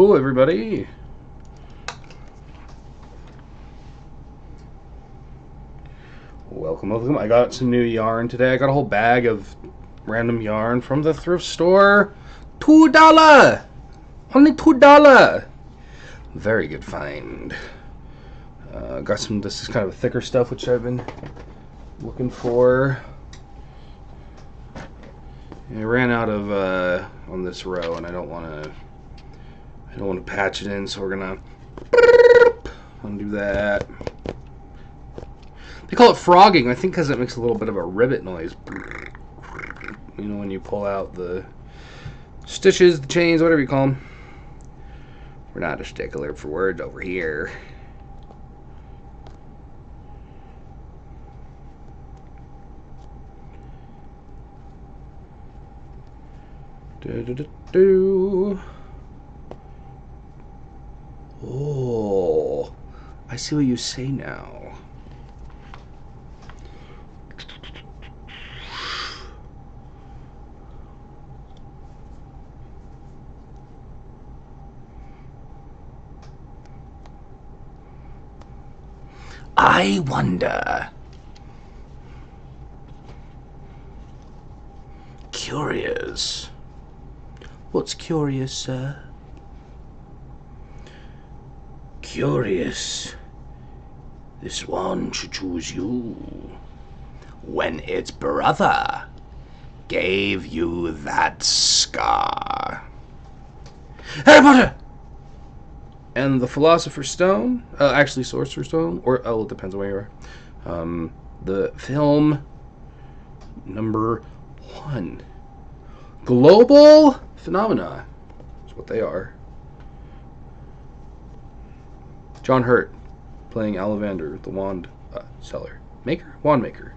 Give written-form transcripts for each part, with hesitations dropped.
Hello, everybody. Welcome. I got some new yarn today. I got a whole bag of random yarn from the thrift store. $2! Only $2! Very good find. Got some, this is kind of a thicker stuff, which I've been looking for. I ran out of on this row, and I don't want to patch it in, so we're gonna undo that. They call it frogging, I think, because it makes a little bit of a rivet noise. You know, when you pull out the stitches, the chains, whatever you call them. We're not a stickler for words over here. Oh, I see what you say now. I wonder. Curious. What's curious, sir? Curious. This one should choose you when its brother gave you that scar. Harry Potter! And the Philosopher's Stone, actually Sorcerer's Stone, or, it depends on where you are. The film number 1. Global Phenomena is what they are. John Hurt playing Ollivander, the wand seller. Wand maker.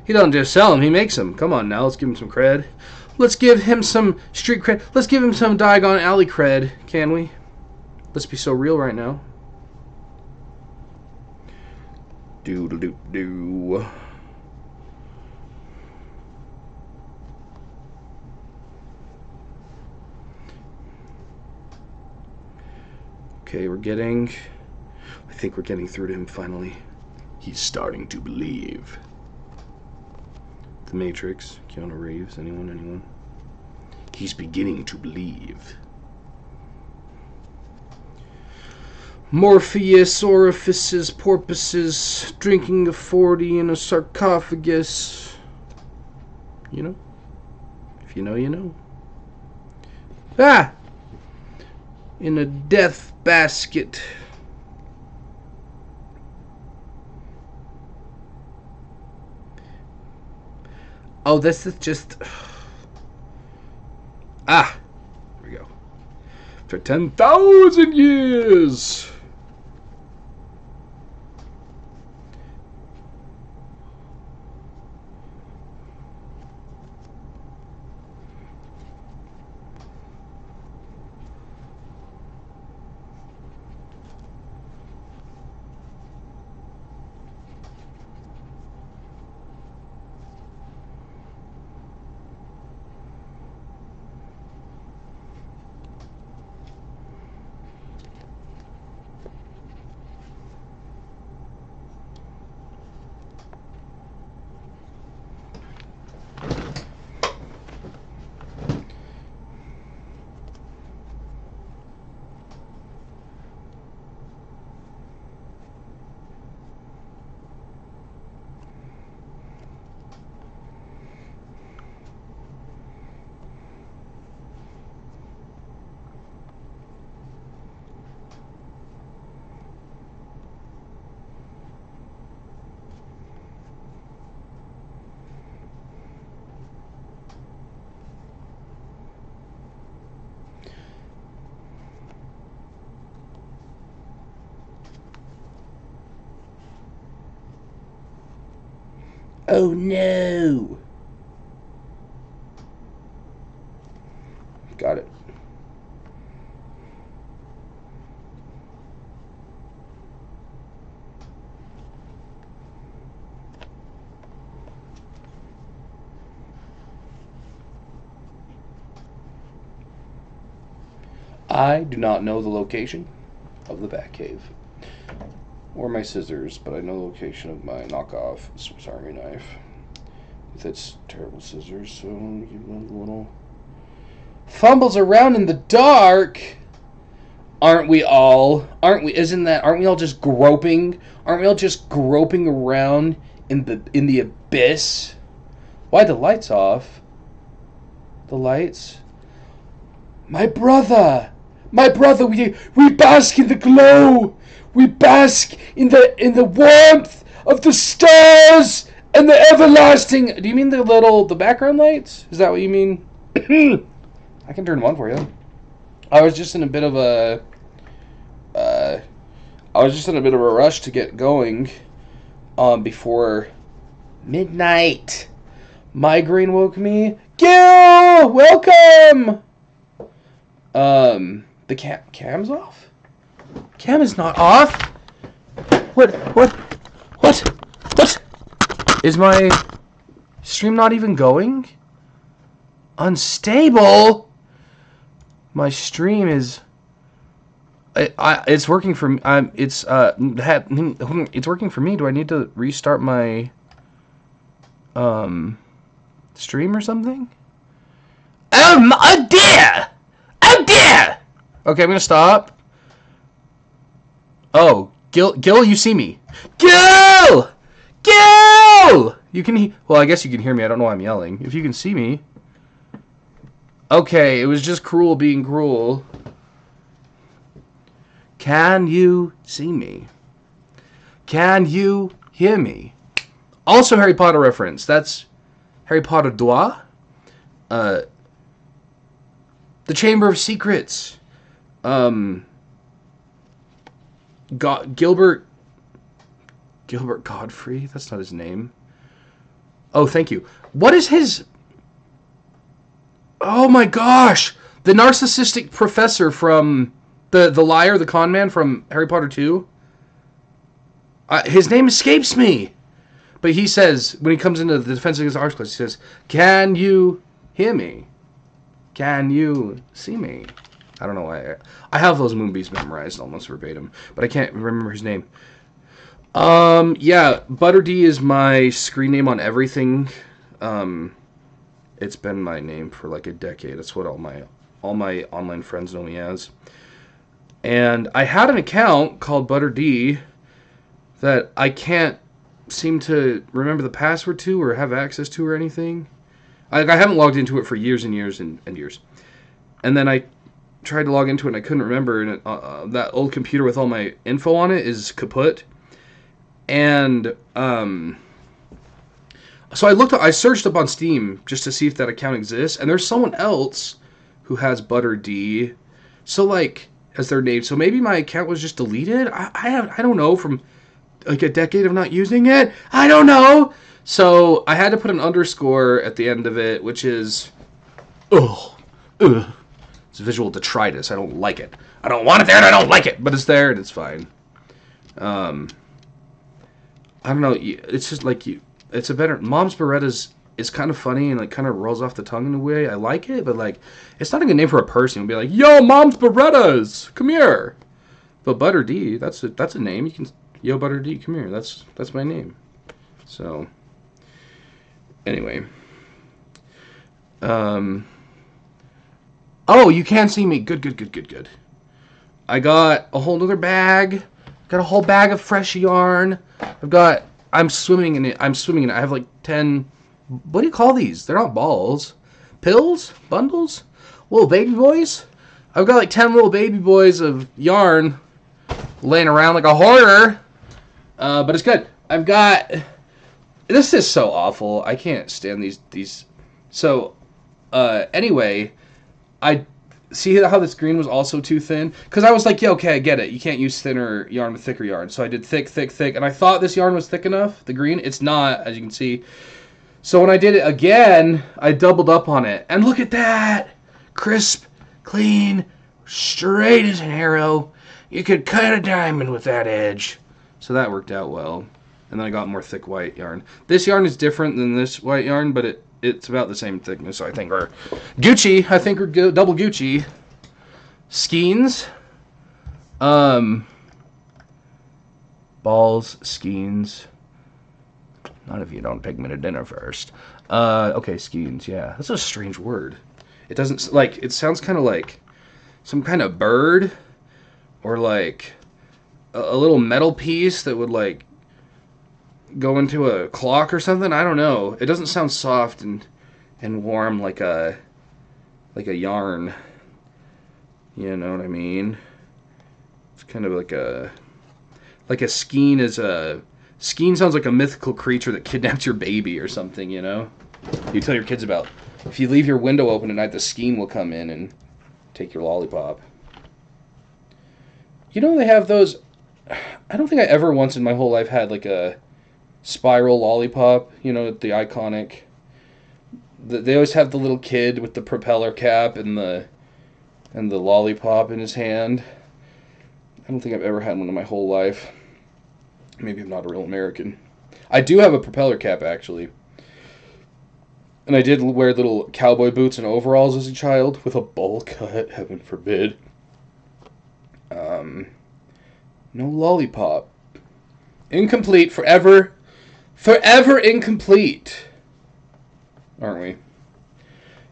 He doesn't just sell them, he makes them. Come on now, let's give him some cred. Let's give him some street cred. Let's give him some Diagon Alley cred, can we? Let's be so real right now. Doodle-doo-doo. Okay, I think we're getting through to him finally. He's starting to believe. The Matrix, Keanu Reeves, anyone? He's beginning to believe. Morpheus, orifices, porpoises, drinking a 40 in a sarcophagus. You know? If you know, you know. Ah! In a death basket. Oh, this is just... Ah! Here we go. For 10,000 years! Oh no! Got it. I do not know the location of the Batcave. Or my scissors, but I know the location of my knockoff Swiss Army knife. With its terrible scissors, so I'm gonna give one little fumbles around in the dark. Aren't we all? Aren't we? Aren't we all just groping? Aren't we all just groping around in the abyss? Why the lights off? The lights. My brother, we bask in the glow. We bask in the warmth of the stars and the everlasting. Do you mean the background lights? Is that what you mean? I can turn them on for you. I was just in a bit of a rush to get going before midnight. Migraine woke me. Gil, welcome. The cam's off? Cam is not off. What? Is my stream not even going? Unstable? My stream is... it's working for me. It's working for me. Do I need to restart my stream or something? Oh dear! Oh dear! Okay, I'm gonna stop. Oh, Gil, you see me? Gil! You can well, I guess you can hear me. I don't know why I'm yelling. If you can see me. Okay, it was just cruel being cruel. Can you see me? Can you hear me? Also Harry Potter reference. That's Harry Potter Dois. The Chamber of Secrets. Gilbert Godfrey? That's not his name. Oh, thank you. What is his... Oh my gosh! The narcissistic professor from... The liar, the con man from Harry Potter 2? His name escapes me! But he says, when he comes into the Defense Against Arts class, he says, can you hear me? Can you see me? I don't know why. I have those Moonbeams memorized almost verbatim, but I can't remember his name. Yeah, Butter D is my screen name on everything. It's been my name for like a decade. That's what all my online friends know me as. And I had an account called Butter D that I can't seem to remember the password to or have access to or anything. I haven't logged into it for years and years and years. And then I tried to log into it and I couldn't remember. And that old computer with all my info on it is kaput. And so I searched up on Steam just to see if that account exists. And there's someone else who has Butter D. So like as their name. So maybe my account was just deleted. I don't know, from like a decade of not using it. I don't know. So I had to put an underscore at the end of it, which is, it's visual detritus. I don't like it. I don't want it there and I don't like it, but it's there and it's fine. I don't know. It's just like it's a better. Mom's Berettas is kind of funny and like kind of rolls off the tongue in a way. I like it, but like it's not a good name for a person. It'll be like, yo, Mom's Berettas, come here. But Butter D, that's a name. You can, yo, Butter D, come here. That's my name. So. Anyway. Oh, you can see me. Good. I got a whole other bag. Got a whole bag of fresh yarn. I'm swimming in it. I have like 10, what do you call these? They're not balls. Pills? Bundles? Little baby boys? I've got like 10 little baby boys of yarn laying around like a hoarder. But it's good. I've got... This is so awful. I can't stand these. So, anyway, I see how this green was also too thin? Because I was like, yeah, okay, I get it. You can't use thinner yarn with thicker yarn. So I did thick. And I thought this yarn was thick enough, the green. It's not, as you can see. So when I did it again, I doubled up on it. And look at that. Crisp, clean, straight as an arrow. You could cut a diamond with that edge. So that worked out well. And then I got more thick white yarn. This yarn is different than this white yarn, but it's about the same thickness, I think. Or Gucci, I think, or double Gucci. Skeins. Balls, skeins. Not if you don't take me to dinner first. Okay, skeins, yeah. That's a strange word. It doesn't, like, it sounds kind of like some kind of bird, or like a little metal piece that would, like, go into a clock or something. I don't know. It doesn't sound soft and warm like a yarn. You know what I mean? It's kind of like a skein is a... Skein sounds like a mythical creature that kidnaps your baby or something, you know? You tell your kids about, if you leave your window open at night, the skein will come in and take your lollipop. You know, they have those... I don't think I ever once in my whole life had, like, a spiral lollipop. You know, the iconic... They always have the little kid with the propeller cap and the lollipop in his hand. I don't think I've ever had one in my whole life. Maybe I'm not a real American. I do have a propeller cap, actually. And I did wear little cowboy boots and overalls as a child with a bowl cut, heaven forbid. No lollipop. Incomplete forever. Forever incomplete. Aren't we?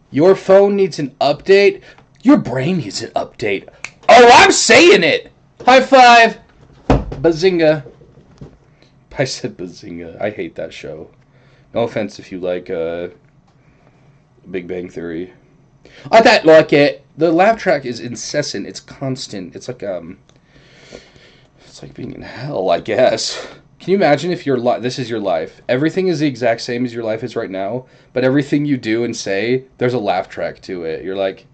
Your phone needs an update. Your brain needs an update. Oh, I'm saying it! High five! Bazinga. I said Bazinga. I hate that show. No offense if you like Big Bang Theory. I don't like it. The laugh track is incessant. It's constant. It's like being in hell, I guess. Can you imagine if this is your life? Everything is the exact same as your life is right now, but everything you do and say, there's a laugh track to it. You're like,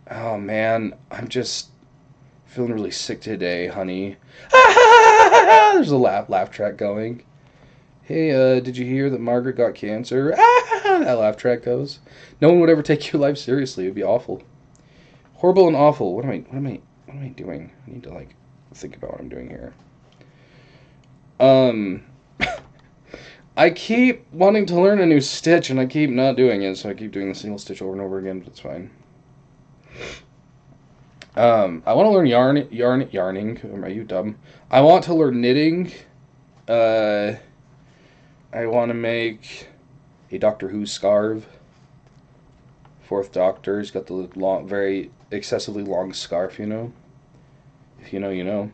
oh man, I'm just feeling really sick today, honey. There's a laugh track going. Hey, did you hear that Margaret got cancer? That laugh track goes. No one would ever take your life seriously. It would be awful. Horrible and awful. What am I doing? I need to, like, think about what I'm doing here. I keep wanting to learn a new stitch, and I keep not doing it, so I keep doing the single stitch over and over again, but it's fine. I want to learn yarning. Are you dumb? I want to learn knitting. I want to make a Doctor Who scarf. Fourth Doctor. He's got the long, very excessively long scarf, you know? If you know, you know.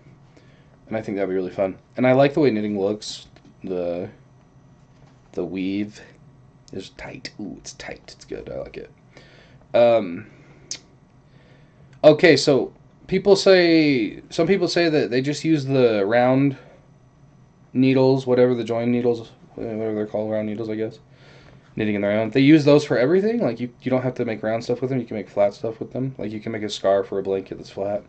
And I think that'd be really fun. And I like the way knitting looks. The weave is tight. Ooh, it's tight. It's good. I like it. Okay, so some people say that they just use the round needles, whatever the join needles, whatever they're called, round needles, I guess. Knitting in their own. They use those for everything. Like, you don't have to make round stuff with them. You can make flat stuff with them. Like, you can make a scarf or a blanket that's flat.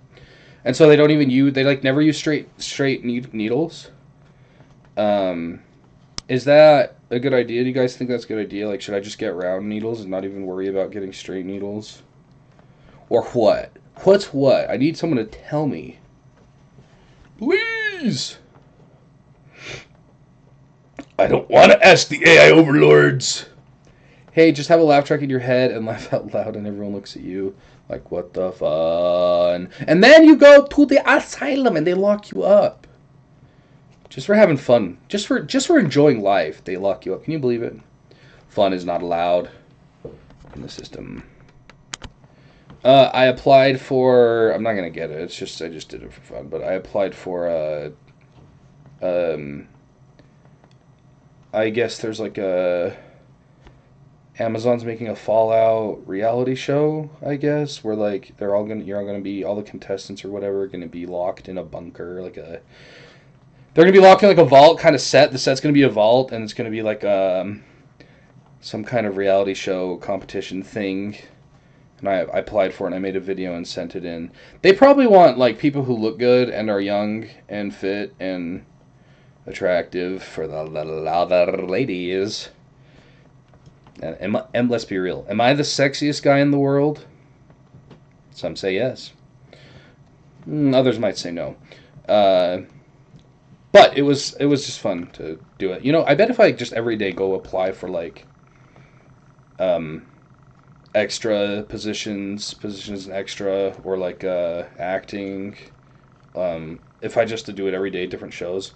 And so they don't even use, they like never use straight needles. Is that a good idea? Do you guys think that's a good idea? Like, should I just get round needles and not even worry about getting straight needles? Or what? What's what? I need someone to tell me. Please! I don't want to ask the AI overlords. Hey, just have a laugh track in your head and laugh out loud and everyone looks at you like, what the fun? And then you go to the asylum and they lock you up. Just for having fun. Just for enjoying life, they lock you up. Can you believe it? Fun is not allowed in the system. I applied for... I'm not going to get it. It's just... I just did it for fun. But I applied for... I guess there's like a... Amazon's making a Fallout reality show, I guess, where like you're all gonna be, all the contestants or whatever are gonna be locked in a bunker, they're gonna be locked in like a vault kind of set. The set's gonna be a vault, and it's gonna be like some kind of reality show competition thing. And I applied for it, and I made a video and sent it in. They probably want like people who look good and are young and fit and attractive for the ladies. And let's be real. Am I the sexiest guy in the world? Some say yes. Others might say no. But it was just fun to do it. You know, I bet if I just every day go apply for like extra positions and extra, or like acting. If I just to do it every day, different shows,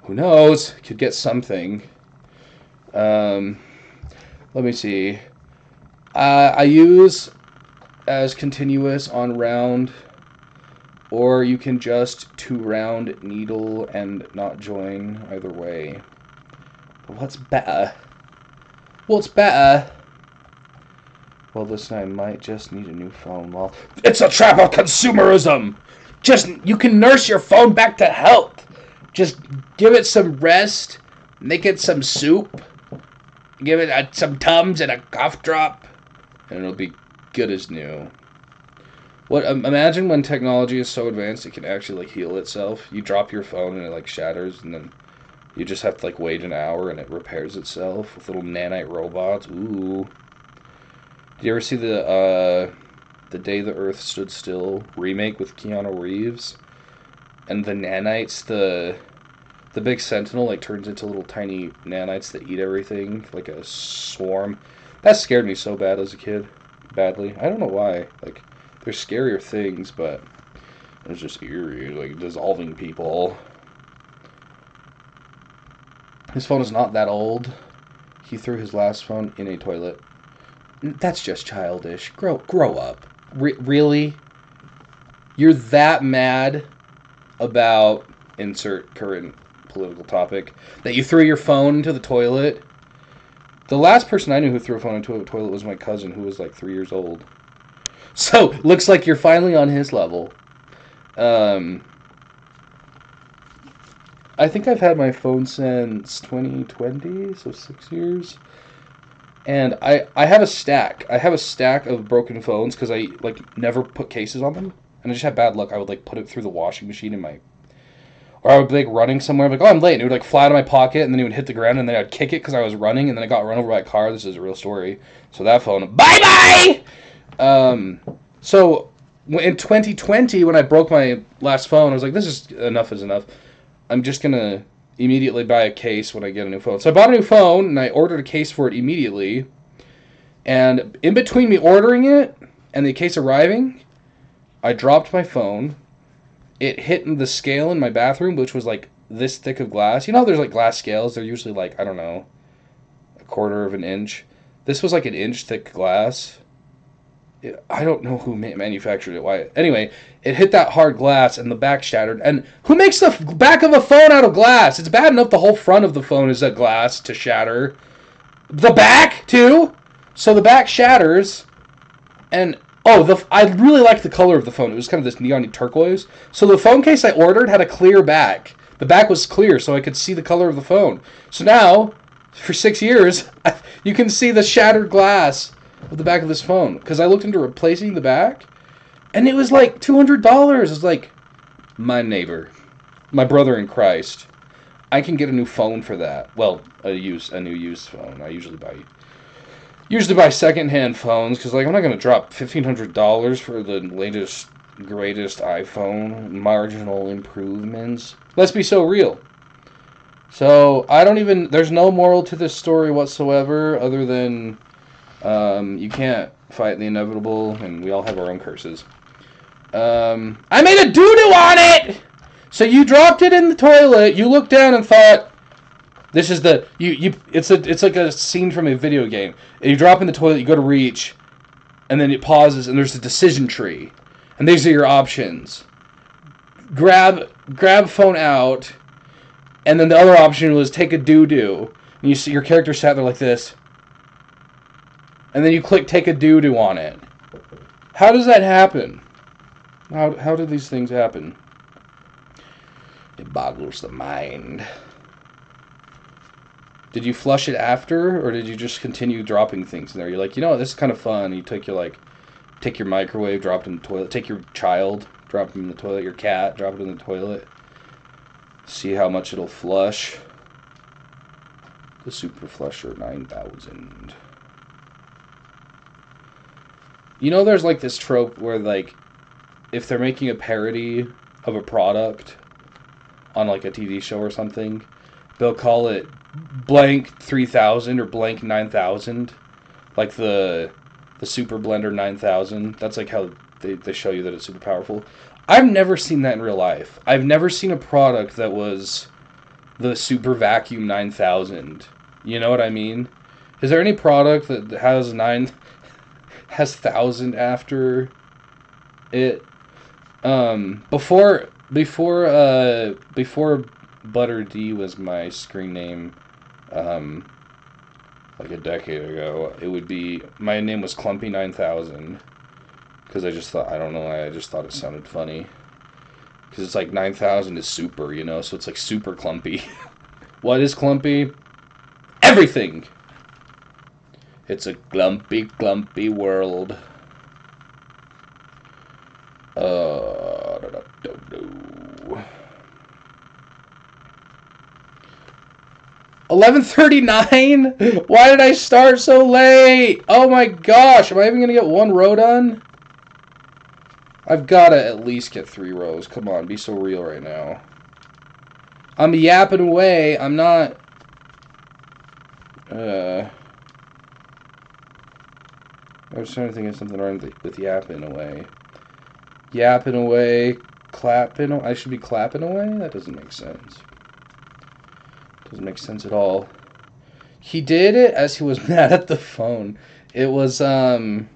who knows? Could get something. Let me see. I use as continuous on round, or you can just to round needle and not join, either way. But what's better? What's better? Well, listen, I might just need a new phone. Well, it's a trap of consumerism! You can nurse your phone back to health! Just give it some rest, make it some soup, give it some Tums and a cough drop, and it'll be good as new. Imagine when technology is so advanced it can actually like heal itself. You drop your phone and it like shatters, and then you just have to like wait an hour and it repairs itself with little nanite robots. Ooh. Did you ever see the Day the Earth Stood Still remake with Keanu Reeves? And the nanites, the big sentinel like turns into little tiny nanites that eat everything, like a swarm. That scared me so bad as a kid. Badly. I don't know why. Like, there's scarier things, but it was just eerie, like dissolving people. His phone is not that old. He threw his last phone in a toilet. That's just childish. Grow up. Really? You're that mad about insert current political topic that you threw your phone into the toilet? The last person I knew who threw a phone into a toilet was my cousin, who was like 3 years old. So, looks like you're finally on his level. I think I've had my phone since 2020, so 6 years. And I have a stack. I have a stack of broken phones because I like never put cases on them. And I just had bad luck. I would like put it through the washing machine or I would be like running somewhere. I'm like, oh, I'm late. And it would like fly out of my pocket, and then it would hit the ground, and then I'd kick it because I was running, and then I got run over by a car. This is a real story. So that phone, bye-bye! So in 2020, when I broke my last phone, I was like, this is enough is enough. I'm just going to immediately buy a case when I get a new phone. So I bought a new phone, and I ordered a case for it immediately. And in between me ordering it and the case arriving, I dropped my phone. It hit the scale in my bathroom, which was like this thick of glass. You know, there's like glass scales. They're usually like, I don't know, a quarter of an inch. This was like an inch thick glass. I don't know who manufactured it. Why? Anyway, it hit that hard glass and the back shattered. And who makes the back of a phone out of glass? It's bad enough the whole front of the phone is a glass to shatter. The back, too? So the back shatters. And, I really liked the color of the phone. It was kind of this neon turquoise. So the phone case I ordered had a clear back. The back was clear, so I could see the color of the phone. So now, for 6 years, you can see the shattered glass of the back of this phone, because I looked into replacing the back, and it was like $200. It's like, my neighbor, my brother in Christ, I can get a new phone for that. Well, a new used phone. I usually buy secondhand phones, because like I'm not gonna drop $1,500 for the latest greatest iPhone. Marginal improvements. Let's be so real. So there's no moral to this story whatsoever, other than you can't fight the inevitable, and we all have our own curses. I made a doo-doo on it! So you dropped it in the toilet, you looked down and thought, this is it's like a scene from a video game. You drop in the toilet, you go to reach, and then it pauses, and there's a decision tree. And these are your options. Grab phone out, and then the other option was take a doo-doo. And you see your character sat there like this. And then you click take a doo-doo on it. How does that happen? How do these things happen? It boggles the mind. Did you flush it after, or did you just continue dropping things in there? You're like, this is kind of fun. You take your microwave, drop it in the toilet. Take your child, drop it in the toilet. Your cat, drop it in the toilet. See how much it'll flush. The Super Flusher 9000. There's like this trope where like, if they're making a parody of a product on like a TV show or something, they'll call it blank 3000 or blank 9000, like the The Super Blender 9000. That's like how they show you that it's super powerful. I've never seen that in real life. I've never seen a product that was the Super Vacuum 9000. You know what I mean? Is there any product that has 1000 after it? Before Butter D was my screen name, like a decade ago, it would be, my name was Clumpy 9000, because I just thought, I don't know why, I just thought it sounded funny, because it's like 9000 is super, you know, so it's like super clumpy. What is clumpy? Everything! It's a clumpy, clumpy world. 11:39? Why did I start so late? Oh my gosh, am I even gonna get one row done? I've gotta at least get 3 rows. Come on, be so real right now. I'm yapping away. I'm not... I was trying to think of something wrong with yapping away. Yapping away, clapping. I should be clapping away? That doesn't make sense. Doesn't make sense at all. He did it as he was mad at the phone. It was an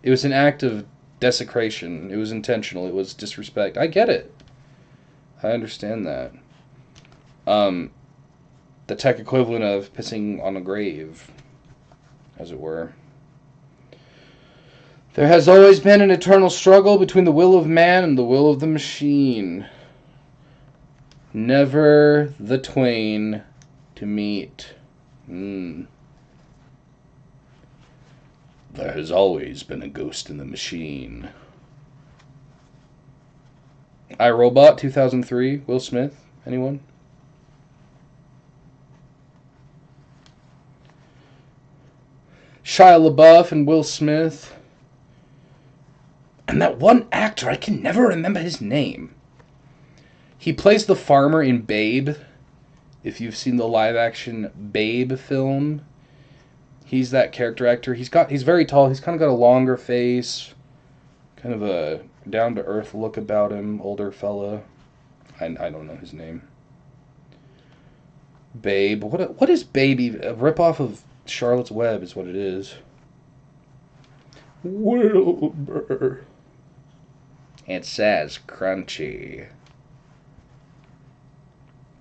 act of desecration. It was intentional. It was disrespect. I get it. I understand that. The tech equivalent of pissing on a grave, as it were. There has always been an eternal struggle between the will of man and the will of the machine. Never the twain to meet. There has always been a ghost in the machine. iRobot 2003, Will Smith. Anyone? Shia LaBeouf and Will Smith. And that one actor, I can never remember his name. He plays the farmer in Babe. If you've seen the live-action Babe film, he's that character actor. He's very tall. He's kind of got a longer face, kind of a down-to-earth look about him. Older fella. I don't know his name. Babe. What is Baby? A ripoff of Charlotte's Web is what it is. Wilbur. It says crunchy.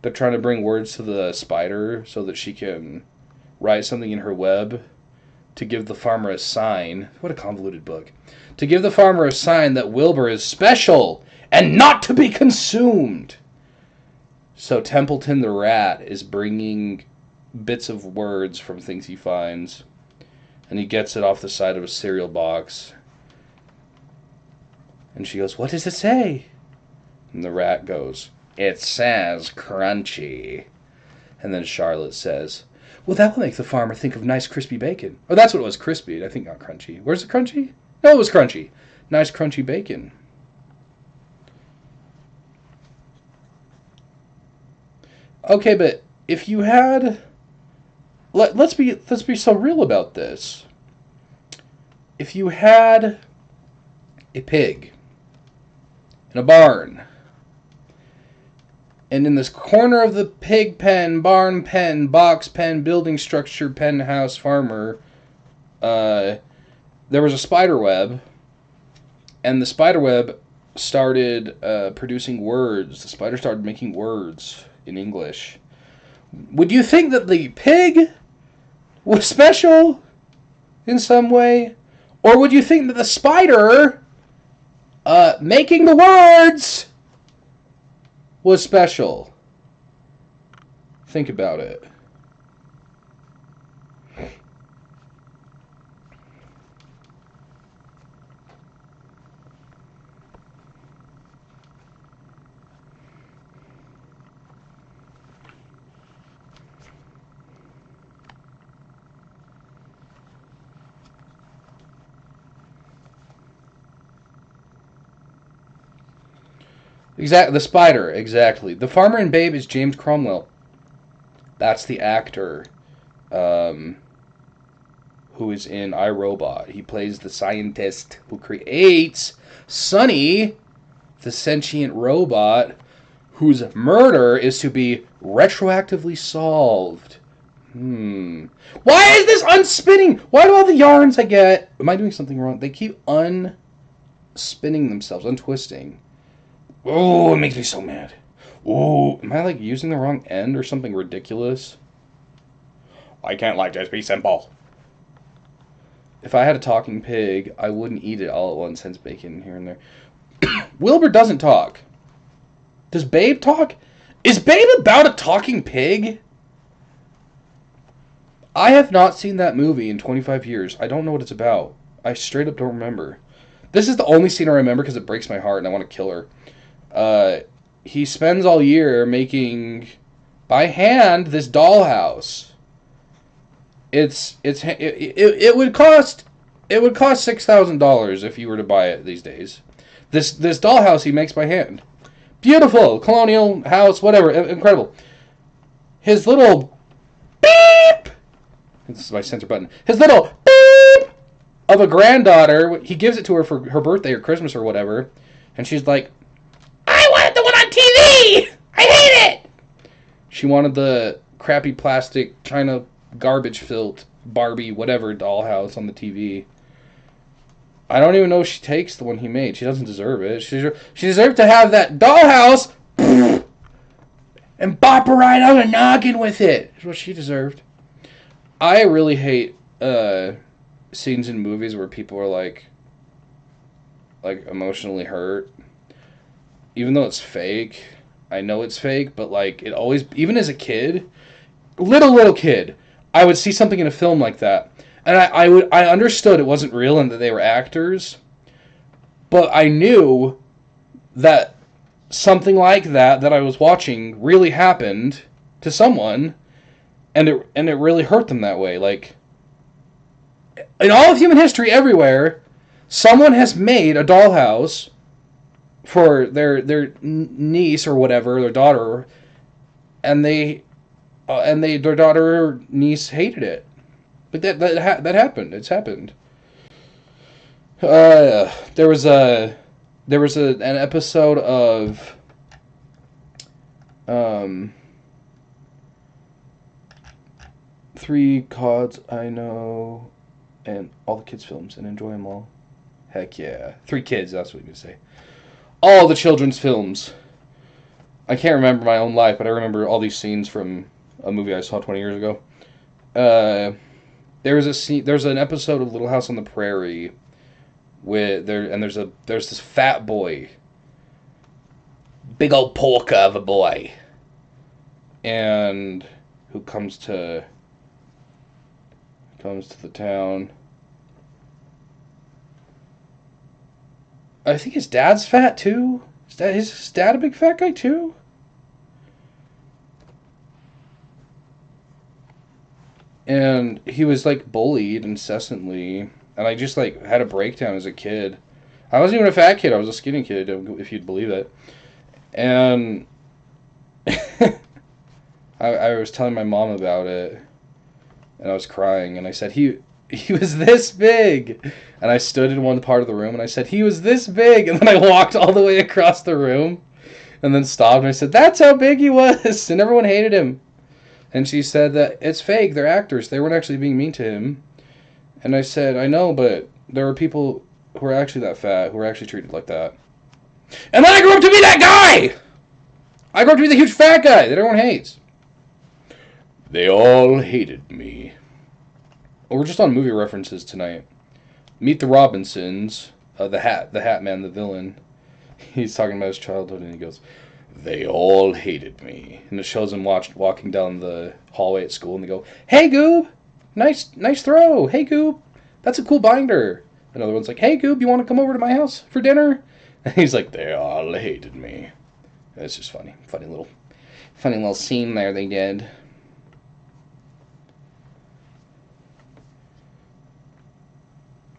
They're trying to bring words to the spider so that she can write something in her web to give the farmer a sign. What a convoluted book. To give the farmer a sign that Wilbur is special and not to be consumed. So Templeton the rat is bringing bits of words from things he finds, and he gets it off the side of a cereal box. And she goes, "What does it say?" And the rat goes, "It says crunchy." And then Charlotte says, "Well, that will make the farmer think of nice crispy bacon." Oh, that's what it was, crispy. I think not crunchy. Where's the crunchy? No, it was crunchy. Nice crunchy bacon. Okay, but if you had... Let's be so real about this. If you had a pig in a barn, and in this corner of the pig pen, barn pen, box pen, building structure, pen house, farmer, there was a spider web, and the spider web started producing words. The spider started making words in English. Would you think that the pig was special in some way? Or would you think that the spider making the words was special? Think about it. The spider, exactly. The farmer in Babe is James Cromwell. That's the actor. who is in iRobot. He plays the scientist who creates Sonny, the sentient robot, whose murder is to be retroactively solved. Why is this unspinning? Why do all the yarns I get... Am I doing something wrong? They keep unspinning themselves, untwisting. Oh, it makes me so mad. Oh, am I like using the wrong end or something ridiculous? Why can't life just be simple? If I had a talking pig, I wouldn't eat it all at once, hence bacon here and there. Wilbur doesn't talk. Does Babe talk? Is Babe about a talking pig? I have not seen that movie in 25 years. I don't know what it's about. I straight up don't remember. This is the only scene I remember because it breaks my heart and I want to kill her. He spends all year making, by hand, this dollhouse. It would cost $6,000 if you were to buy it these days. This dollhouse he makes by hand. Beautiful colonial house, whatever, incredible. His little beep. This is my censor button. His little beep of a granddaughter. He gives it to her for her birthday or Christmas or whatever, and she's like, "I wanted the one on TV. I hate it." She wanted the crappy plastic China garbage filled Barbie whatever dollhouse on the TV. I don't even know if she takes the one he made. She doesn't deserve it. She deserved to have that dollhouse and bop her right on the noggin with it. That's what she deserved. I really hate scenes in movies where people are like emotionally hurt. Even though it's fake. I know it's fake, but like it always, even as a kid, little kid, I would see something in a film like that. And I understood it wasn't real and that they were actors, but I knew that something like that I was watching really happened to someone, and it really hurt them that way. Like, in all of human history, everywhere, someone has made a dollhouse for their niece or whatever, their daughter, and their daughter or niece hated it. But that happened. It's happened. There was an episode of Three Gods I Know and all the kids' films and enjoy them all. Heck yeah. 3 Kids, that's what you say. All the children's films. I can't remember my own life, but I remember all these scenes from a movie I saw 20 years ago. There's an episode of Little House on the Prairie there's this fat boy, big old polka of a boy, and who comes to the town. I think his dad's fat too. Is his dad a big fat guy too? And he was like bullied incessantly, and I just like had a breakdown as a kid. I wasn't even a fat kid, I was a skinny kid, if you'd believe it. And I was telling my mom about it, and I was crying, and I said, he was this big. And I stood in one part of the room, and I said, he was this big. And then I walked all the way across the room, and then stopped, and I said, that's how big he was. And everyone hated him. And she said that it's fake, they're actors, they weren't actually being mean to him. And I said, I know, but there are people who are actually that fat, who are actually treated like that. And then I grew up to be that guy! I grew up to be the huge fat guy that everyone hates. They all hated me. Well, we're just on movie references tonight. Meet the Robinsons, the Hat Man, the villain. He's talking about his childhood, and he goes, they all hated me. And it shows him walking down the hallway at school, and they go, hey, Goob! Nice throw! Hey, Goob! That's a cool binder! Another one's like, hey, Goob, you want to come over to my house for dinner? And he's like, they all hated me. And it's just funny. Funny little scene there they did.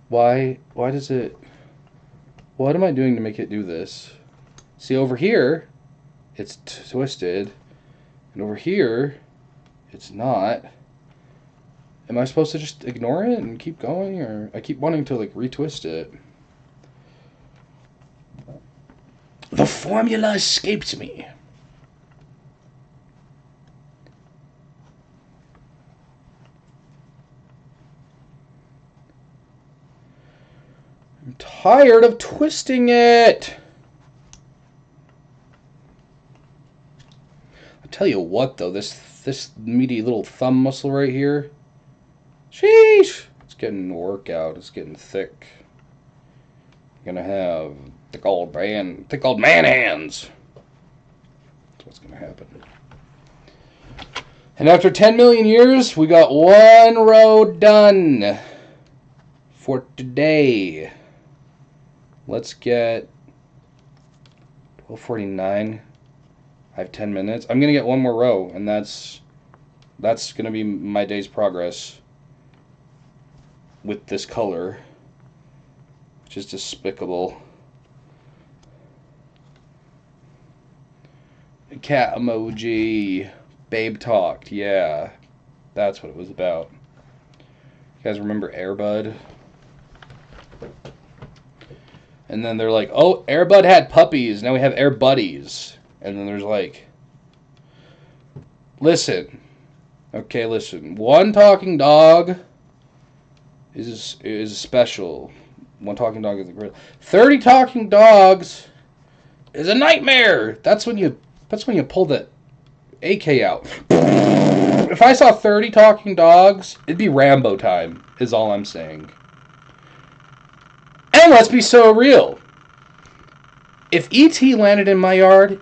Why does it... What am I doing to make it do this? See, over here, it's twisted. And over here, it's not. Am I supposed to just ignore it and keep going, or I keep wanting to like retwist it? The formula escaped me. I'm tired of twisting it. I tell you what, though, this meaty little thumb muscle right here, sheesh, it's getting a workout. It's getting thick. I'm gonna have thick old man hands. That's what's gonna happen. And after 10 million years, we got one row done for today. Let's get 12:49. I have 10 minutes. I'm going to get one more row, and that's going to be my day's progress with this color, which is despicable. Cat emoji. Babe talked. Yeah, that's what it was about. You guys remember Air Bud? And then they're like, oh, Air Bud had puppies. Now we have Air Buddies. And then there's like, listen. Okay, listen. One talking dog is special. One talking dog is a great. 30 talking dogs is a nightmare. That's when you pull that AK out. If I saw 30 talking dogs, it'd be Rambo time, is all I'm saying. And let's be so real. If E.T. landed in my yard,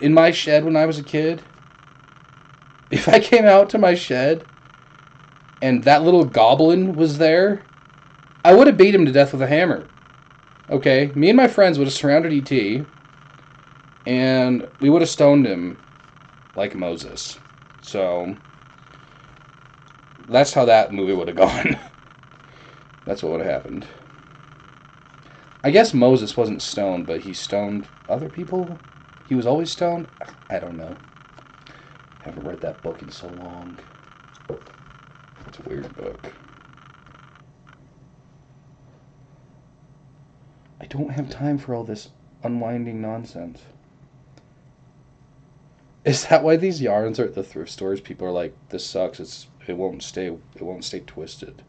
in my shed when I was a kid, if I came out to my shed and that little goblin was there, I would have beat him to death with a hammer. Okay? Me and my friends would have surrounded E.T. and we would have stoned him like Moses. So, that's how that movie would have gone. That's what would have happened. I guess Moses wasn't stoned, but he stoned other people? He was always stoned? I don't know. I haven't read that book in so long. It's a weird book. I don't have time for all this unwinding nonsense. Is that why these yarns are at the thrift stores? People are like, this sucks. It won't stay twisted.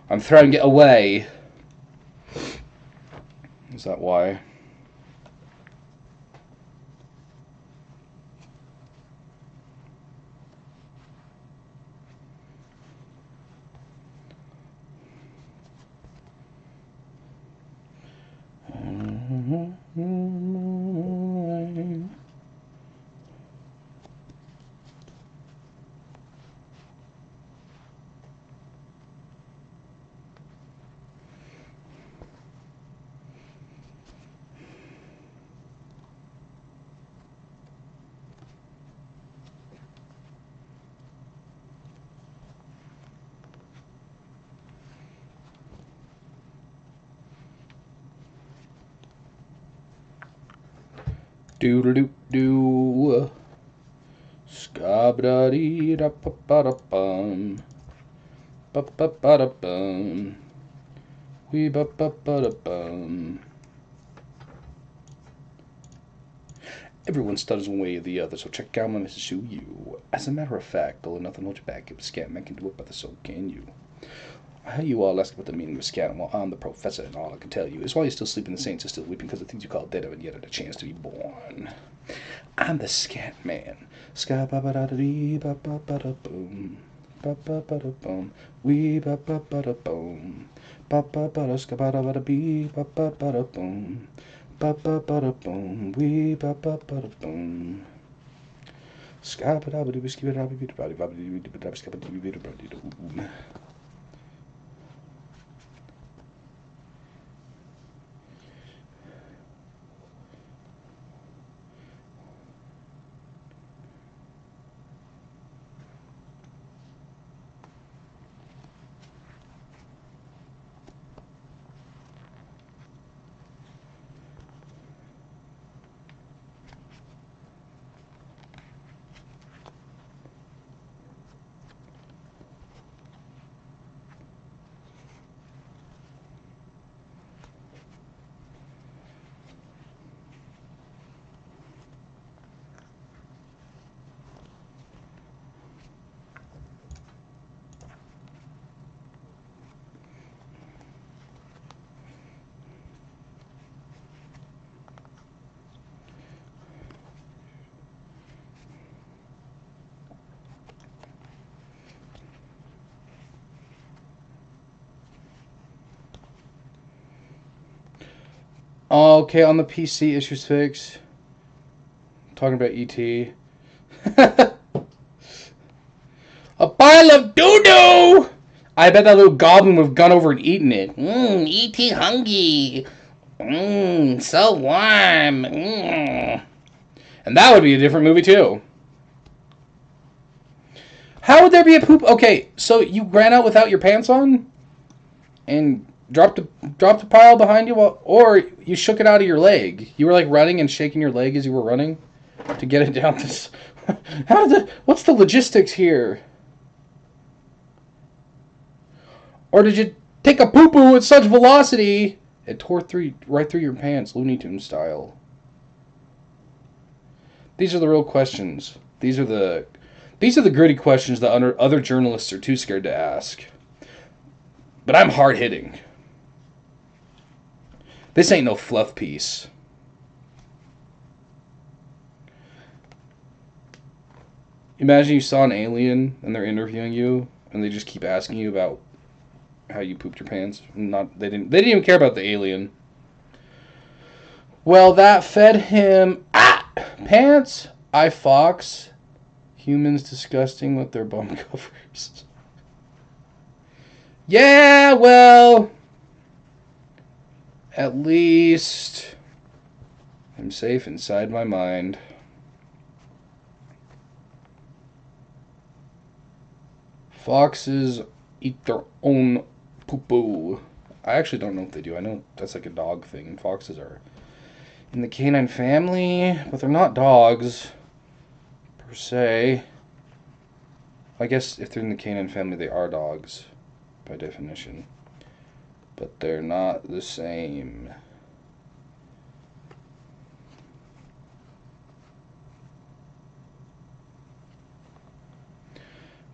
I'm throwing it away. Is that why? Doodle-doo-doo. Scab-da-dee-da-pa-pa-da-bum. Ba-ba-ba-da-bum. Wee-ba-ba-ba-da-bum. Everyone stutters one way or the other, so check out my message to you. As a matter of fact, although nothing holds you back, if a scat man can do it, but so can you. I hear you all ask about the meaning of scat, well, I'm the professor, and all I can tell you is while you're still sleeping, the saints are still weeping because the things you call dead haven't yet had a chance to be born. I'm the scat man. Ska-ba-ba-da-dee, ba-ba-ba-da-boom. Ba-ba-ba-da-boom. Wee ba-ba-ba-da-boom. Ba-ba-ba-da, ska-ba-da-ba-da-bee, ba-ba-ba-da-boom. Ba-ba-ba-da-boom. Wee ba-ba-ba-da-boom. Ska-ba-da-ba-doo, ska-ba-da-ba-doo, ska-ba-da-ba-doo. Okay, on the PC, issues fixed. Talking about E.T. A pile of doo-doo! I bet that little goblin would have gone over and eaten it. E.T. hungry. So warm. And that would be a different movie, too. How would there be a poop? Okay, so you ran out without your pants on? And dropped the pile behind you? Or you shook it out of your leg? You were like running and shaking your leg as you were running to get it down this... What's the logistics here? Or did you take a poo-poo with such velocity it tore right through your pants, Looney Tunes style? These are the real questions. These are the gritty questions that other journalists are too scared to ask. But I'm hard-hitting. This ain't no fluff piece. Imagine you saw an alien and they're interviewing you and they just keep asking you about how you pooped your pants. They didn't even care about the alien. Well, that fed him pants. I fox. Humans disgusting with their bum covers. Yeah, well, at least I'm safe inside my mind. Foxes eat their own poo-poo. I actually don't know if they do. I know that's like a dog thing. Foxes are in the canine family, but they're not dogs per se. I guess if they're in the canine family, they are dogs by definition. But they're not the same.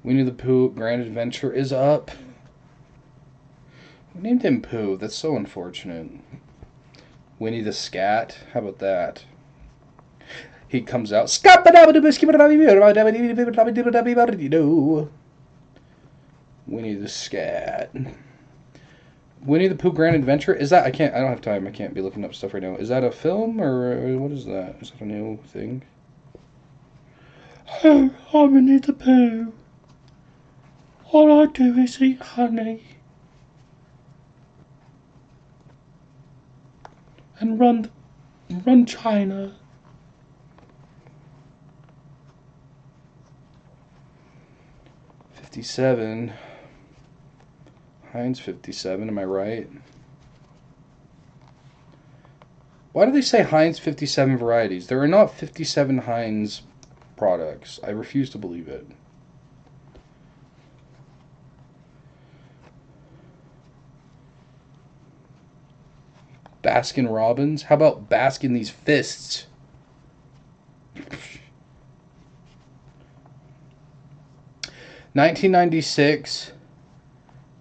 Winnie the Pooh Grand Adventure is up. We named him Pooh. That's so unfortunate. Winnie the Scat. How about that? He comes out. Winnie the Scat. Winnie the Pooh Grand Adventure? Is that... I don't have time. I can't be looking up stuff right now. Is that a film or what is that? Is that a new thing? Oh, I'm Winnie the Pooh. All I do is eat honey. And run China. $57. Heinz 57, am I right? Why do they say Heinz 57 varieties? There are not 57 Heinz products. I refuse to believe it. Baskin Robbins? How about Baskin these fists? $19.96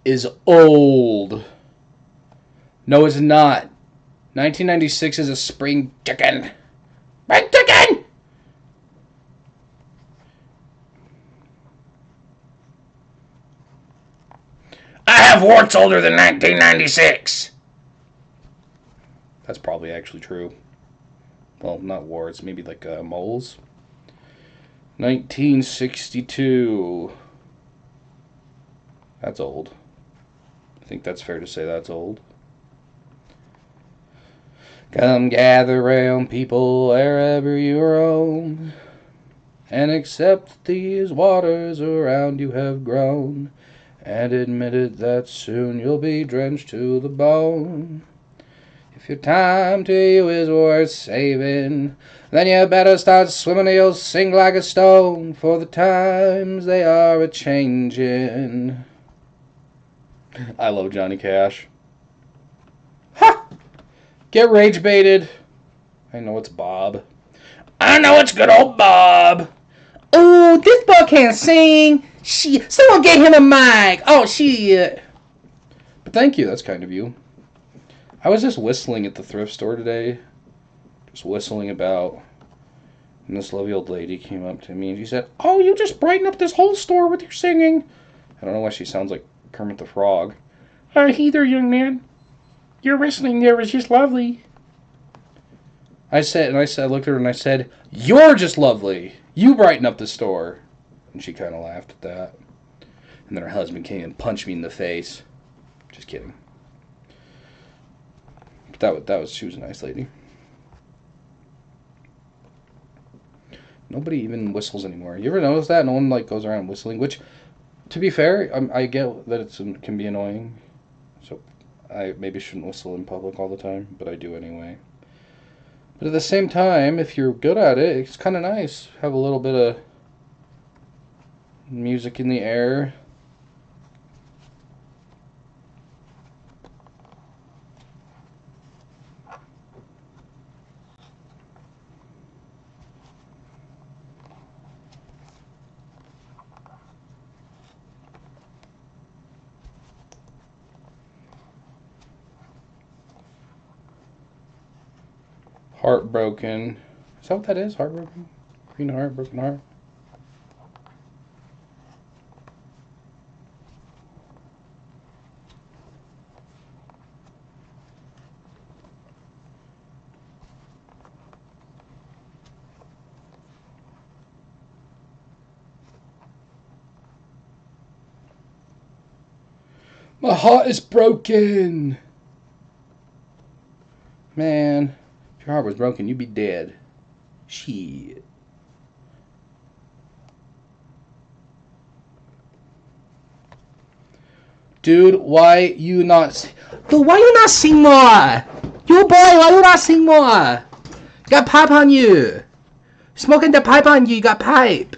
is old. No, it's not. 1996 is a spring chicken. Spring chicken! I have warts older than 1996. That's probably actually true. Well, not warts, maybe like moles. 1962. That's old. I think that's fair to say that's old. Come gather round, people, wherever you roam, and accept these waters around you have grown, and admit it that soon you'll be drenched to the bone. If your time to you is worth saving, then you better start swimming or you'll sink like a stone, for the times they are a-changin'. I love Johnny Cash. Ha! Get rage baited. I know it's Bob. I know it's good old Bob. Oh, this boy can't sing. Someone get him a mic. Oh, shit. But thank you. That's kind of you. I was just whistling at the thrift store today. Just whistling about. And this lovely old lady came up to me and she said, "Oh, you just brighten up this whole store with your singing." I don't know why she sounds like Kermit the Frog. Hey there, young man. Your whistling there was just lovely. I looked at her and I said, "You're just lovely. You brighten up the store." And she kind of laughed at that. And then her husband came and punched me in the face. Just kidding. But she was a nice lady. Nobody even whistles anymore. You ever notice that? No one like goes around whistling, which, to be fair, I get that it can be annoying. So I maybe shouldn't whistle in public all the time, but I do anyway. But at the same time, if you're good at it, it's kind of nice. Have a little bit of music in the air. Heartbroken. Is that what that is? Heartbroken? Green heart, broken heart? My heart is broken! Man, if your heart was broken, you'd be dead. Shit. Dude, why you not sing more? You boy, why you not sing more? You got pipe on you. Smoking the pipe on you, you got pipe.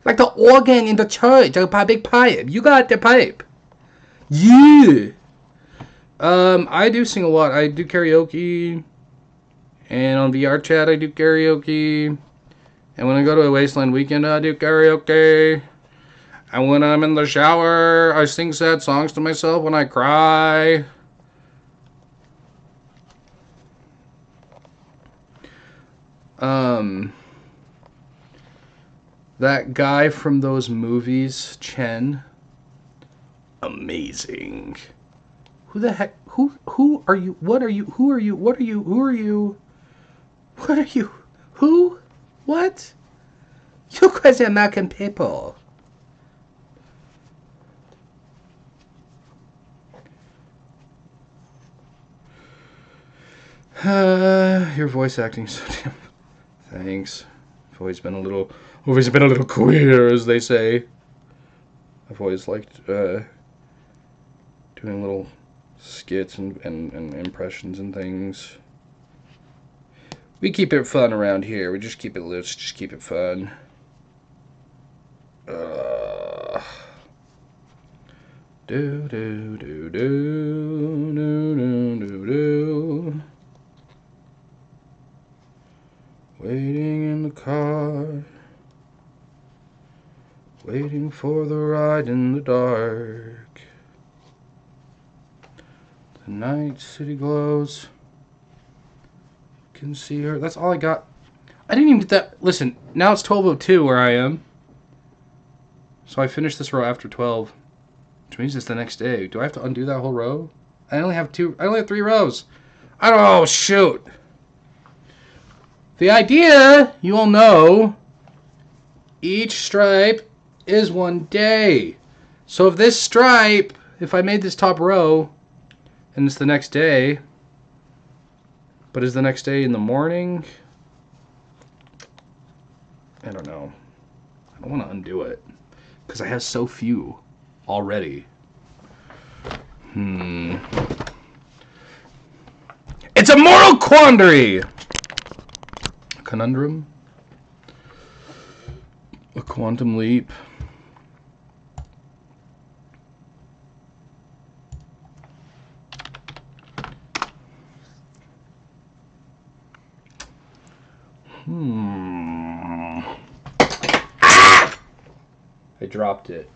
Like the organ in the church, a big pipe. You got the pipe. You. I do sing a lot. I do karaoke. And on VR chat, I do karaoke. And when I go to a Wasteland weekend, I do karaoke. And when I'm in the shower, I sing sad songs to myself when I cry. That guy from those movies, Chen, amazing. Who the heck? Who are you? What are you? Who are you? What are you? Who are you? What are you? Who? What? You guys are American people. Your voice acting so damn. Thanks. I've always been a little queer, as they say. I've always liked doing little skits and impressions and things. We keep it fun around here. We just keep it loose. Just keep it fun. Do do do do do do do do. Waiting in the car, waiting for the ride in the dark. The night city glows. Can see her. That's all I got. I didn't even get that. Listen, now it's 12:02 where I am. So I finished this row after 12, which means it's the next day. Do I have to undo that whole row? I only have 3 rows. I don't know. Shoot. The idea, you all know, each stripe is 1 day. So if this stripe, if I made this top row, and it's the next day, but is the next day in the morning? I don't know. I don't want to undo it, because I have so few already. It's a moral quandary! Conundrum, a quantum leap. I dropped it.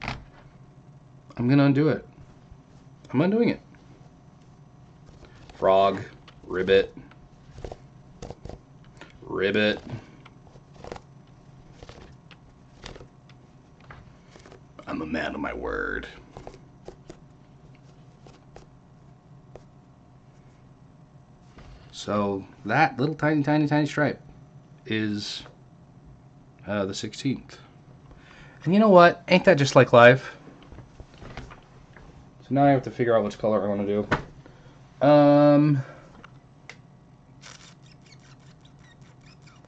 I'm gonna undo it. I'm undoing it. Frog, ribbit, ribbit. I'm a man of my word. So that little tiny stripe is the 16th. And you know what? Ain't that just like life? So now I have to figure out which color I want to do.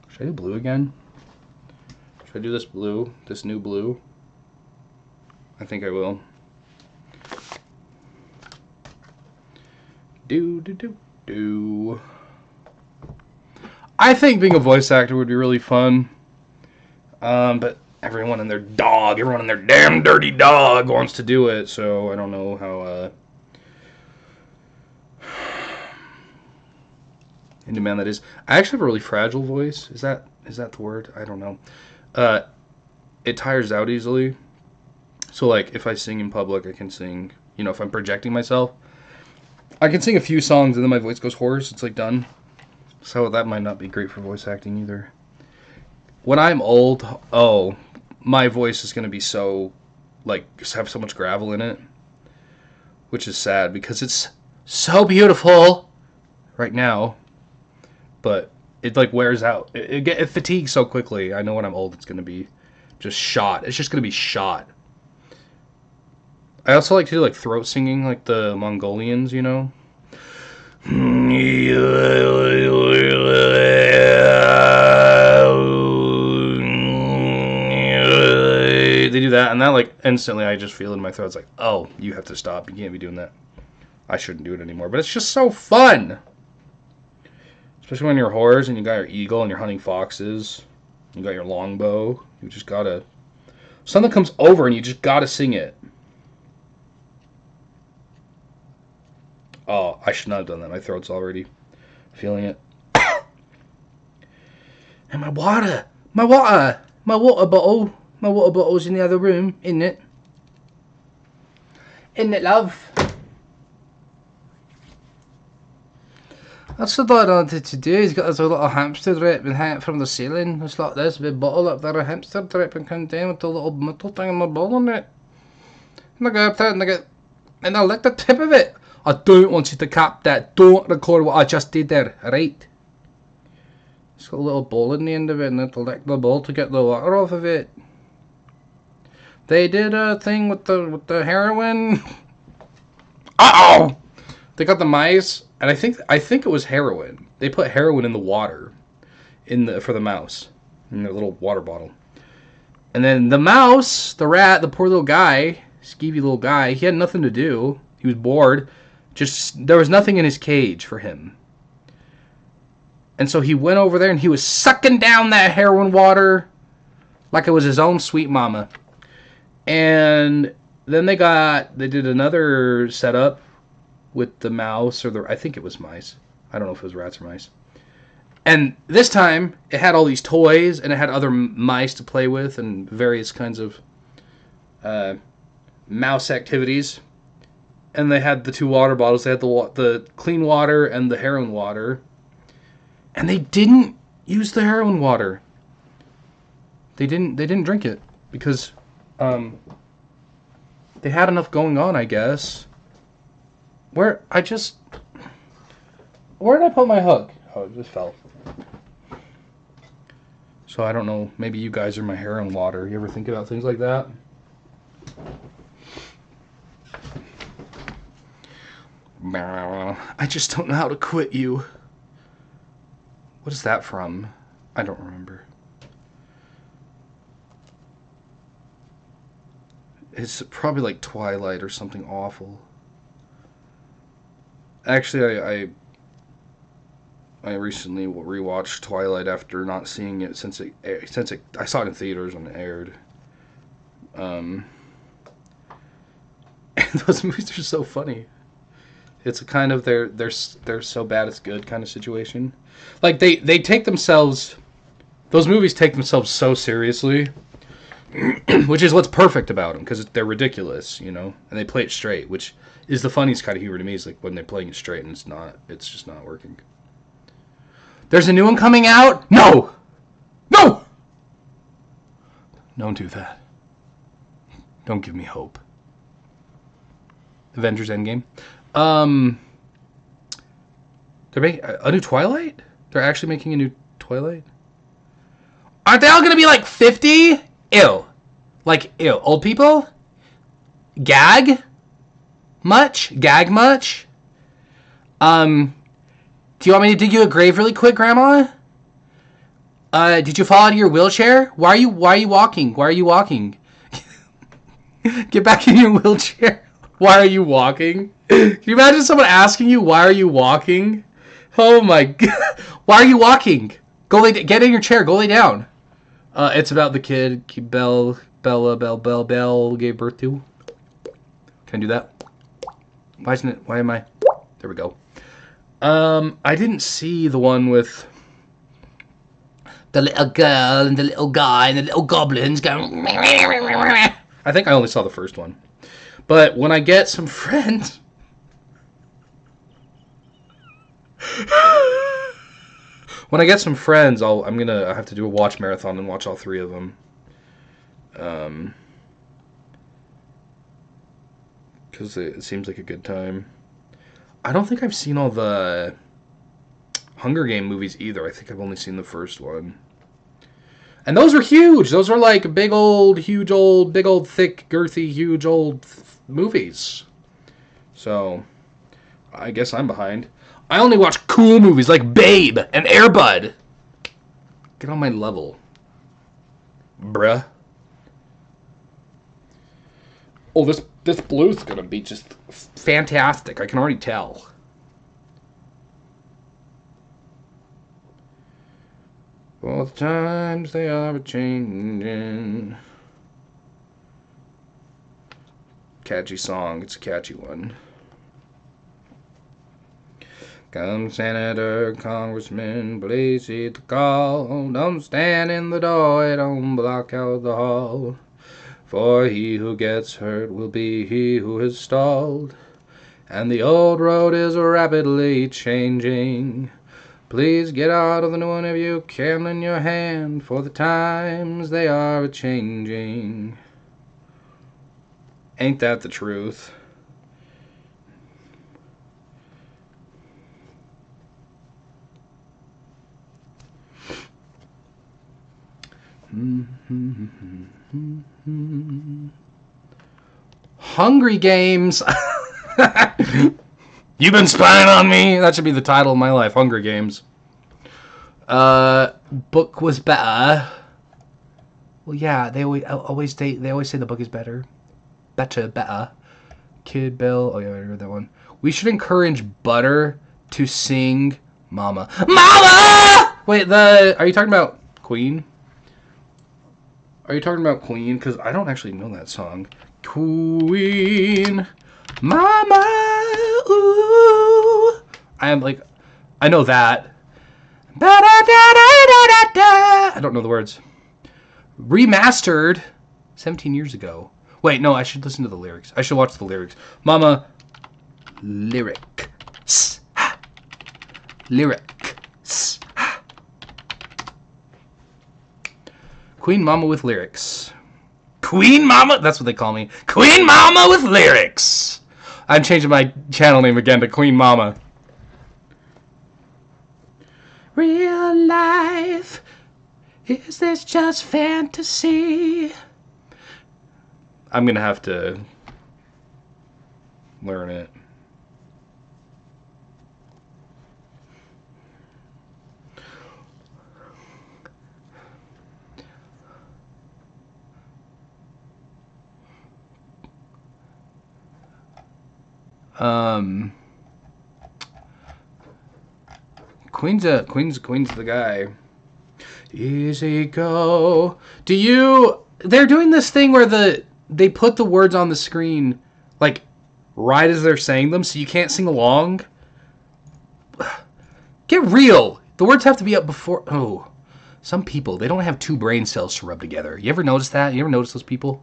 Should I do blue again? Should I do this blue? This new blue? I think I will. Do. I think being a voice actor would be really fun. But everyone and their damn dirty dog wants to do it, so I don't know how in demand that is. I actually have a really fragile voice. Is that the word? I don't know. It tires out easily. So like if I sing in public, I can sing, you know, if I'm projecting myself, I can sing a few songs and then my voice goes hoarse. It's like done. So that might not be great for voice acting either. When I'm old, oh, my voice is going to be so, like, have so much gravel in it. Which is sad because it's so beautiful right now. But it, like, wears out. It fatigues so quickly. I know when I'm old it's going to be just shot. It's just going to be shot. I also like to do, like, throat singing, like the Mongolians, you know? They do that, and that, like, instantly I just feel it in my throat. It's like, oh, you have to stop. You can't be doing that. I shouldn't do it anymore. But it's just so fun! Especially when you're a horse and you got your eagle and you're hunting foxes. You got your longbow. You just gotta... Something comes over and you just gotta sing it. Oh, I should not have done that. My throat's already feeling it. And my water bottle. My water bottle's in the other room, isn't it? Isn't it, love? That's what I wanted to do. He's got this little hamster drip and hang it from the ceiling. It's like this, big bottle up there, a hamster drip and come down with a little metal thing on the ball on it. And I go up there and I lick the tip of it. I don't want you to cap that. Don't record what I just did there, right? It's got a little ball in the end of it, and it'll lick the ball to get the water off of it. They did a thing with the heroin. Uh-oh! They got the mice, and I think it was heroin. They put heroin in the water, for the mouse, in their little water bottle. And then the mouse, the rat, the poor little guy, skeevy little guy, he had nothing to do. He was bored. There was nothing in his cage for him. And so he went over there and he was sucking down that heroin water like it was his own sweet mama. And then they did another setup with the mouse, I think it was mice. I don't know if it was rats or mice. And this time it had all these toys and it had other mice to play with and various kinds of mouse activities. And they had the two water bottles. They had the clean water and the heroin water. And they didn't use the heroin water. They didn't drink it because they had enough going on, I guess. Where did I put my hook? Oh, it just fell. So I don't know. Maybe you guys are my heroin water. You ever think about things like that? I just don't know how to quit you. What is that from? I don't remember. It's probably like Twilight or something awful. Actually, I recently rewatched Twilight after not seeing it since I saw it in theaters when it aired. And those movies are so funny. It's a kind of they're so bad it's good kind of situation. Like they take themselves, those movies take themselves so seriously, which is what's perfect about them because they're ridiculous, you know, and they play it straight, which is the funniest kind of humor to me. Is like when they're playing it straight and it's just not working. There's a new one coming out. No, don't do that. Don't give me hope. Avengers Endgame. They're making a new Twilight? They're actually making a new Twilight? Aren't they all gonna be like 50? Ew. Like, ew. Old people? Gag? Much? Gag much? Do you want me to dig you a grave really quick, Grandma? Did you fall out of your wheelchair? Why are you walking? Why are you walking? Get back in your wheelchair. Why are you walking? Can you imagine someone asking you, why are you walking? Oh my god. Why are you walking? Get in your chair. Go lay down. It's about the kid Belle gave birth to. Can I do that? Why am I? There we go. I didn't see the one with the little girl and the little guy and the little goblins going. I think I only saw the first one. But when I get some friends, I have to do a watch marathon and watch all 3 of them. Because it seems like a good time. I don't think I've seen all the Hunger Game movies either. I think I've only seen the first one. And those are huge. Those are like big old, thick, girthy, huge old movies. So, I guess I'm behind. I only watch cool movies like Babe and Air Bud. Get on my level. Bruh. Oh, this blue's gonna be just fantastic. I can already tell. Both times they are a-changing. Catchy song. It's a catchy one. Come Senator, Congressman, please heed the call. Don't stand in the doorway, don't block out the hall. For he who gets hurt will be he who has stalled. And the old road is rapidly changing. Please get out of the new one if you can in your hand, for the times they are a-changing. Ain't that the truth? Hungry Games. You've been spying on me. That should be the title of my life. Hunger Games. Book was better. Well, yeah, they always say the book is better. Better. Kid Bill. Oh yeah, I read that one. We should encourage Butter to sing Mama. Mama! Wait, are you talking about Queen? Are you talking about Queen? Because I don't actually know that song. Queen, Mama, ooh. I know that. I don't know the words. Remastered 17 years ago. Wait, no, I should listen to the lyrics. I should watch the lyrics. Mama, lyrics. Lyrics. Queen Mama with lyrics. Queen Mama? That's what they call me. Queen Mama with lyrics. I'm changing my channel name again to Queen Mama. Real life. Is this just fantasy? I'm going to have to learn it. Queen's the guy. Easy go. They're doing this thing where they put the words on the screen like right as they're saying them, so you can't sing along. Get real. The words have to be up before. Oh, some people, they don't have 2 brain cells to rub together. You ever notice that? You ever notice those people?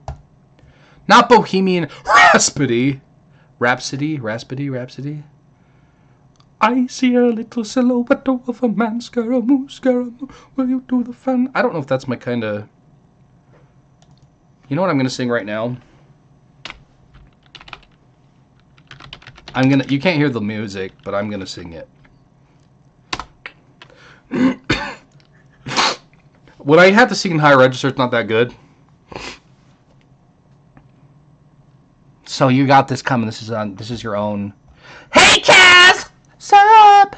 Not Bohemian Rhapsody. Rhapsody. I see a little silhouette of a man, Scaramouche, Scaramouche, will you do the fun? I don't know if that's my kind of... You know what I'm going to sing right now? You can't hear the music, but I'm going to sing it. When I have to sing in high register, it's not that good. So you got this coming. This is your own. Hey, Kaz! What's up?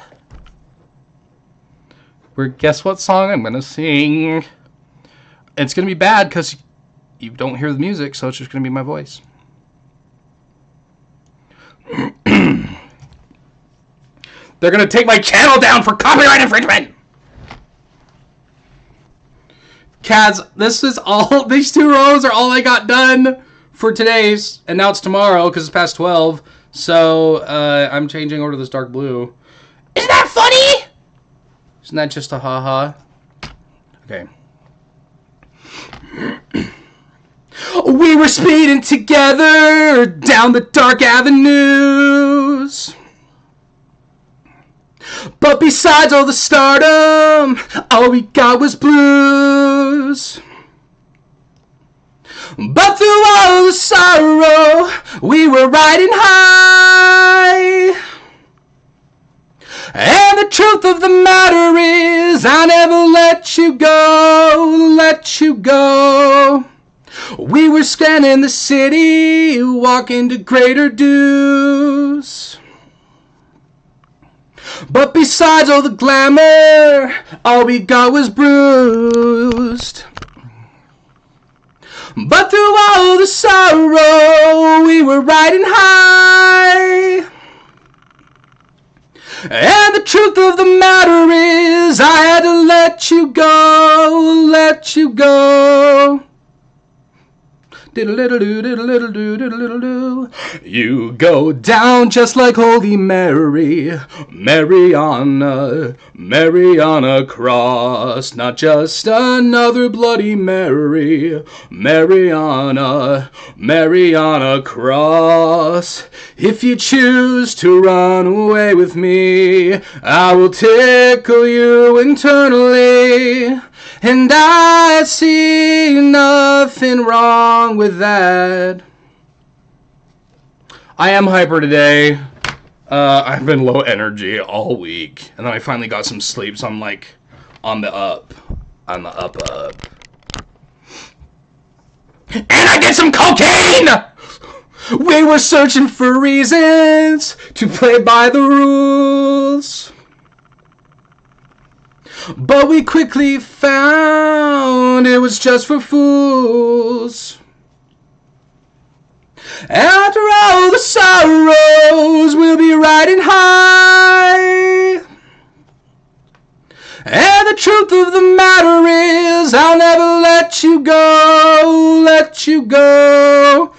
Guess what song I'm gonna sing? It's gonna be bad because you don't hear the music, so it's just gonna be my voice. They're gonna take my channel down for copyright infringement. Kaz, this is all. These 2 rows are all I got done for today's, and now it's tomorrow because it's past 12. So I'm changing over to this dark blue. Isn't that funny? Isn't that just a ha-ha? Okay. We were speeding together down the dark avenues. But besides all the stardom, all we got was blues. But through all the sorrow, we were riding high. And the truth of the matter is, I never let you go, let you go. We were scanning the city, walking to greater dues. But besides all the glamour, all we got was bruised. But through all the sorrow, we were riding high. And the truth of the matter is, I had to let you go, let you go. You go down just like Holy Mary, Mary on a cross. Not just another Bloody Mary, Mary on a cross. If you choose to run away with me, I will tickle you internally. And I see nothing wrong with that. I am hyper today. I've been low energy all week. And then I finally got some sleep, so I'm like on the up. On the up. And I did some cocaine! We were searching for reasons to play by the rules. But we quickly found it was just for fools. After all the sorrows, we'll be riding high. And the truth of the matter is, I'll never let you go, let you go.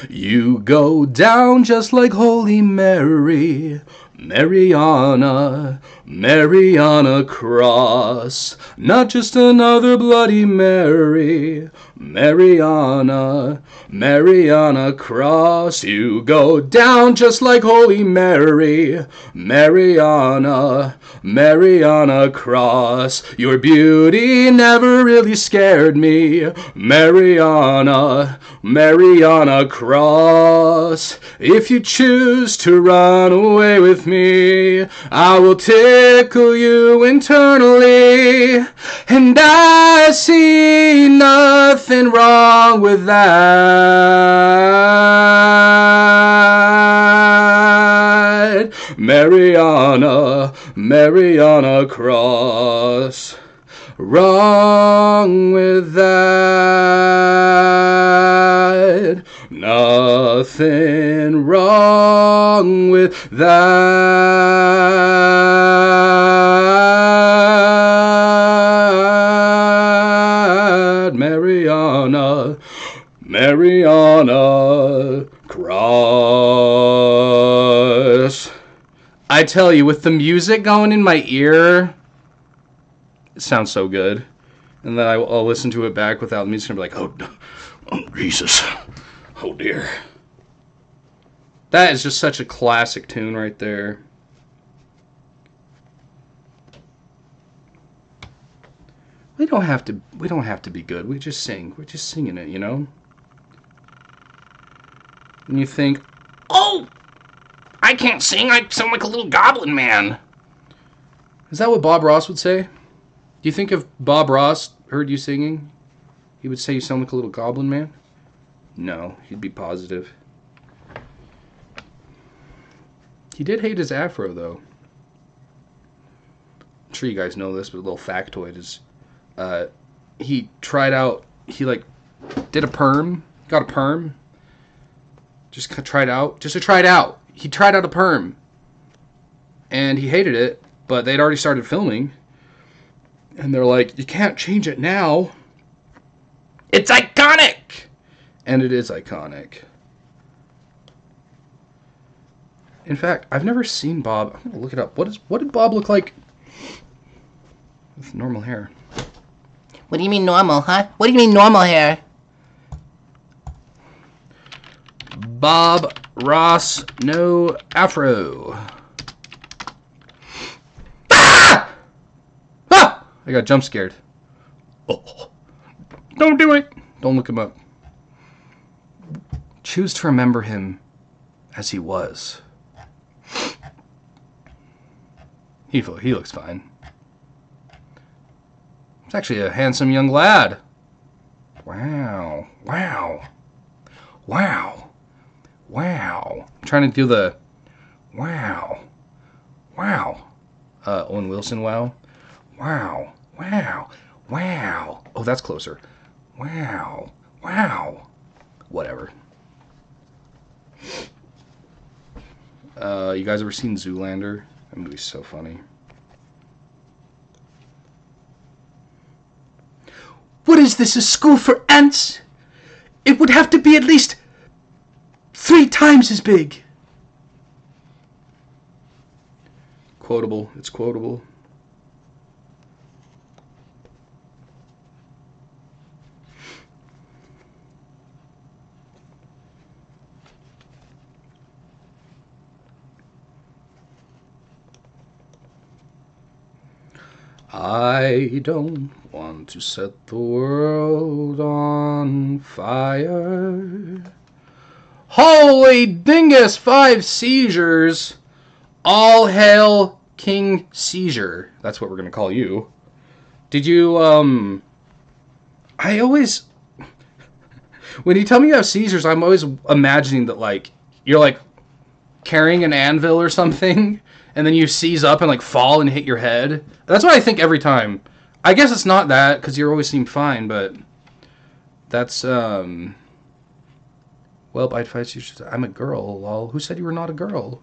You go down just like Holy Mary, Mary on a cross. Not just another Bloody Mary, Mary on a cross. You go down just like Holy Mary, Mary on a cross. Your beauty never really scared me, Mary on a cross. If you choose to run away with me, I will tickle you internally. And I see nothing wrong with that. Mary on a cross. Wrong with that. Nothing wrong with that. Mary on a cross. I tell you, with the music going in my ear, it sounds so good. And then I'll listen to it back without music and be like, oh Jesus. Oh dear. That is just such a classic tune right there. We don't have to be good. We just sing. We're just singing it, you know? and you think, oh, I can't sing. I sound like a little goblin man. Is that what Bob Ross would say? Do you think if Bob Ross heard you singing, he would say you sound like a little goblin man? No, he'd be positive. He did hate his afro, though. I'm sure you guys know this, but a little factoid is, he tried out, he like did a perm, got a perm, just to try it out. He tried out a perm, and he hated it, but they'd already started filming, and they're like, you can't change it now. It's iconic! And it is iconic. In fact, I've never seen Bob. I'm going to look it up. What did Bob look like with normal hair? What do you mean normal, huh? What do you mean normal hair? Bob Ross, no afro. Ah! Ah! I got jump scared. Oh. Don't do it. Don't look him up. Choose to remember him as he was. He looks fine. He's actually a handsome young lad. Wow. Wow. Wow. Wow. I'm trying to do the wow. Wow. Owen Wilson, wow. Wow. Wow. Wow. Oh, that's closer. Wow. Wow. Whatever. You guys ever seen Zoolander? That movie's so funny. What is this, a school for ants? It would have to be at least 3 times as big. Quotable. It's quotable. I don't want to set the world on fire. Holy dingus, 5 seizures. All hail King Seizure. That's what we're going to call you. Did you, I always, when you tell me you have seizures, I'm always imagining that, like, you're, like, carrying an anvil or something, and then you seize up and, like, fall and hit your head. That's what I think every time. I guess it's not that, because you always seem fine, but that's, well, I'd fight you. I'm a girl, lol. Who said you were not a girl?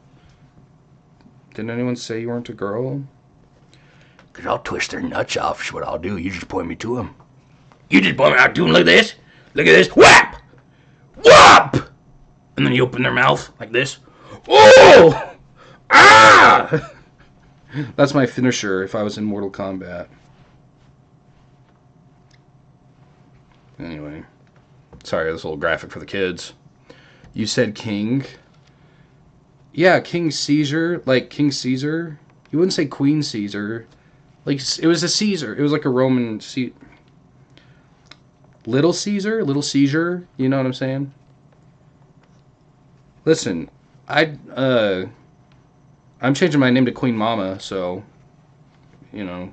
Didn't anyone say you weren't a girl? Because I'll twist their nuts off is what I'll do. You just point me to them. You just point me out to them. Look at this. Look at this. Whap! Whap! And then you open their mouth like this. Oh! Ah! That's my finisher if I was in Mortal Kombat. Anyway. Sorry, this little graphic for the kids. You said king. Yeah, King Caesar. Like King Caesar. You wouldn't say Queen Caesar. Like, it was a Caesar. It was like a Roman Little Caesar? Little Caesar? You know what I'm saying? Listen, I'm changing my name to Queen Mama, so, you know,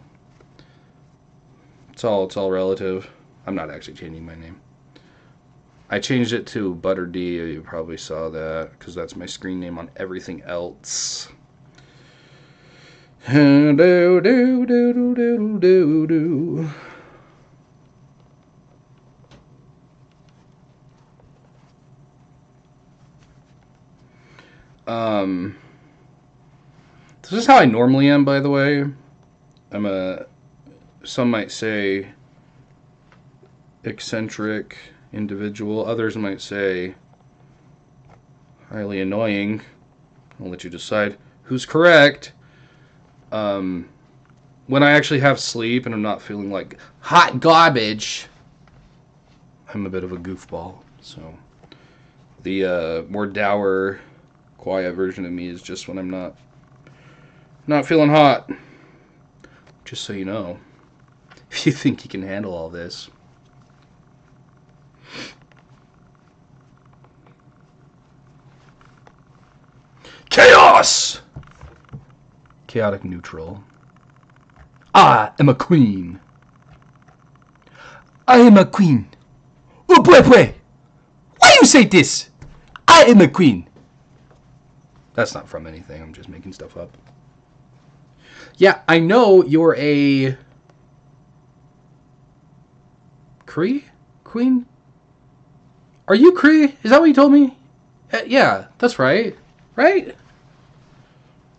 it's all relative. I'm not actually changing my name. I changed it to Butter D. You probably saw that, because that's my screen name on everything else. Do do do do do do do. This is how I normally am, by the way. Some might say eccentric individual. Others might say highly annoying. I'll let you decide who's correct. When I actually have sleep and I'm not feeling like hot garbage, I'm a bit of a goofball. So the more dour, quiet version of me is just when I'm not feeling hot. Just so you know, if you think you can handle all this. Chaos! Chaotic neutral. I am a queen. I am a queen. Oh, boy. Why you say this? I am a queen. That's not from anything. I'm just making stuff up. Yeah, I know you're a... Cree? Queen? Are you Cree? Is that what you told me? Yeah, that's right. Right?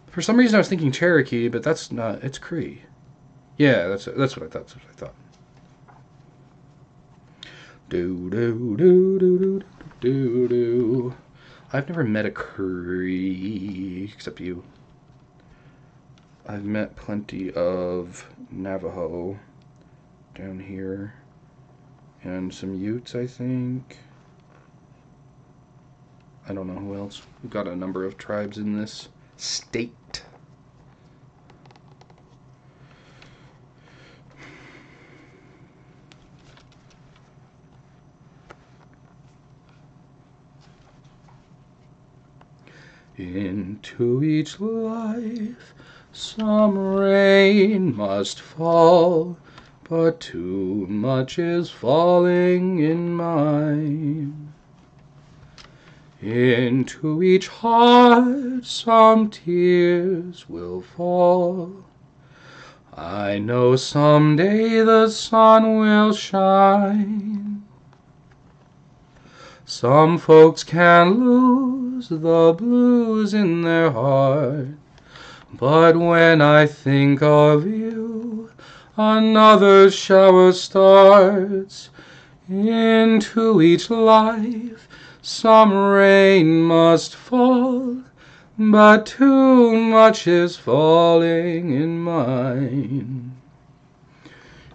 For some reason I was thinking Cherokee, but that's not... It's Cree. Yeah, that's what I thought. That's what I thought. Do. I've never met a Cree, except you. I've met plenty of Navajo down here. And some Utes, I think. I don't know who else. We've got a number of tribes in this state. Into each life some rain must fall, but too much is falling in mine. Into each heart some tears will fall. I know someday the sun will shine. Some folks can lose the blues in their heart, but when I think of you, another shower starts. Into each life some rain must fall, but too much is falling in mine.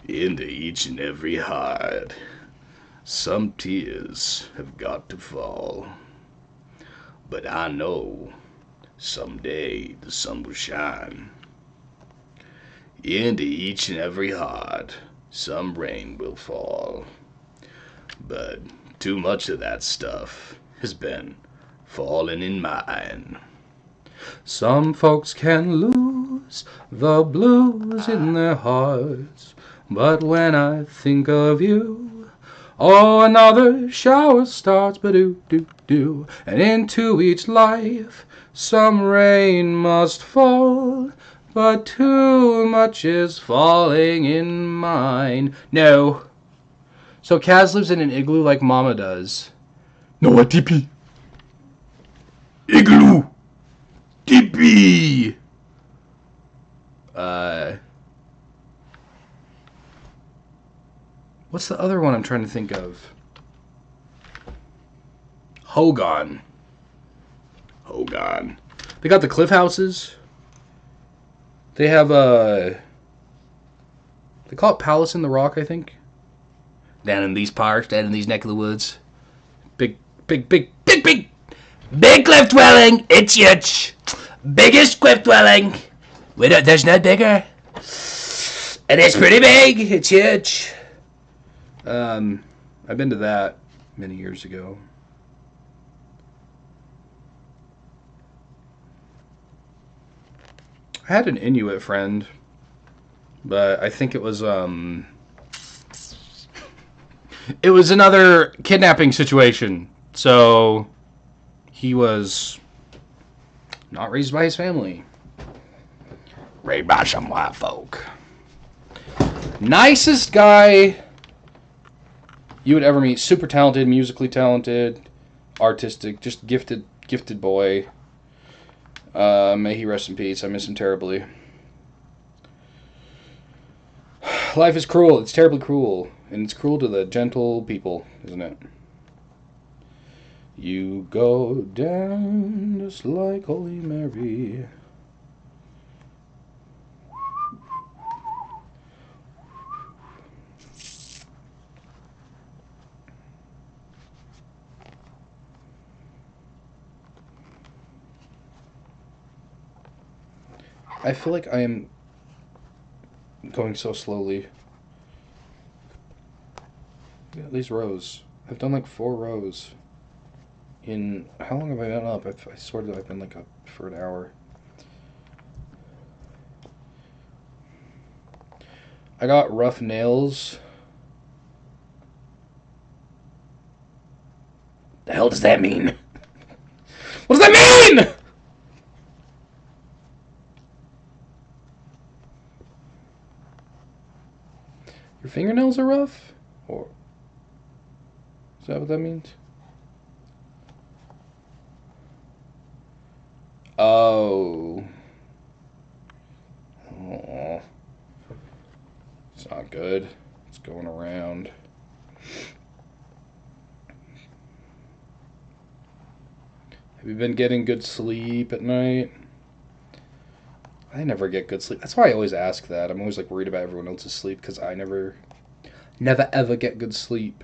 Into each and every heart some tears have got to fall, but I know someday the sun will shine. Into each and every heart some rain will fall, but too much of that stuff has been falling in mine. Some folks can lose the blues in their hearts, but when I think of you, oh, another shower starts, ba-do-do-do, and into each life some rain must fall, but too much is falling in mine. No. So Kaz lives in an igloo like Mama does. No, a teepee. Igloo. Teepee. What's the other one I'm trying to think of? Hogan. They got the cliff houses. They have they call it Palace in the Rock, I think. Down in these parts, down in these neck of the woods. Big cliff dwelling. It's huge. Biggest cliff dwelling. There's no bigger. And it's pretty big. It's huge. I've been to that many years ago. I had an Inuit friend, but I think it was another kidnapping situation. So he was not raised by his family. Raised by some white folk. Nicest guy you would ever meet. Super talented, musically talented, artistic, just gifted boy. May he rest in peace. I miss him terribly. Life is cruel. It's terribly cruel. And it's cruel to the gentle people, isn't it? You go down just like Holy Mary. I feel like I am going so slowly. Yeah, these rows. I've done like 4 rows. in... How long have I been up? I swear that I've been like up for an hour. I got rough nails. The hell does that mean? What does that mean? Your fingernails are rough? Or is that what that means? Oh. Oh. It's not good. It's going around. Have you been getting good sleep at night? I never get good sleep. That's why I always ask that. I'm always like worried about everyone else's sleep because I never ever get good sleep.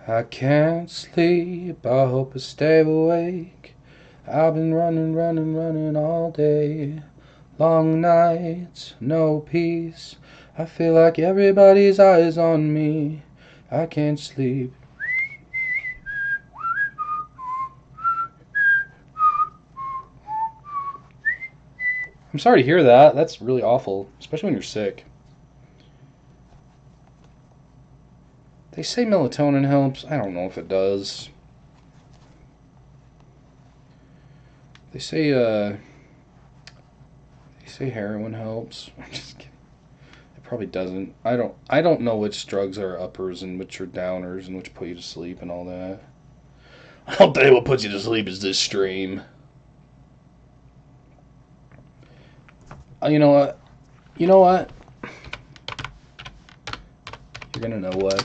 I can't sleep, I hope I stay awake. I've been running all day. Long nights, no peace. I feel like everybody's eyes on me. I can't sleep. I'm sorry to hear that. That's really awful, especially when you're sick. They say melatonin helps. I don't know if it does. They say heroin helps. I'm just kidding. It probably doesn't. I don't know which drugs are uppers and which are downers and which put you to sleep and all that. I'll tell you what puts you to sleep is this stream. You know what? You know what? You're gonna know what.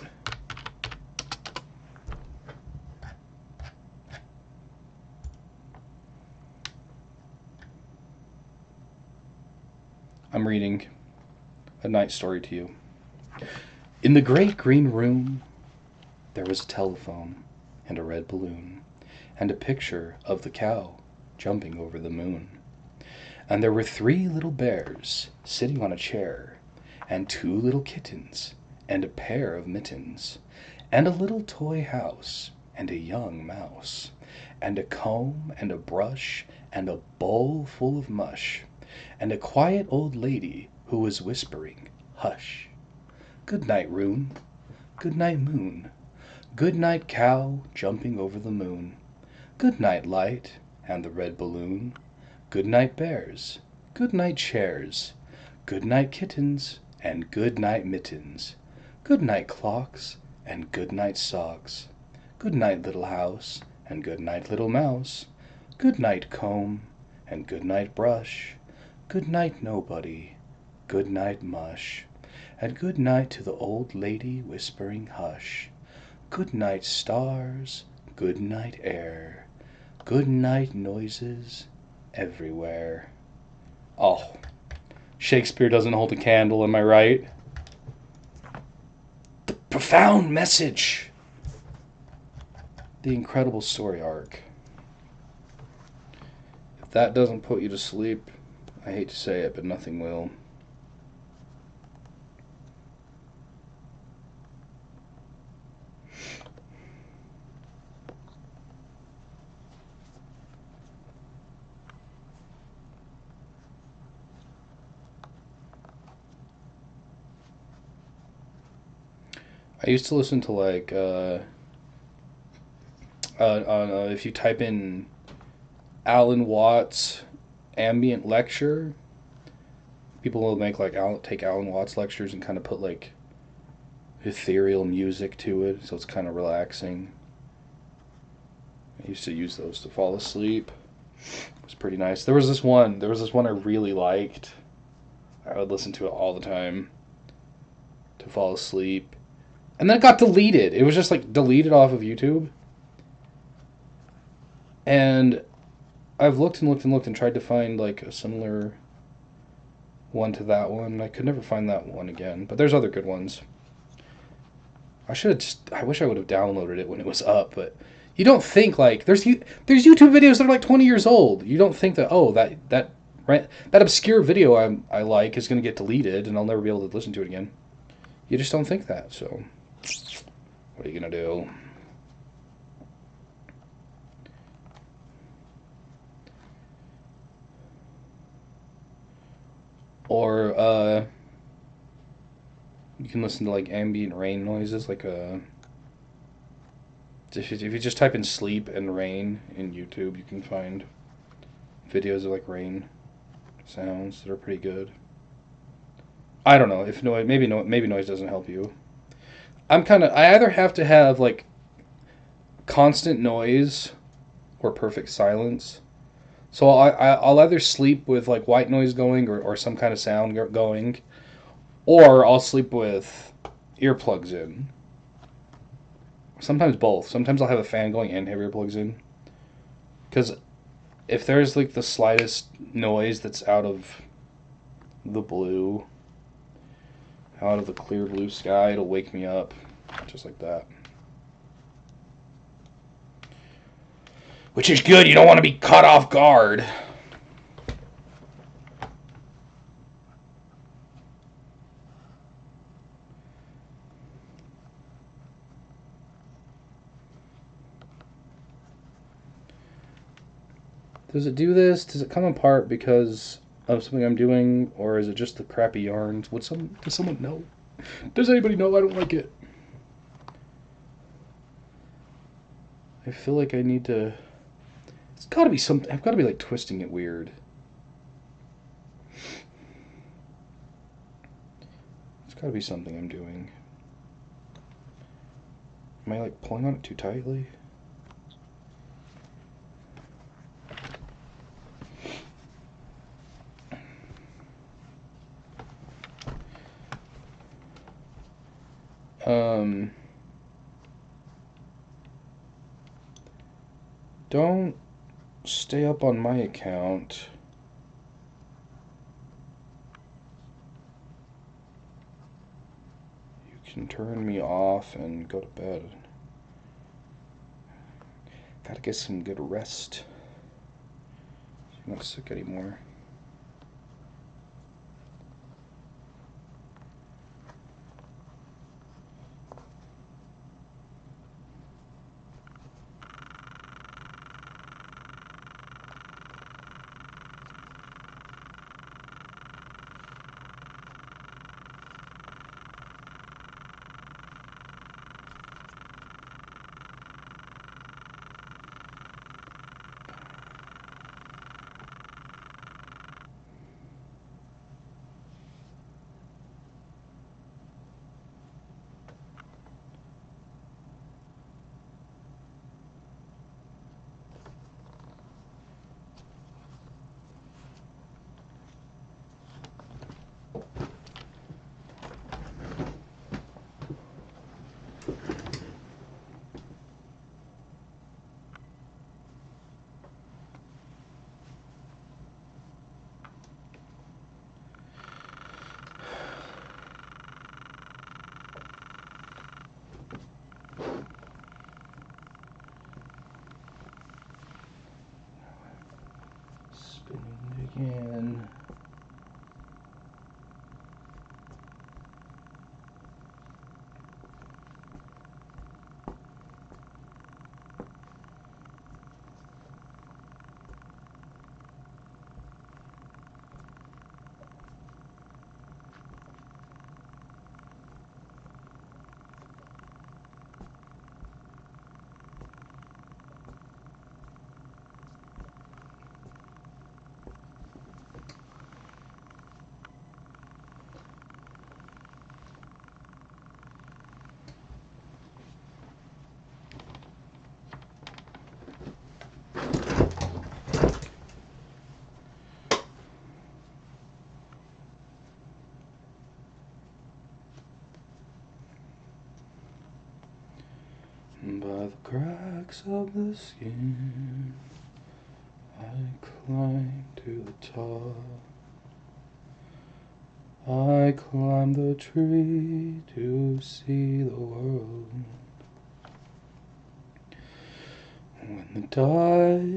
I'm reading a night story to you. In the great green room, there was a telephone and a red balloon and a picture of the cow jumping over the moon. And there were 3 little bears sitting on a chair, and 2 little kittens, and a pair of mittens, and a little toy house, and a young mouse, and a comb, and a brush, and a bowl full of mush, and a quiet old lady who was whispering, "Hush! Good night, Roon. Good night, Moon. Good night, cow jumping over the moon. Good night, light, and the red balloon. Good night, bears. Good night, chairs. Good night, kittens, and good night, mittens. Good night, clocks, and good night, socks. Good night, little house, and good night, little mouse. Good night, comb, and good night, brush. Good night, nobody. Good night, mush. And good night to the old lady whispering, hush. Good night, stars. Good night, air. Good night, noises everywhere." Oh, Shakespeare doesn't hold a candle, am I right? The profound message. The incredible story arc. If that doesn't put you to sleep, I hate to say it, but nothing will. I used to listen to like if you type in Alan Watts ambient lecture, people will make like take Alan Watts lectures and kind of put like ethereal music to it, so it's kind of relaxing. I used to use those to fall asleep. It was pretty nice. There was this one I really liked. I would listen to it all the time to fall asleep. And then it got deleted. It was just like deleted off of YouTube. And I've looked and looked and looked and tried to find like a similar one to that one. I could never find that one again, but there's other good ones. I wish I would have downloaded it when it was up, but you don't think like there's YouTube videos that are like 20 years old. You don't think that that obscure video I like is going to get deleted and I'll never be able to listen to it again. You just don't think that. So what are you going to do? Or you can listen to like ambient rain noises, like if you just type in sleep and rain in YouTube, you can find videos of like rain sounds that are pretty good. I don't know if noise, maybe noise doesn't help you. I either have to have like constant noise or perfect silence. So I'll either sleep with like white noise going or some kind of sound going, or I'll sleep with earplugs in. Sometimes both. Sometimes I'll have a fan going and have earplugs in. Because if there's like the slightest noise that's out of the blue, out of the clear blue sky, it'll wake me up. Just like that. Which is good. You don't want to be caught off guard. Does it do this? Does it come apart because of something I'm doing, or is it just the crappy yarns? Does someone know? Does anybody know? I don't like it. I feel like I need to. It's got to be something. I've got to be like twisting it weird. It's got to be something I'm doing. Am I like pulling on it too tightly? Don't stay up on my account. You can turn me off and go to bed. Gotta get some good rest. I'm not sick anymore. Spinning again. By the cracks of the skin, I climb to the top. I climbed the tree to see the world. When the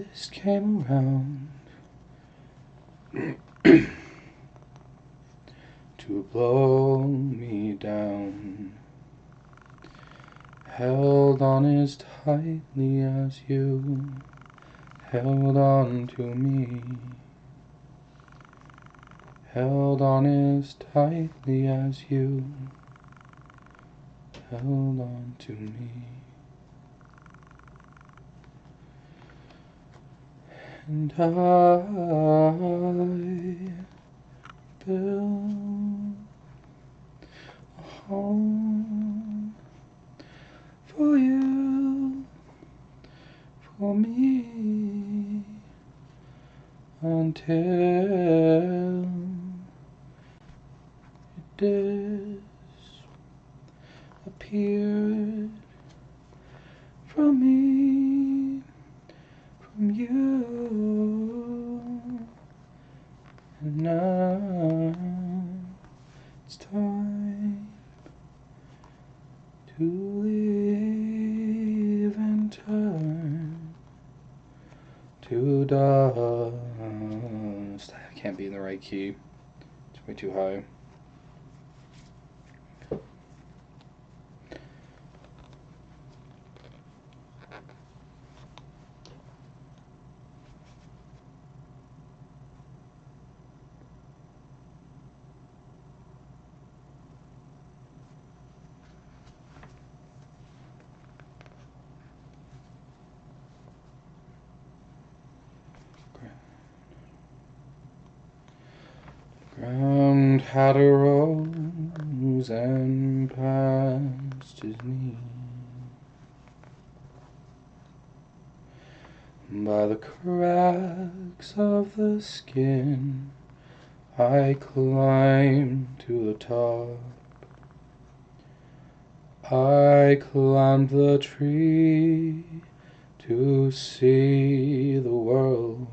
dust came around to blow me down, held on as tightly as you held on to me, held on as tightly as you held on to me. And I built a home for you, for me, until it disappeared from me, from you. And now it's time to leave and turn to dust. I can't be in the right key. It's way too high. Ground had a rose and past his knee. By the cracks of the skin, I climbed to the top. I climbed the tree to see the world.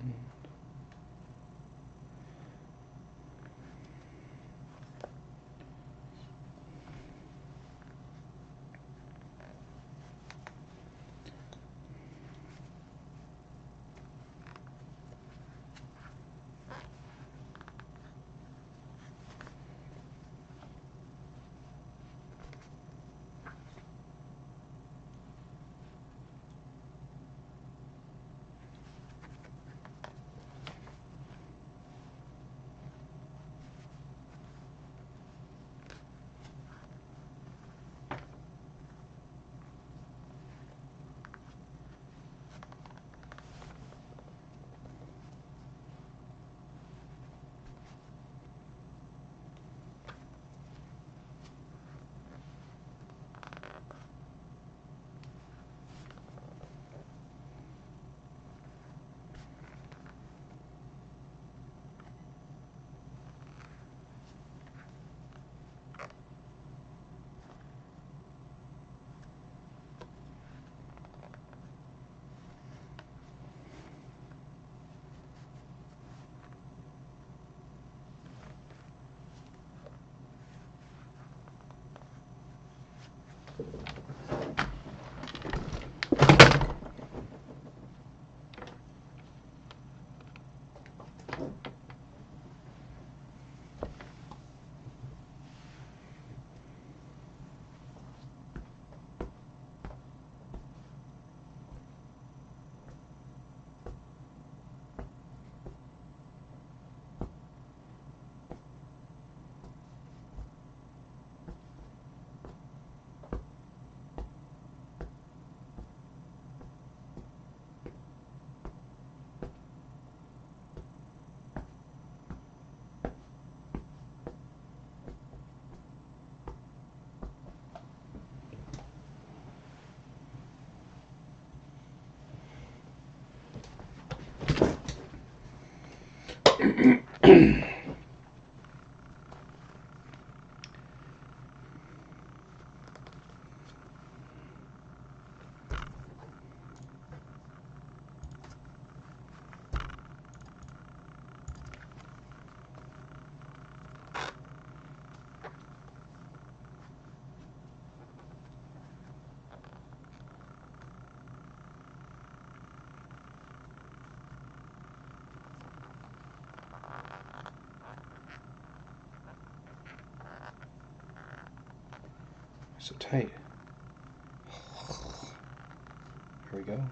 So tight. Here we go.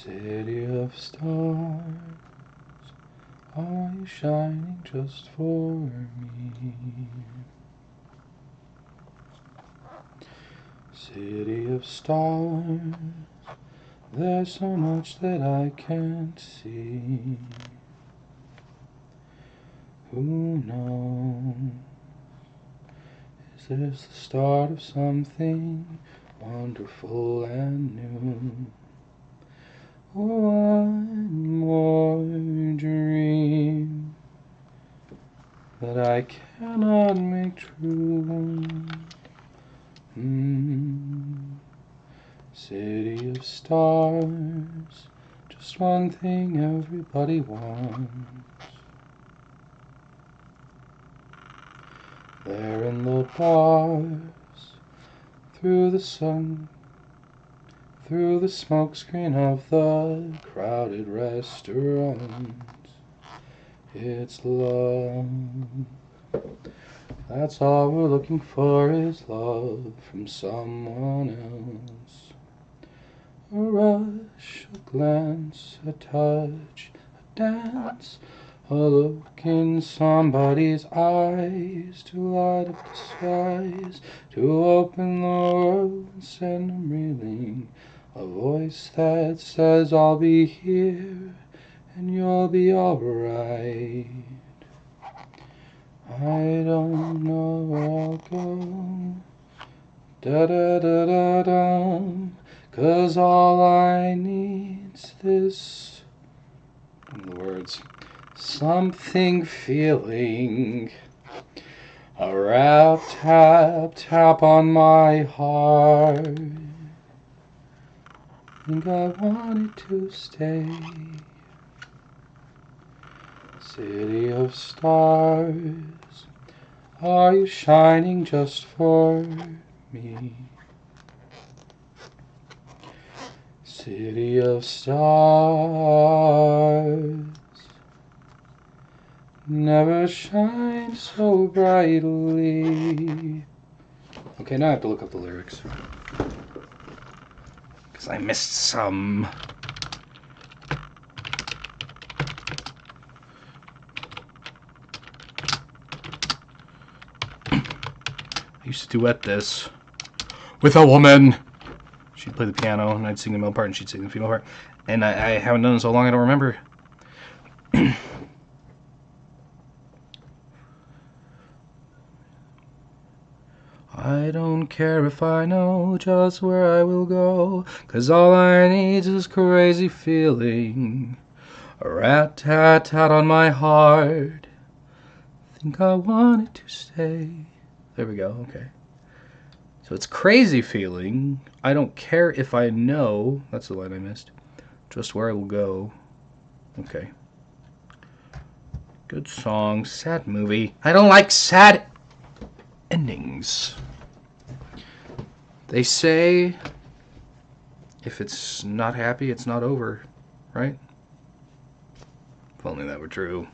City of stars, are you shining just for me? City of stars, there's so much that I can't see. Who knows? Is this the start of something wonderful and new? One more dream that I cannot make true. City of stars, just one thing everybody wants. There in the bars, through the sun, through the smokescreen of the crowded restaurants, it's love. That's all we're looking for is love from someone else. A rush, a glance, a touch, a dance, a look in somebody's eyes to light up the skies, to open the world and send them reeling. A voice that says I'll be here and you'll be alright. I don't know where I'll go, da-da-da-da-dum, 'cause all I need's this, the words, something feeling, a rap, tap, tap on my heart. Think I wanted to stay. City of stars, are you shining just for me? City of stars, never shine so brightly. Okay, now I have to look up the lyrics, because I missed some. I used to duet this with a woman. She'd play the piano, and I'd sing the male part, and she'd sing the female part. And I haven't done it so long, I don't remember. I don't care if I know just where I will go, 'cause all I need is crazy feeling, a rat-tat-tat on my heart. Think I wanted to stay. There we go, okay. So it's crazy feeling. I don't care if I know. That's the line I missed. Just where I will go. Okay. Good song. Sad movie. I don't like sad endings. They say if it's not happy, it's not over, right? If only that were true.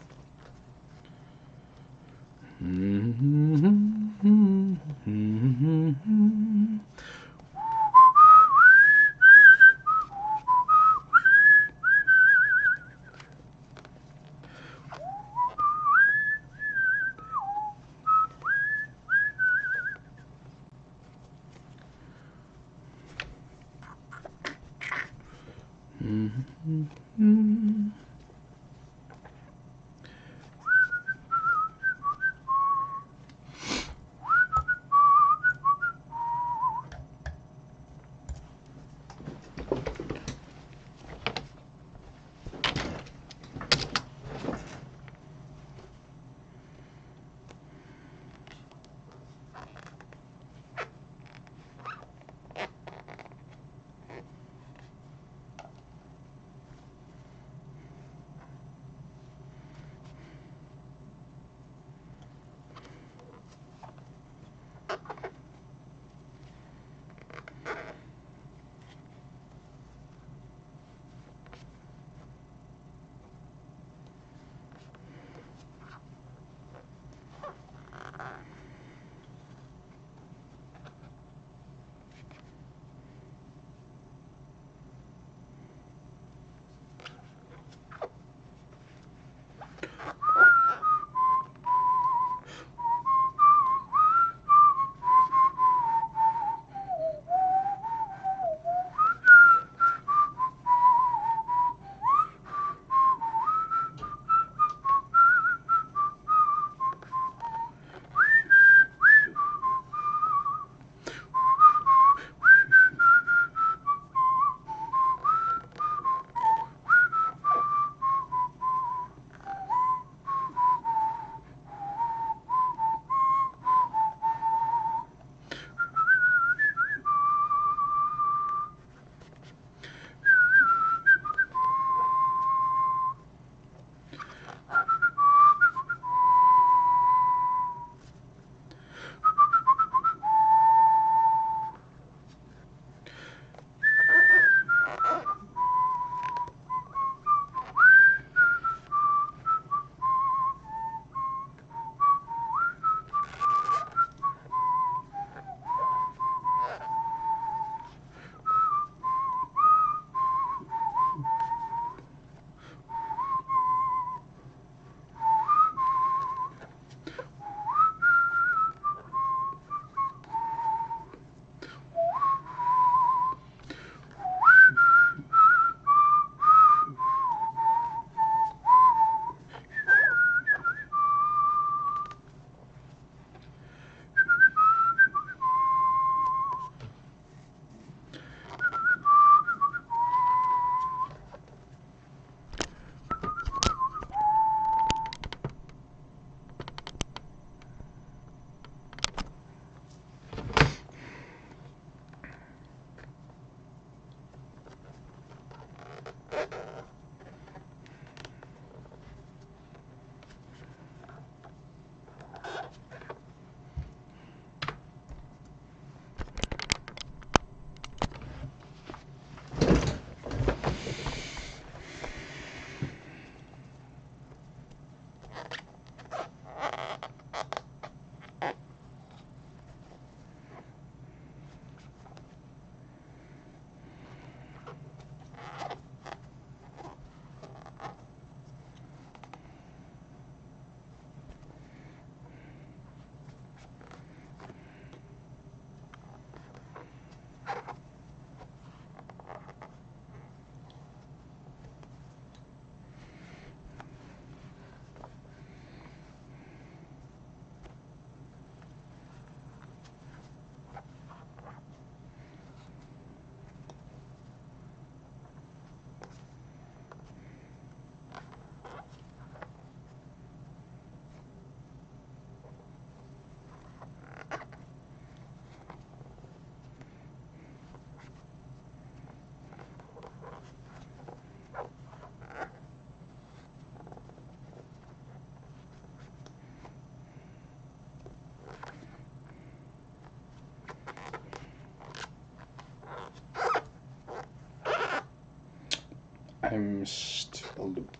I missed a loop.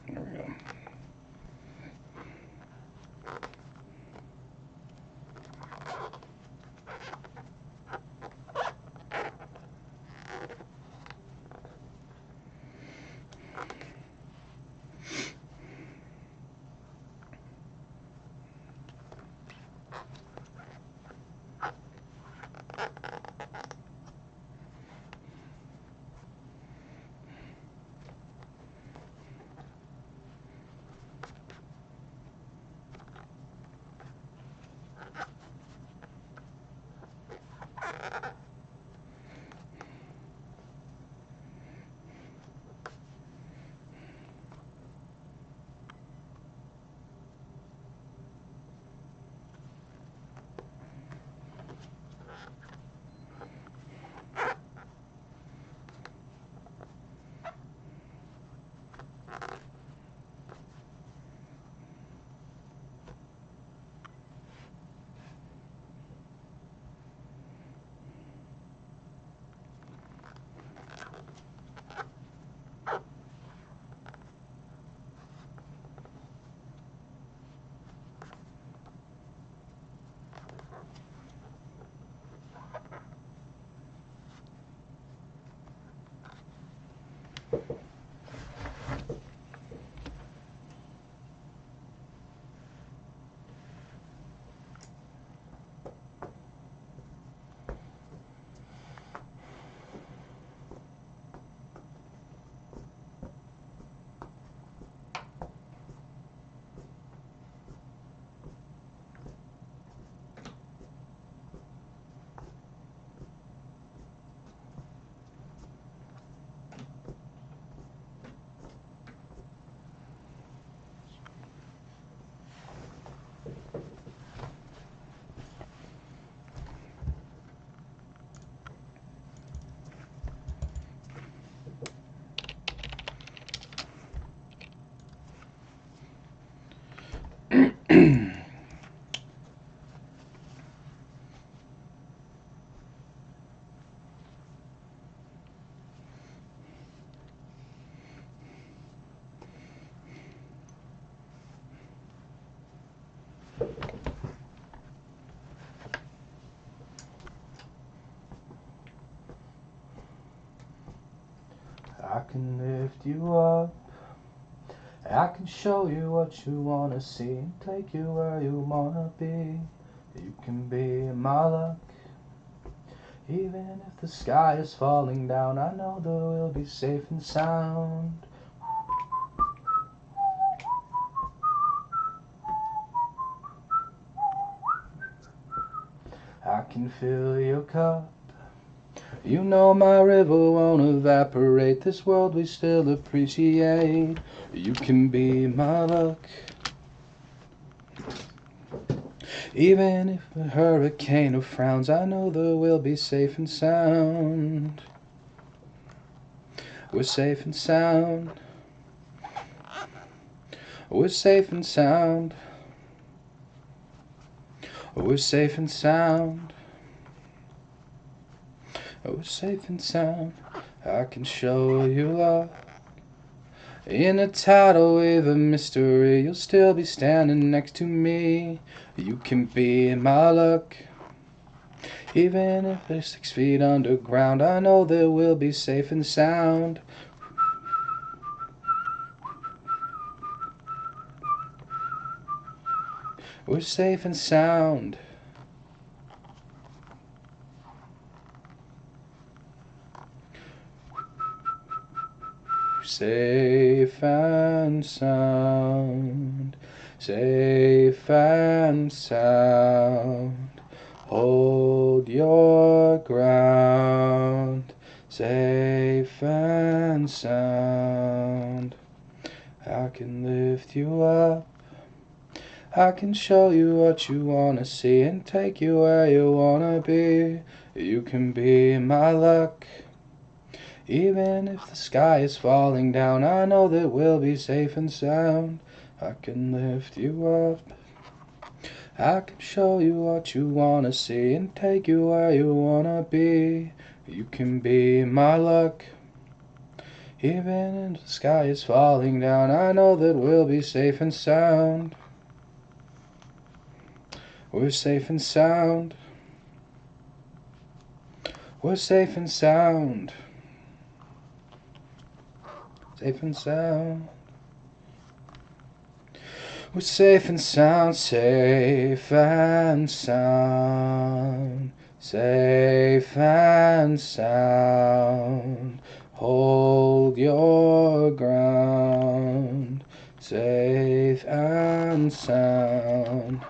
There we go. I can lift you up, I can show you what you wanna see, take you where you wanna be. You can be my luck, even if the sky is falling down, I know that we'll be safe and sound. I can fill your cup, you know my river won't evaporate, this world we still appreciate. You can be my luck, even if a hurricane of frowns, I know that we'll be safe and sound. We're safe and sound. We're safe and sound. We're safe and sound. We're safe and sound. I can show you love. In a tidal wave of mystery, you'll still be standing next to me. You can be my luck. Even if we're 6 feet underground, I know that we'll be safe and sound. We're safe and sound. Safe and sound. Safe and sound. Hold your ground. Safe and sound. I can lift you up, I can show you what you wanna see and take you where you wanna be. You can be my luck, even if the sky is falling down, I know that we'll be safe and sound. I can lift you up, I can show you what you wanna see and take you where you wanna be. You can be my luck. Even if the sky is falling down, I know that we'll be safe and sound. We're safe and sound. We're safe and sound. Safe and sound. We're safe and sound, safe and sound, safe and sound. Hold your ground, safe and sound.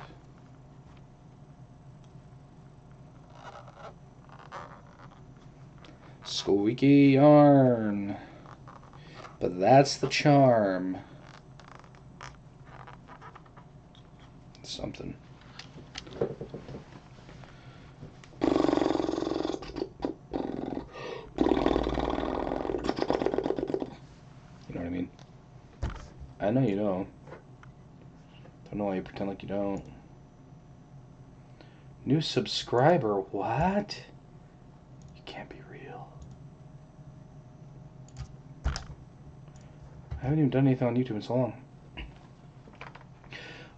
Squeaky yarn, but that's the charm. Something. You know what I mean? I know you don't. Don't know why you pretend like you don't. New subscriber, what? You can't be real. I haven't even done anything on YouTube in so long.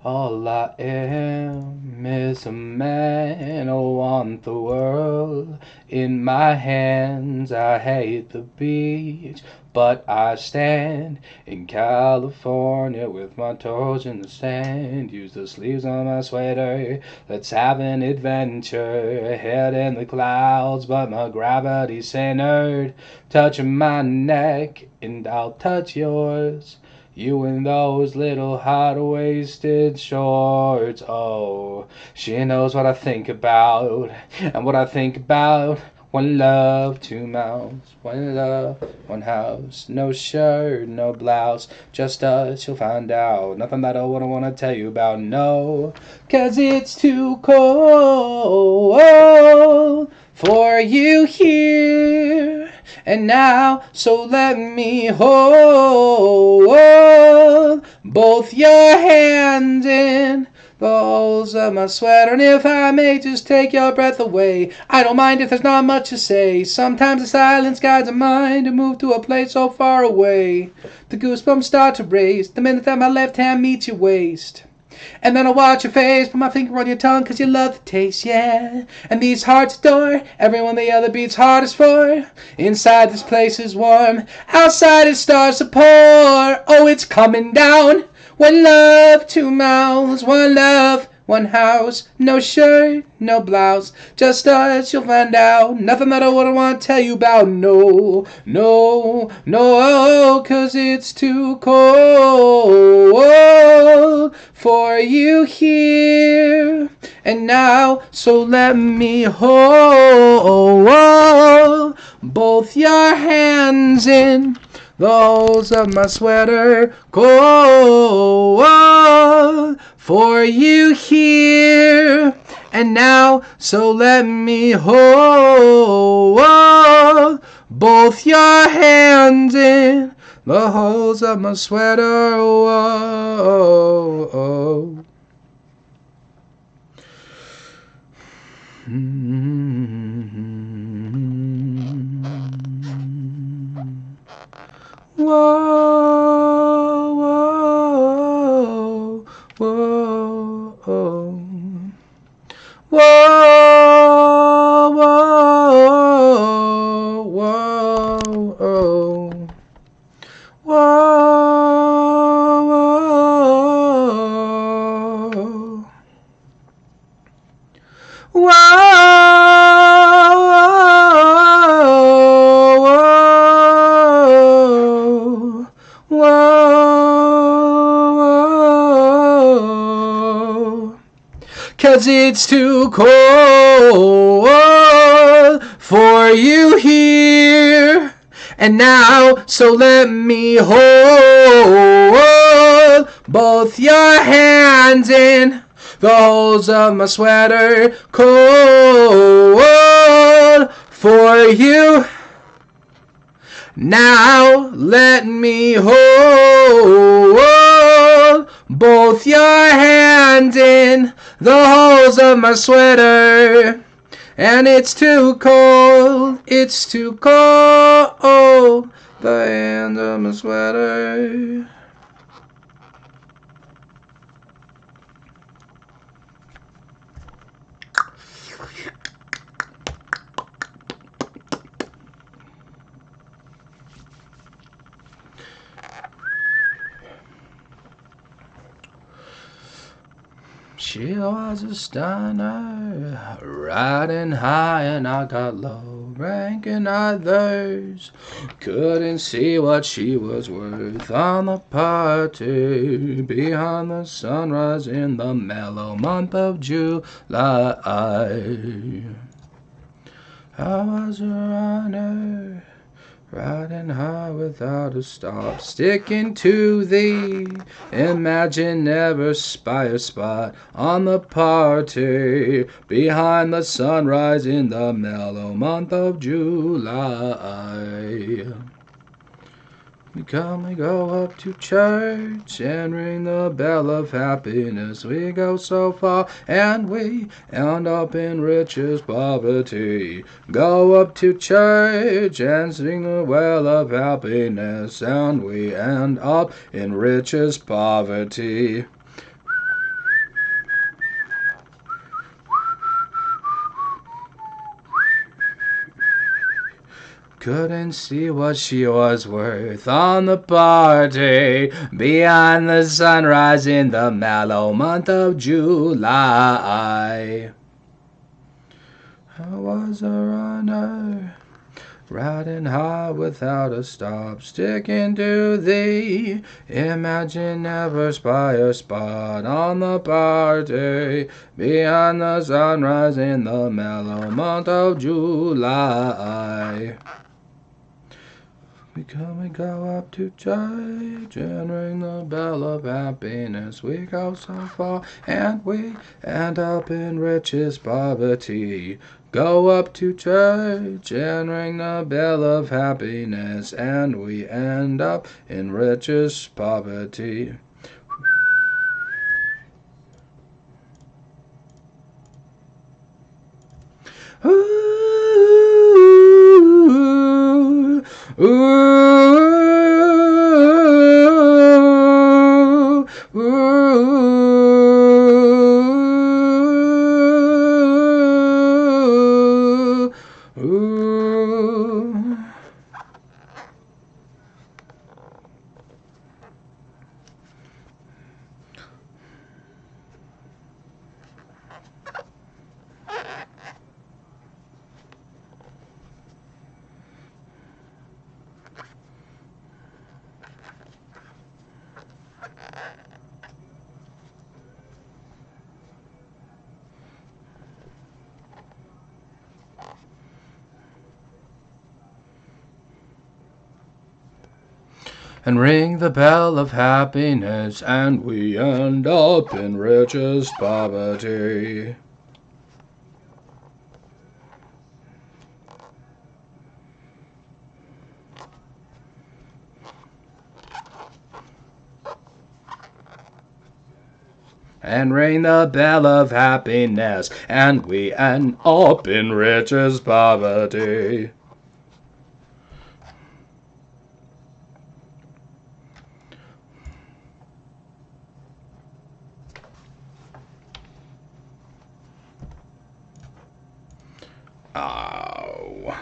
All I am is a man, I want the world in my hands. I hate the beach, but I stand in California with my toes in the sand. Use the sleeves on my sweater, let's have an adventure. Head in the clouds, but my gravity's centered. Touching my neck, and I'll touch yours. You in those little high-waisted shorts. Oh, she knows what I think about, and what I think about. One love, two mouths, one love, one house. No shirt, no blouse, just us, you'll find out. Nothing that I wouldn't want to tell you about, no. 'Cause it's too cold for you here and now, so let me hold both your hands in the holes of my sweater. And if I may just take your breath away, I don't mind if there's not much to say. Sometimes the silence guides a mind to move to a place so far away. The goosebumps start to race the minute that my left hand meets your waist. And then I'll watch your face, put my finger on your tongue, 'cause you love the taste, yeah. And these hearts adore everyone the other beats hardest for. Inside this place is warm, outside it starts to pour. Oh, it's coming down. One love, two mouths, one love, one house. No shirt, no blouse, just us, you'll find out. Nothing that I wouldn't want to tell you about, no, no, no. 'Cause it's too cold for you here and now, so let me hold both your hands in the holes of my sweater. Cold for you here and now, so let me hold both your hands in the holes of my sweater. Whoa, oh. Whoa, whoa, whoa, whoa, whoa, whoa, whoa, whoa. 'Cause it's too cold for you here and now, so let me hold both your hands in the holes of my sweater. Cold for you now, let me hold both your hands in the holes of my sweater. And it's too cold, the end of my sweater. She was a stunner, riding high and I got low, ranking others. Couldn't see what she was worth on the party, behind the sunrise in the mellow month of July. I was a runner, riding high without a stop, sticking to the imagine never spire spot on the party, behind the sunrise in the mellow month of July. We go up to church and ring the bell of happiness. We go so far and we end up in richest poverty. Go up to church and sing the well of happiness, and we end up in richest poverty. Couldn't see what she was worth on the party, beyond the sunrise in the mellow month of July. I was a runner, riding high without a stop, sticking to the imagine never spire spot on the party, beyond the sunrise in the mellow month of July. We go up to church and ring the bell of happiness. We go so far and we end up in richest poverty. Go up to church and ring the bell of happiness, and we end up in richest poverty. Ooh. Ooh, ooh, ooh. And ring the bell of happiness, and we end up in richest poverty. And ring the bell of happiness, and we end up in richest poverty. Oh.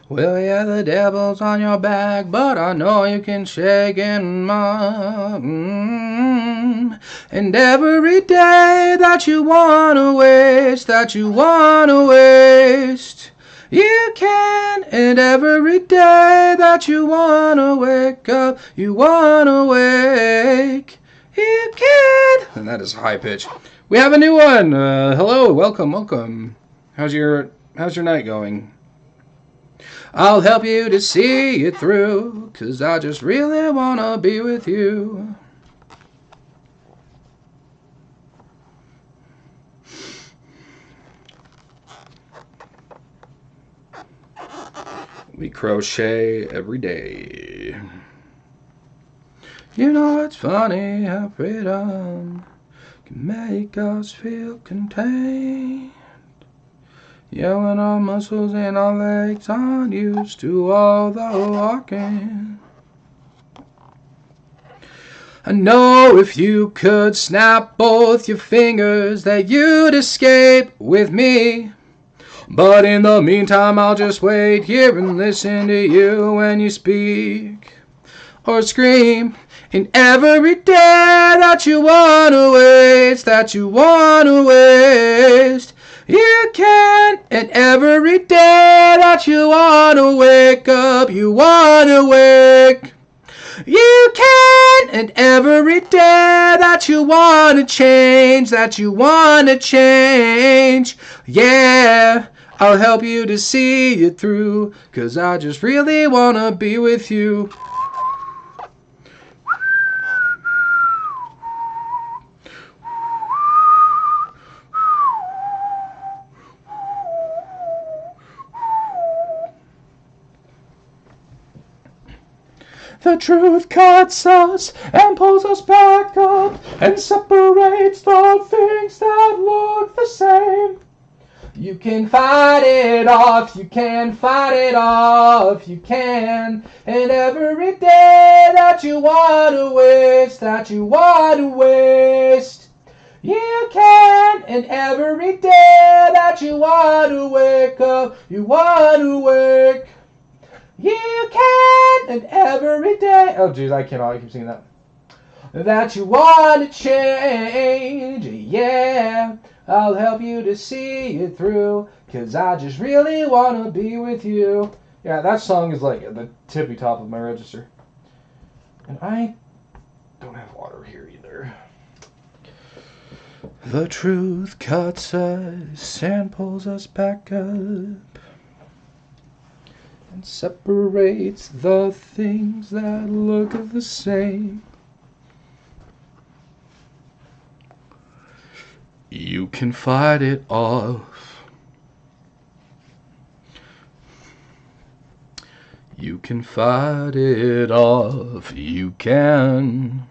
Well, yeah, the devil's on your back, but I know you can shake him off. And every day that you wanna waste, you can. And every day that you wanna wake up, you wanna wake, you can. and that is high pitch. We have a new one. Hello, welcome. How's your night going? I'll help you to see it through, 'cause I just really wanna be with you. We crochet every day. You know it's funny how freedom can make us feel contained. Yeah, when our muscles and our legs aren't used to all the walking. I know if you could snap both your fingers that you'd escape with me. But in the meantime, I'll just wait here and listen to you when you speak or scream. In every day that you wanna waste, you can. And every day that you wanna wake up, you wanna wake, you can. And every day that you wanna change, yeah, I'll help you to see it through, 'cause I just really wanna be with you. The truth cuts us and pulls us back up and separates the things that look the same. You can fight it off, you can fight it off, you can. And every day that you want to waste, you can. And every day that you want to wake up, you want to wake, you can. And every day, oh geez, I keep singing that you want to change, yeah, I'll help you to see it through, 'cause I just really want to be with you. Yeah, that song is like at the tippy top of my register. And I don't have water here either. The truth cuts us and pulls us back up and separates the things that look the same. You can fight it off. You can fight it off. You can.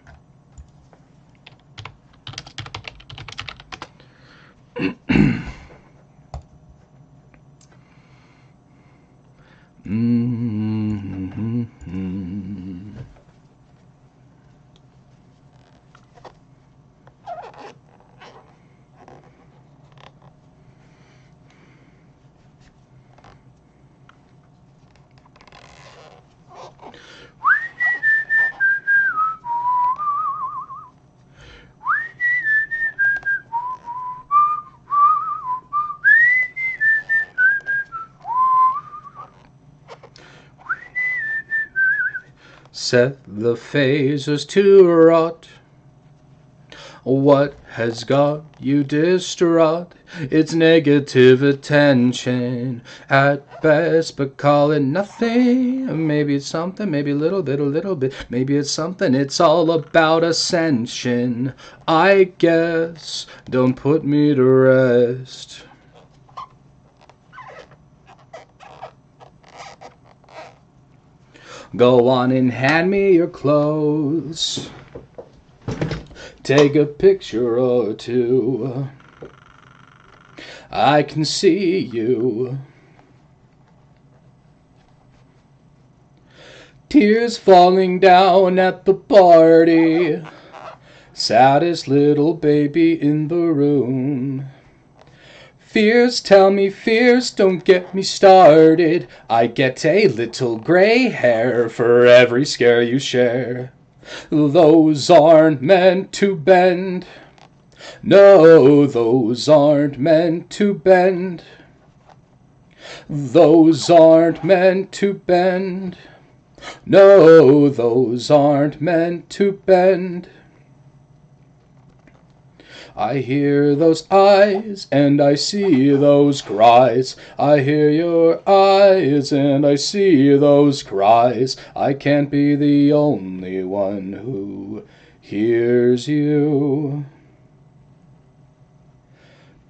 Set the phasers to rot. What has got you distraught? It's negative attention at best, but call it nothing. Maybe it's something, maybe a little bit. Maybe it's something, it's all about ascension, I guess. Don't put me to rest. Go on and hand me your clothes. Take a picture or two. I can see you. Tears falling down at the party. Saddest little baby in the room. Fears, tell me fears, don't get me started. I get a little gray hair for every scare you share. Those aren't meant to bend. No, those aren't meant to bend. Those aren't meant to bend. No, those aren't meant to bend. I hear those eyes and I see those cries. I hear your eyes and I see those cries. I can't be the only one who hears you.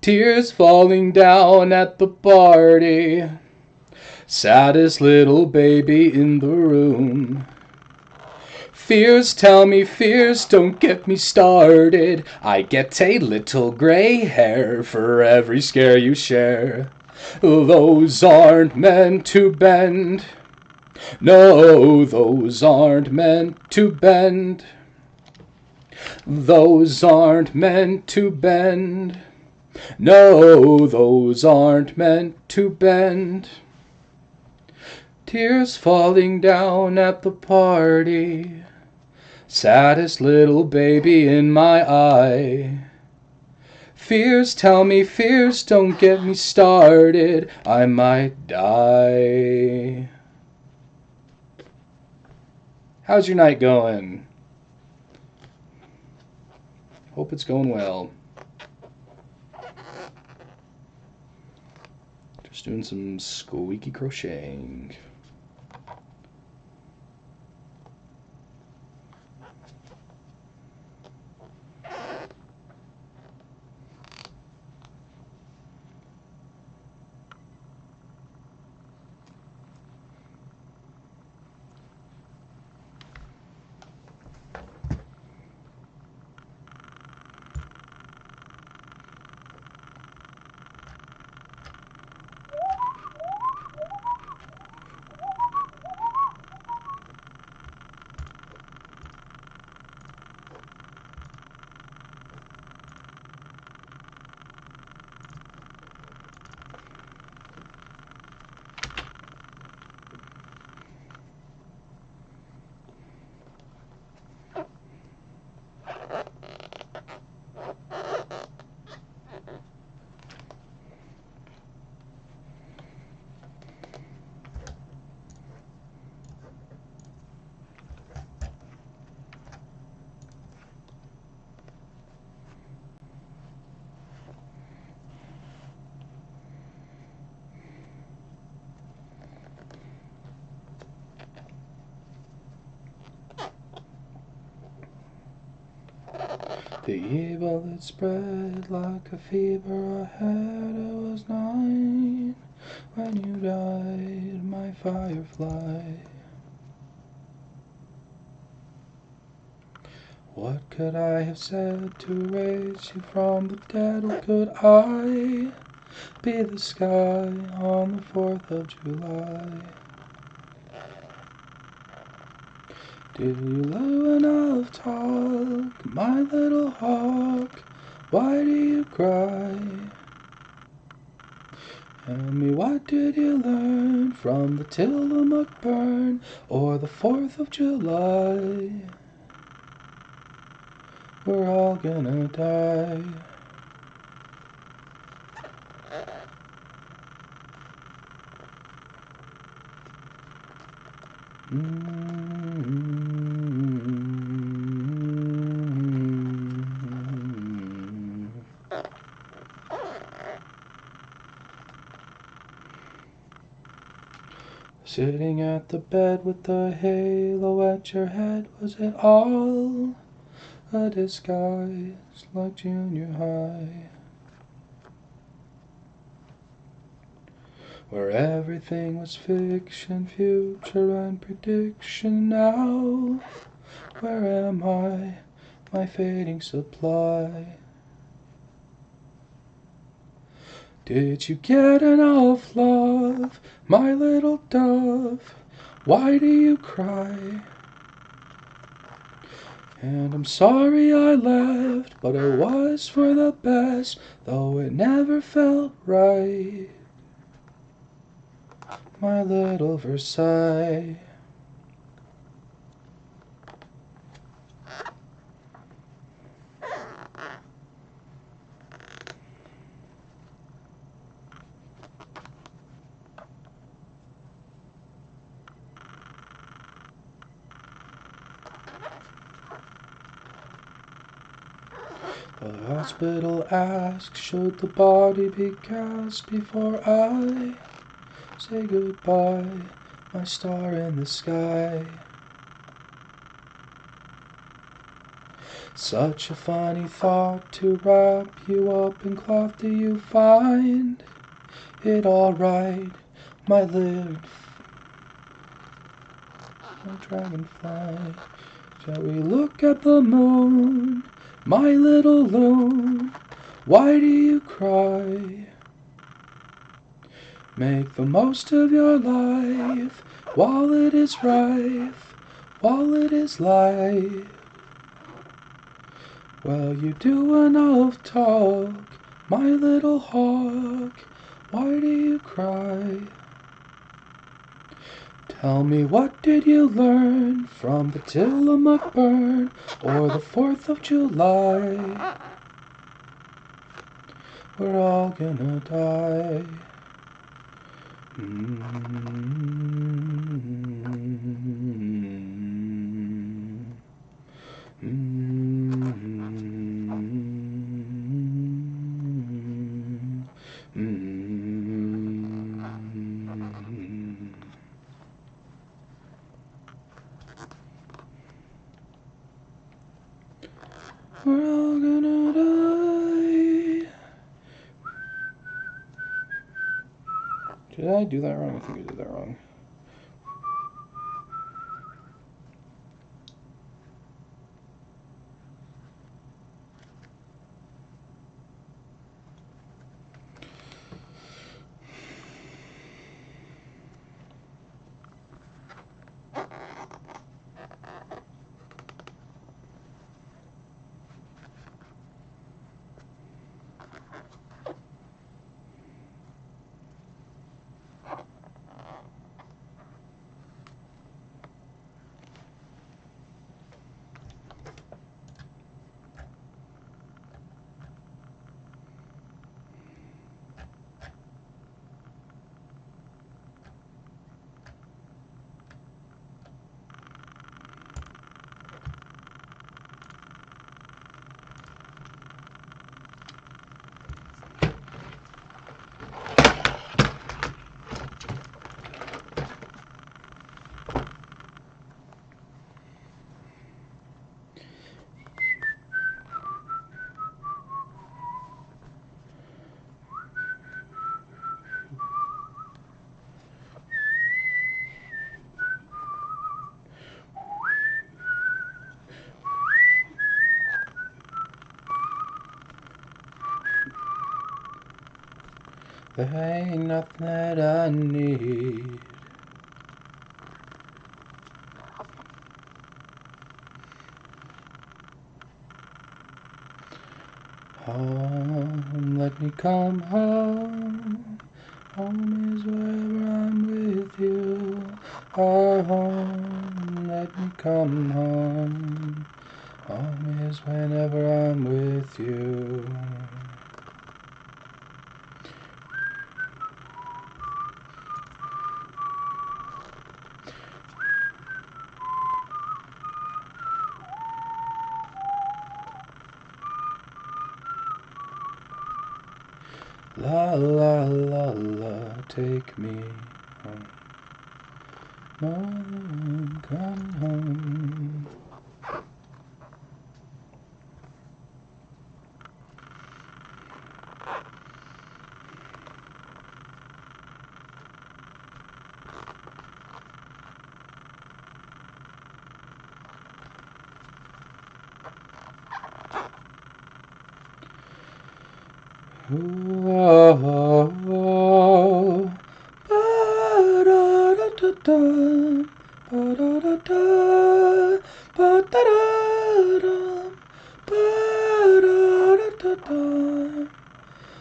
Tears falling down at the party. Saddest little baby in the room. Fears, tell me fears, don't get me started. I get a little gray hair for every scare you share. Those aren't meant to bend. No, those aren't meant to bend. Those aren't meant to bend. No, those aren't meant to bend. Tears falling down at the party. Saddest little baby in my eye. Fears, tell me fears, don't get me started. I might die. How's your night going? Hope it's going well. Just doing some squeaky crocheting. The evil that spread like a fever I had, I was 9 when you died, my firefly. What could I have said to raise you from the dead? Or could I be the sky on the 4th of July? Did you love enough talk, my little hawk? Why do you cry? Tell me, what did you learn from the Tillamook burn or the 4th of July? We're all gonna die. Sitting at the bed with the halo at your head, was it all a disguise like junior high? Where everything was fiction, future and prediction. Now, where am I, my fading supply? Did you get enough love, my little dove? Why do you cry? And I'm sorry I left, but it was for the best, though it never felt right. My little Versailles. The hospital asked, should the body be cast before I say goodbye, my star in the sky? Such a funny thought to wrap you up in cloth. Do you find it alright, my little dragonfly? Shall we look at the moon, my little loon? Why do you cry? Make the most of your life while it is rife, while it is light. Well, you do enough talk, my little hawk. Why do you cry? Tell me, what did you learn from the Tillamook burn or the 4th of July? We're all gonna die. We're all gonna die. Did I do that wrong? I think I did that wrong. There ain't nothing that I need. Home, let me come home. Home is wherever I'm with you. Our home, let me come home. Home is whenever I'm with you. La la la la, take me home. Mom, come home. Ooh, oh, oh, ba-da-da-da-da, ba-da-da-da, ba-da-da-da, ba-da-da-da.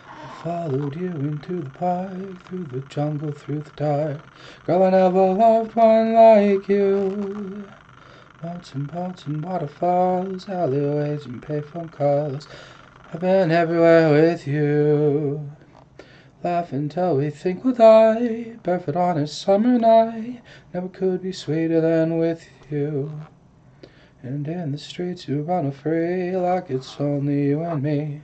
I followed you into the park, through the jungle, through the dark. Girl, I never loved one like you. Mountains and waterfalls, alleyways and payphone calls. I've been everywhere with you. Laugh until we think we'll die. Barefoot on a summer night. Never could be sweeter than with you. And in the streets you run free like it's only you and me.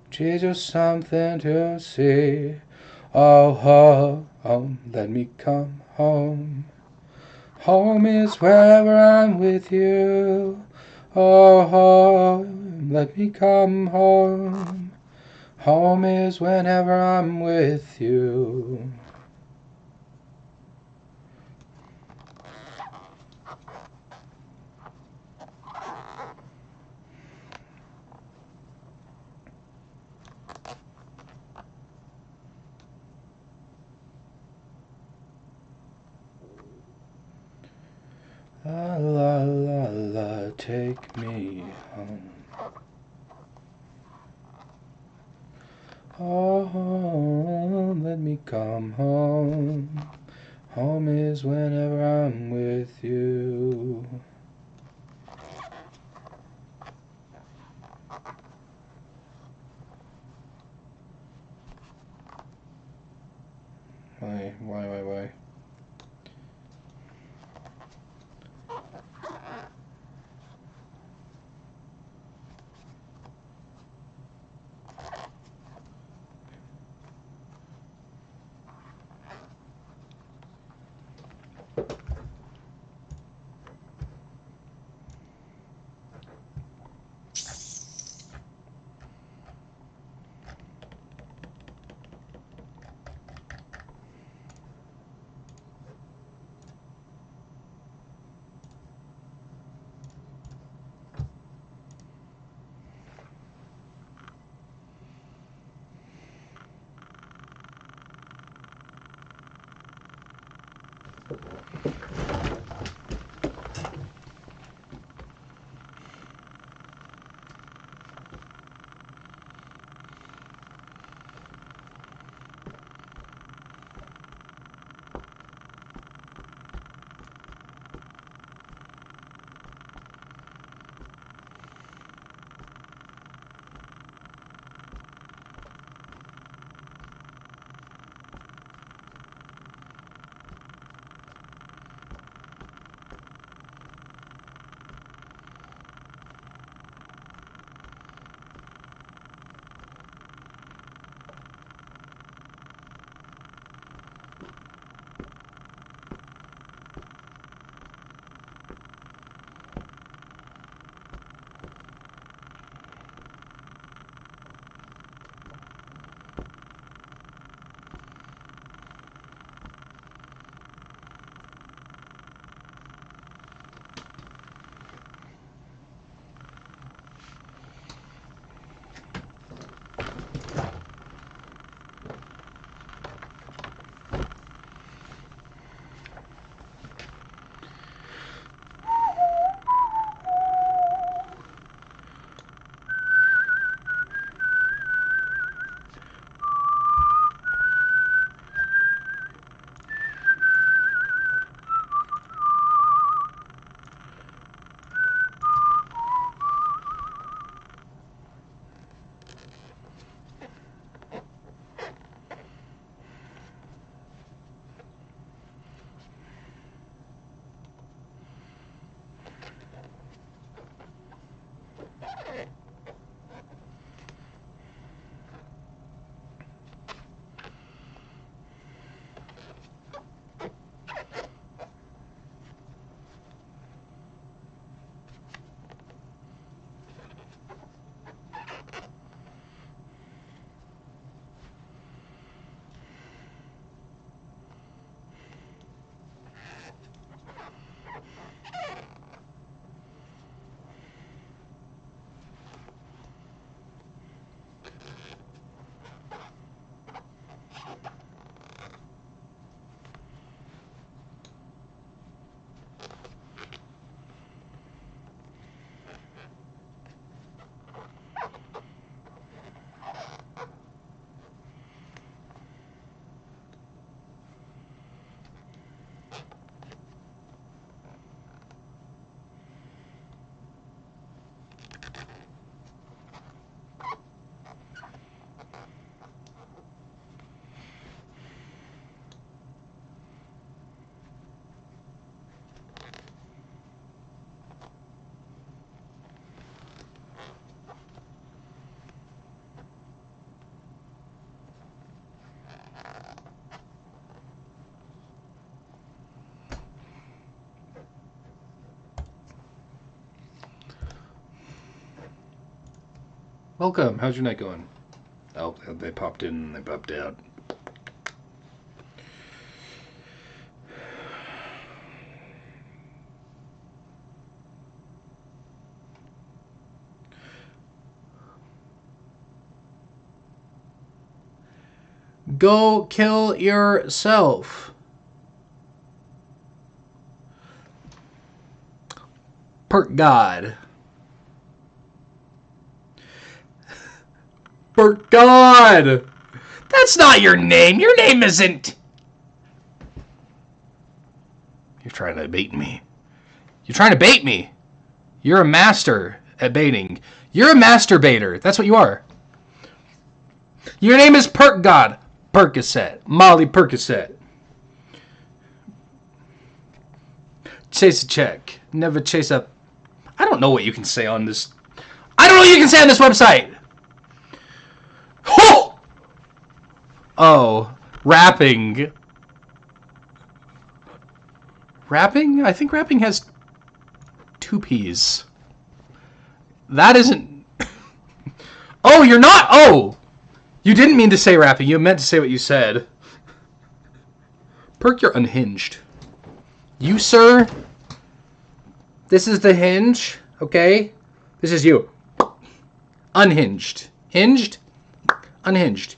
She's just something to see. Oh, home, let me come home. Home is wherever I'm with you. Oh, home, let me come home. Home is whenever I'm with you. La la la la, take me home. Oh, home, let me come home. Home is whenever I'm with you. Why? Welcome. How's your night going? Oh, they popped in and they popped out. Go kill yourself. Perk God. Perk God. That's not your name. Your name isn't. You're trying to bait me. You're trying to bait me. You're a master at baiting. You're a masturbator. That's what you are. Your name is Perk God. Percocet. Molly Percocet. Chase a check. Never chase up. I don't know what you can say on this. I don't know what you can say on this website. Oh! Oh. Rapping. Rapping? I think rapping has 2 P's. That isn't... Oh, you're not... Oh! You didn't mean to say rapping. You meant to say what you said. Perk, you're unhinged. You, sir? This is the hinge, okay? This is you. Unhinged. Hinged? Unhinged.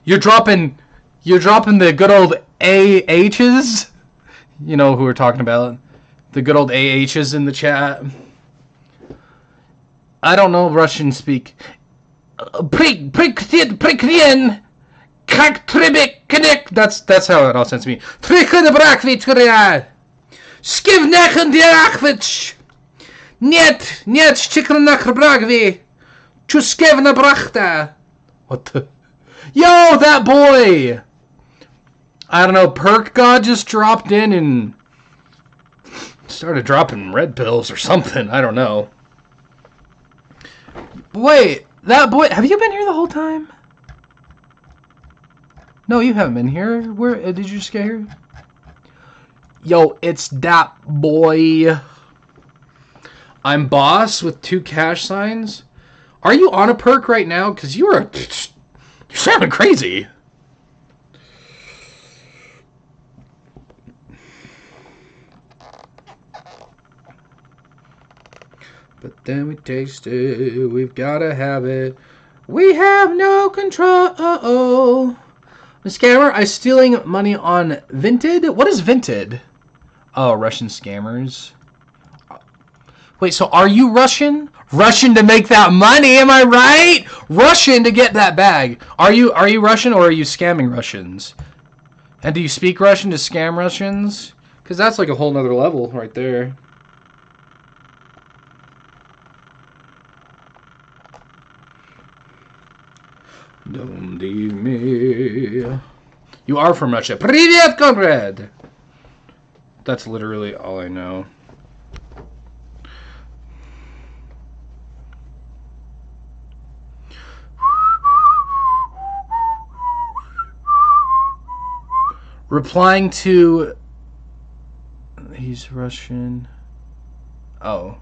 You're dropping the good old AHs. You know who we're talking about. The good old AHs in the chat. I don't know Russian speak. That's how it all sounds to me. Skivnech diachvich. Нет, нет, чикнах брагви. Чускевna brachta. What the? Yo, that boy! I don't know, Perk God just dropped in and started dropping red pills or something. I don't know. Wait, that boy... Have you been here the whole time? No, you haven't been here. Where did you just get here? Yo, it's that boy. I'm boss with 2 cash signs. Are you on a perk right now? Because you're sounding crazy. But then we taste it. We've got to have it. We have no control. The scammer, I'm stealing money on Vinted. What is Vinted? Oh, Russian scammers. Wait, so are you Russian? Russian to make that money, am I right? Russian to get that bag. Are you Russian or are you scamming Russians? And do you speak Russian to scam Russians? Because that's like a whole nother level right there. Don't leave me. You are from Russia. Привет, Conrad! That's literally all I know. Replying to... He's Russian. Oh.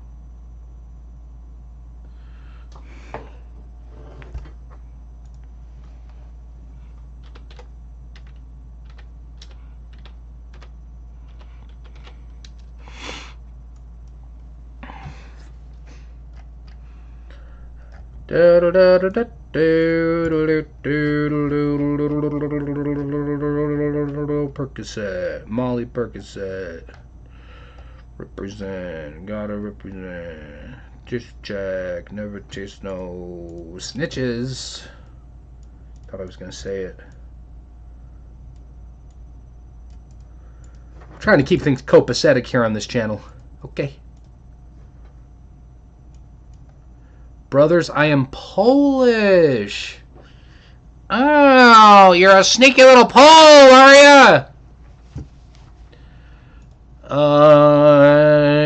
Percocet, Molly Percocet. Represent, gotta represent. Just check, never chase no snitches. Thought I was gonna say it. I'm trying to keep things copacetic here on this channel. Okay. Brothers, I am Polish. Oh, you're a sneaky little Pole, are ya?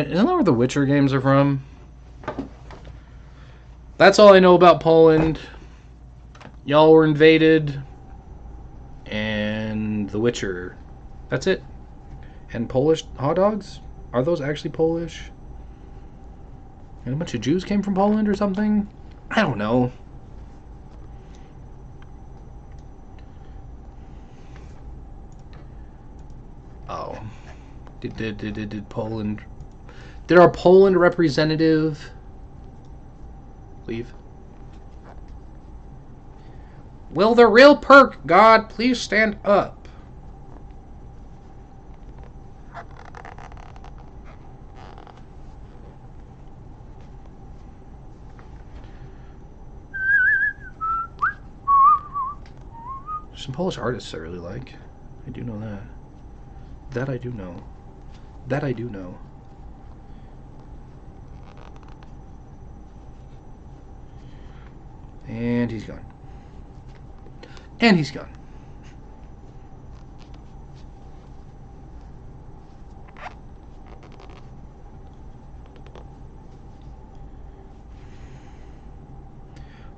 Isn't that where the Witcher games are from? That's all I know about Poland. Y'all were invaded. And the Witcher. That's it. And Polish hot dogs? Are those actually Polish? And a bunch of Jews came from Poland or something? I don't know. Did Poland... Did our Poland representative leave? Will the real perk god please stand up? There's some Polish artists I really like. I do know that. That I do know. That I do know. And he's gone. And he's gone.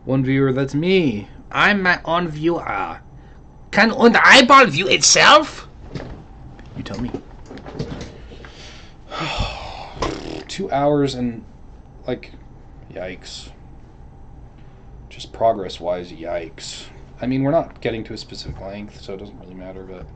One viewer, that's me. I'm my own viewer. Can an eyeball view itself? You tell me. 2 hours and, like, yikes. Just progress-wise, yikes. I mean, we're not getting to a specific length, so it doesn't really matter, but...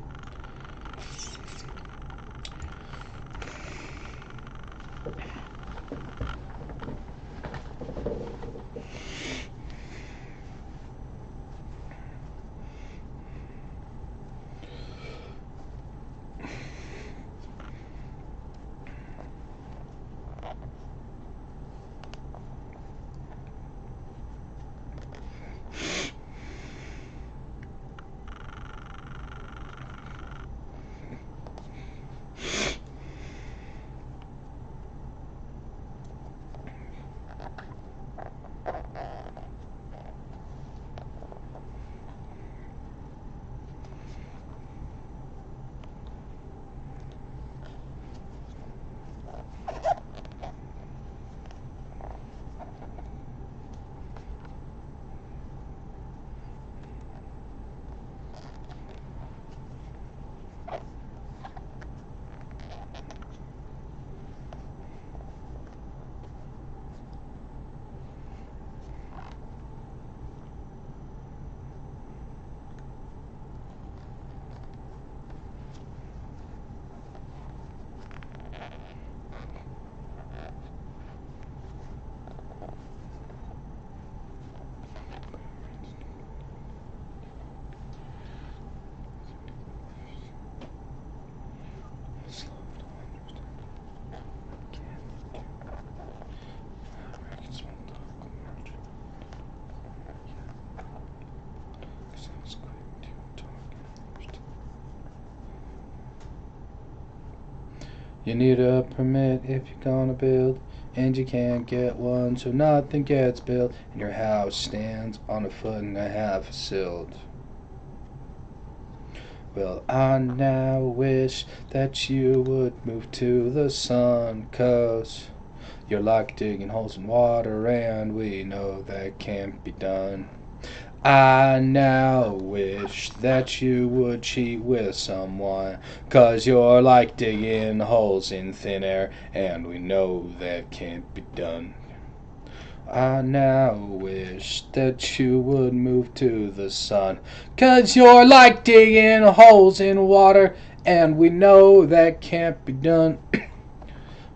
You need a permit if you're gonna build, and you can't get one, so nothing gets built, and your house stands on a foot and a half of silt. Well, I now wish that you would move to the sun, 'cause you're like digging holes in water, and we know that can't be done. I now wish that you would cheat with someone, 'cause you're like digging holes in thin air, and we know that can't be done. I now wish that you would move to the sun, 'cause you're like digging holes in water, and we know that can't be done.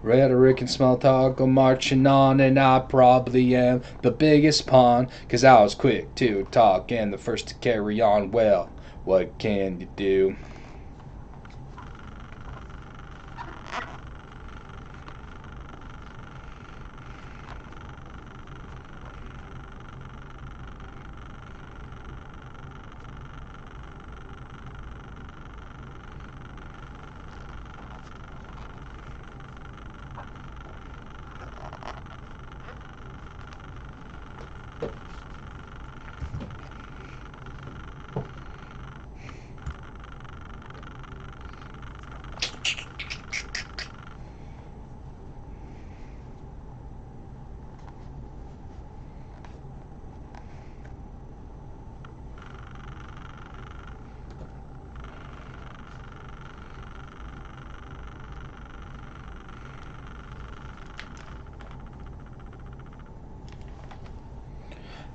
Rhetoric and small talk go marching on, and I probably am the biggest pawn, 'cause I was quick to talk and the first to carry on. Well, what can you do?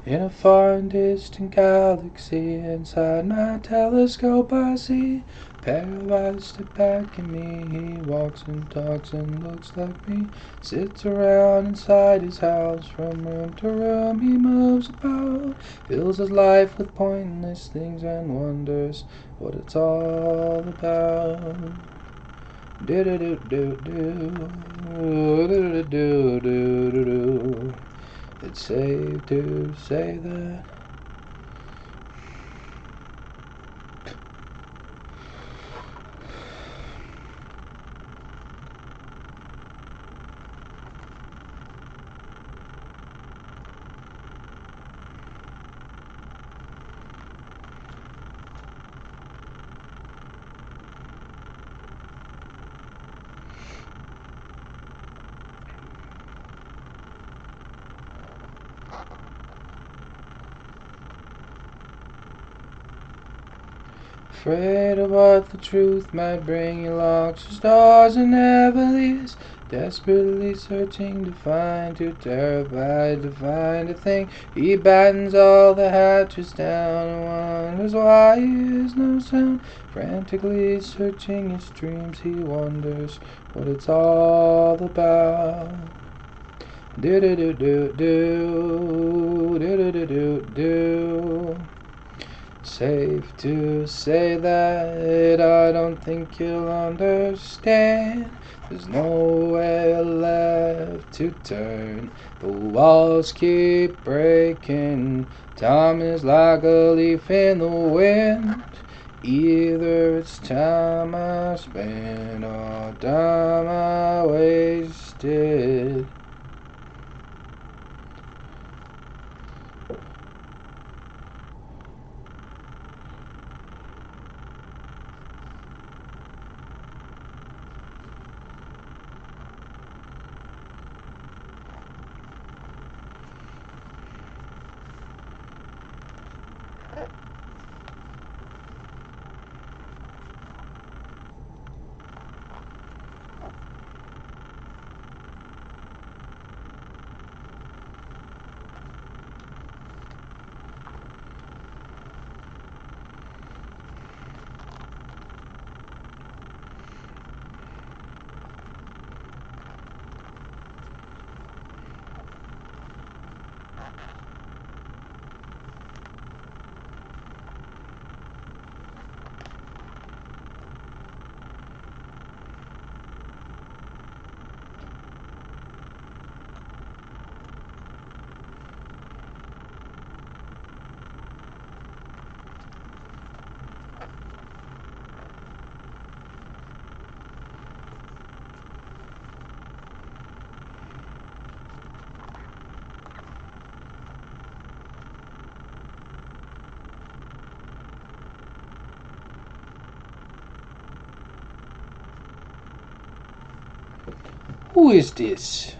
In a far and distant galaxy, inside my telescope I see a pair of eyes step back at me. He walks and talks and looks like me, sits around inside his house. From room to room he moves about, fills his life with pointless things and wonders what it's all about. Do do do do do do do do do do. It's safe to say that afraid of what the truth might bring, he locks his doors and never leaves, desperately searching to find, too terrified to find a thing. He battens all the hatches down and wonders why he hears no sound. Frantically searching his dreams, he wonders what it's all about. Do do do do do do do do do. Safe to say that I don't think you'll understand. There's nowhere left to turn. The walls keep breaking. Time is like a leaf in the wind. Either it's time I spent or time I wasted. Who is this?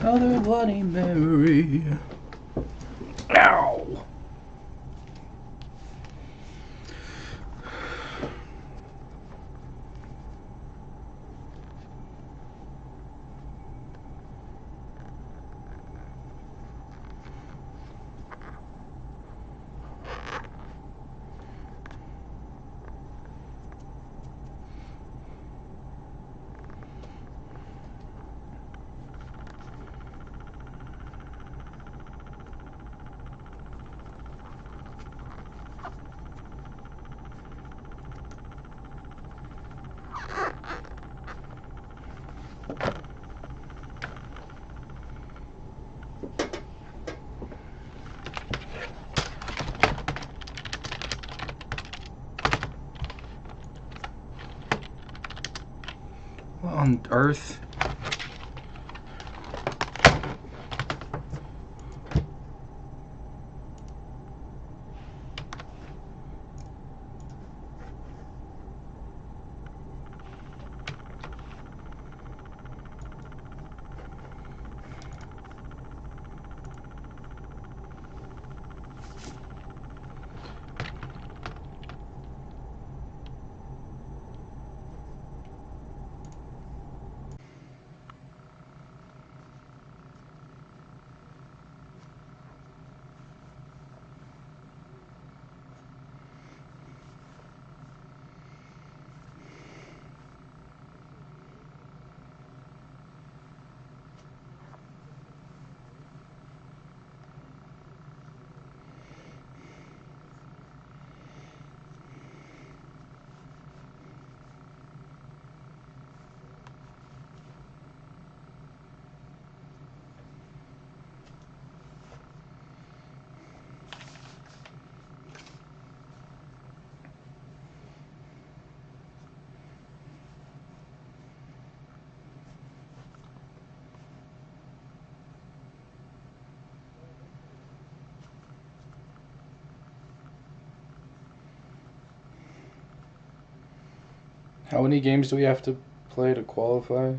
Another Bloody Mary. Ow! What on earth? How many games do we have to play to qualify?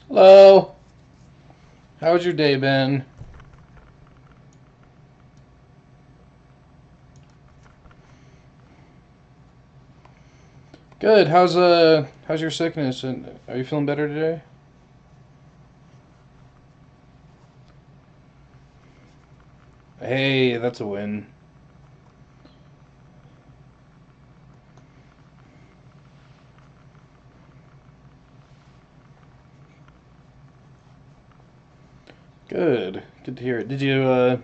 Hello. How's your day been? Good. How's your sickness? And are you feeling better today? Hey, that's a win. Good. Good to hear it. Did you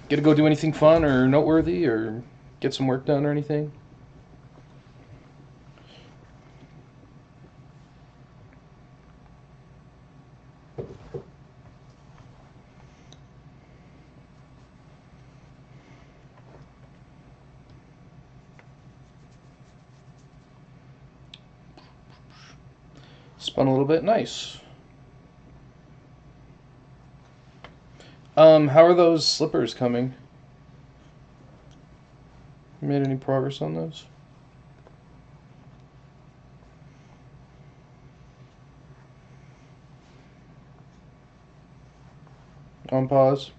get to go do anything fun or noteworthy or get some work done or anything? Spun a little bit. Nice. How are those slippers coming? You made any progress on those? On pause.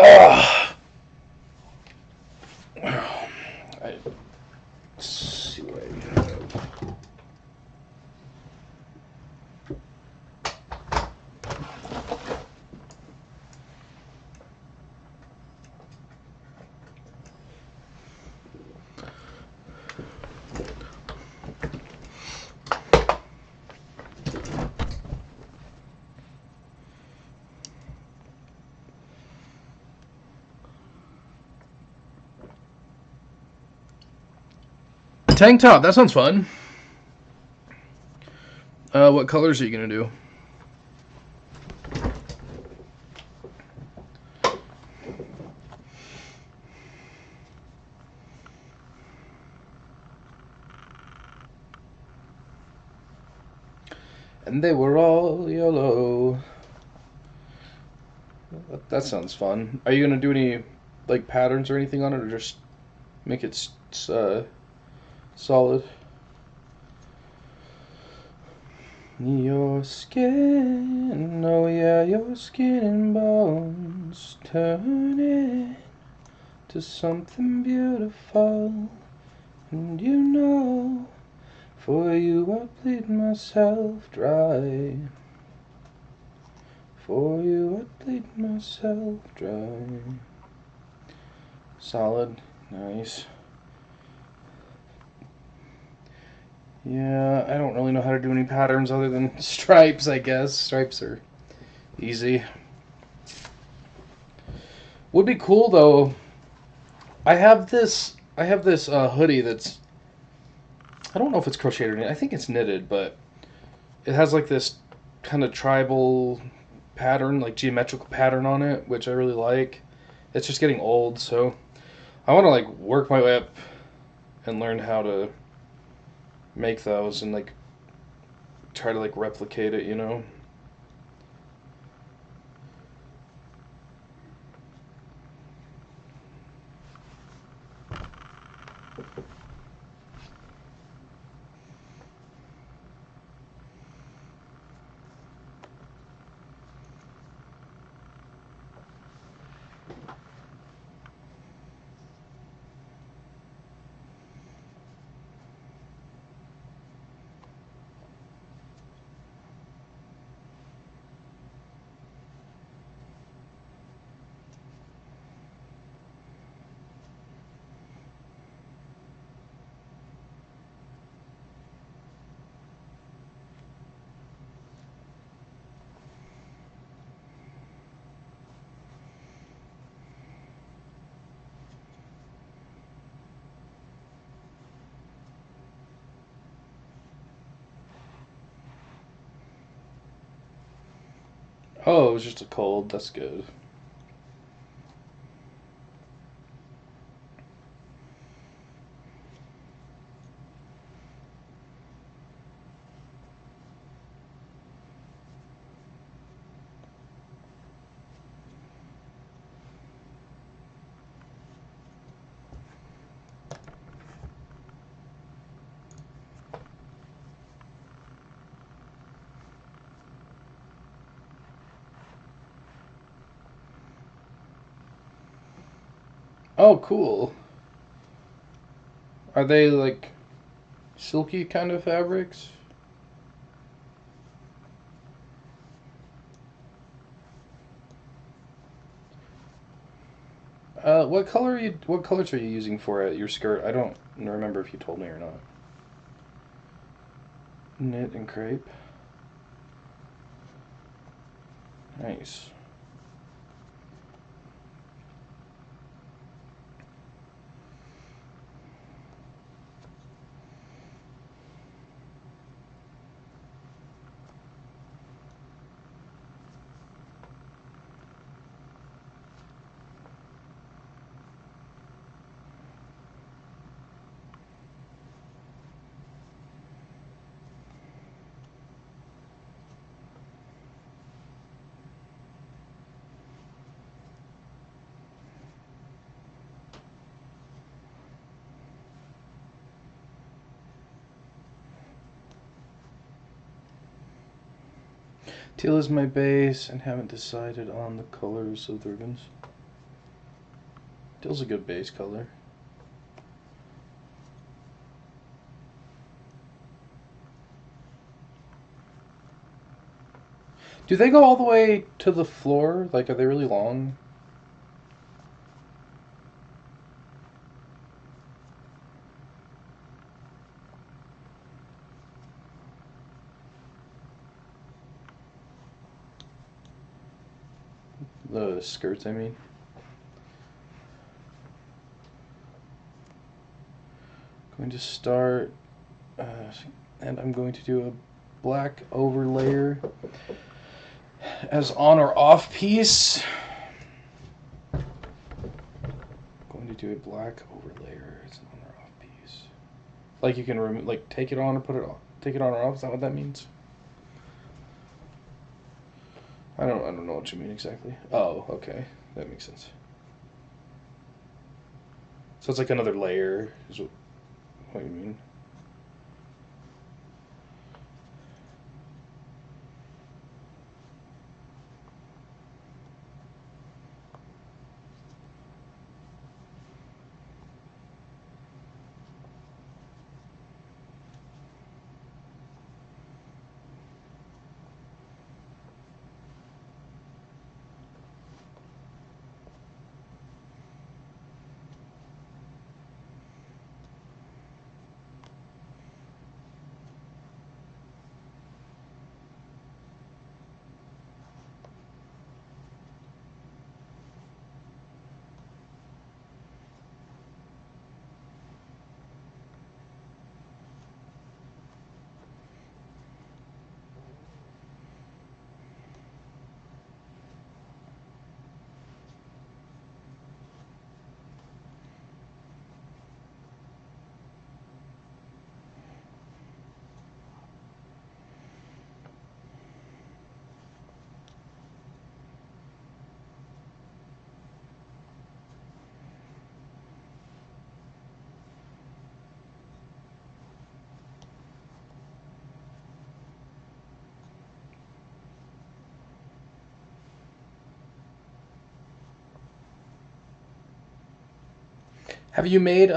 Ah. Let's see what I have. Tank top. That sounds fun. What colors are you gonna do? And they were all yellow. That sounds fun. Are you gonna do any like patterns or anything on it, or just make it solid? Your skin, oh yeah, your skin and bones turning to something beautiful, and you know, for you I bleed myself dry. For you I bleed myself dry. Solid, nice. Yeah, I don't really know how to do any patterns other than stripes, I guess. Stripes are easy. Would be cool though. I have this hoodie that's, I don't know if it's crocheted or knitted. I think it's knitted, but it has like this kind of tribal pattern, like geometrical pattern on it, which I really like. It's just getting old, so I want to like work my way up and learn how to make those and like try to like replicate it, you know. Oh, it was just a cold. That's good. Oh, cool. Are they like silky kind of fabrics? What color are you? What colors are you using for it? Your skirt? I don't remember if you told me or not. Knit and crepe. Nice. Teal is my base and haven't decided on the colors of the ribbons. Teal's a good base color. Do they go all the way to the floor? Like, are they really long? The skirts, I mean. Going to start, and I'm going to do a black overlayer as on or off piece. Going to do a black overlayer as an on or off piece. Like you can like take it on or put it on. Take it on or off. Is that what that means? I don't know what you mean exactly. Oh, okay, that makes sense. So it's like another layer, is what you mean. Have you made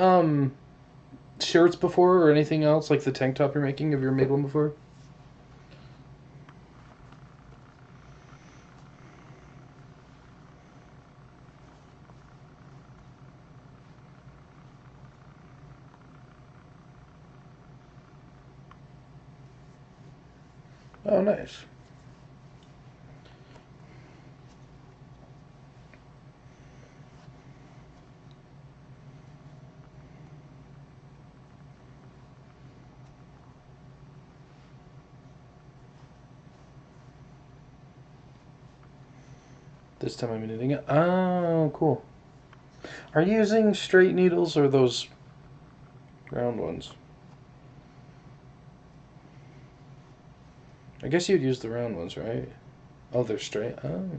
shirts before or anything else like the tank top you're making? Have you ever made one before? Oh, nice. This time I'm knitting it. Oh, cool. Are you using straight needles or those round ones? I guess you'd use the round ones, right? Oh, they're straight. Oh.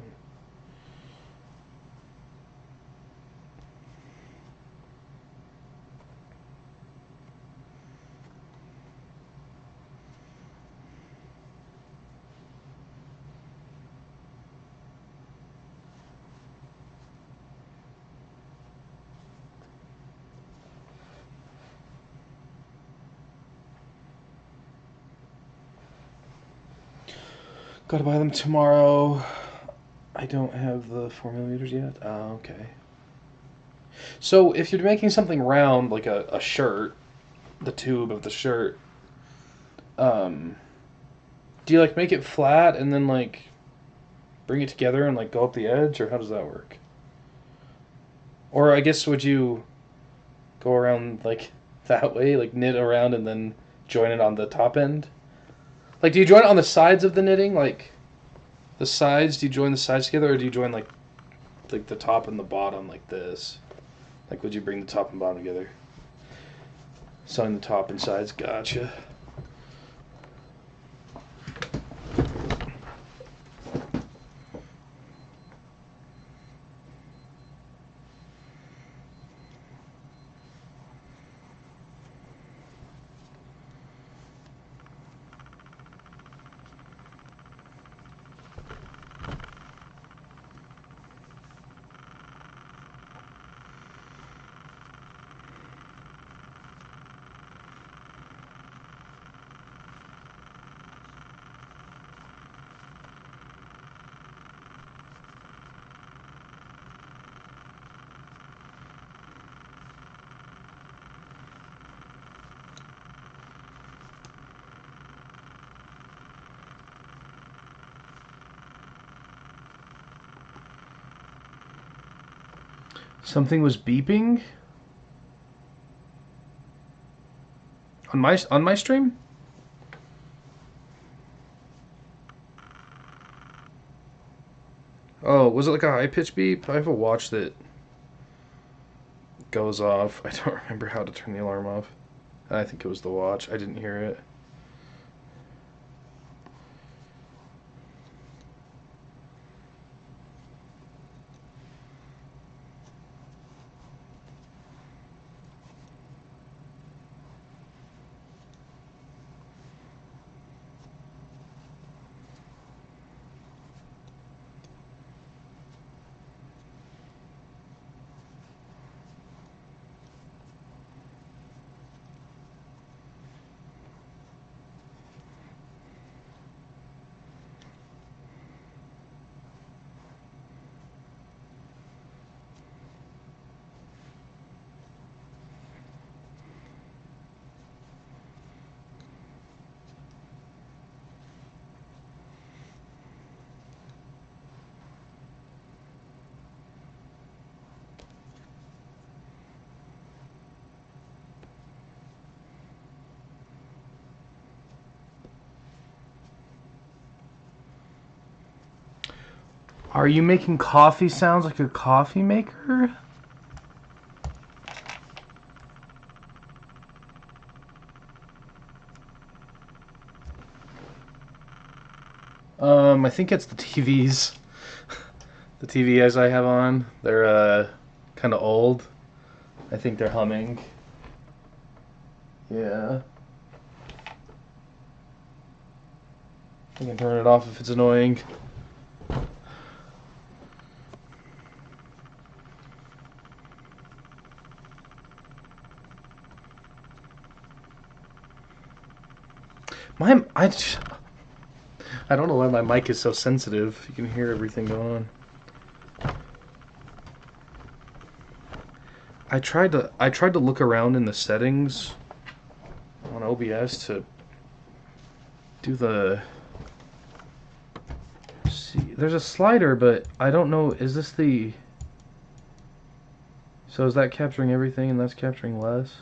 Gotta buy them tomorrow. I don't have the 4mm yet. Oh, okay. So if you're making something round, like a shirt, the tube of the shirt, do you like make it flat and then like bring it together and like go up the edge, or how does that work? Or I guess would you go around like that way, like knit around and then join it on the top end? Like, do you join it on the sides of the knitting, like the sides? Do you join the sides together, or do you join like the top and the bottom like this? Like, would you bring the top and bottom together? Sewing the top and sides. Gotcha. Something was beeping on my stream. Oh, was it like a high pitch beep? I have a watch that goes off. I don't remember how to turn the alarm off. I think it was the watch. I didn't hear it. Are you making coffee sounds like a coffee maker? I think it's the TVs. The TVs I have on. They're kind of old. I think they're humming. Yeah. I can turn it off if it's annoying. I don't know why my mic is so sensitive. You can hear everything going on. I tried to look around in the settings on OBS to do the see. There's a slider, but I don't know. Is this the? So is that capturing everything and that's capturing less?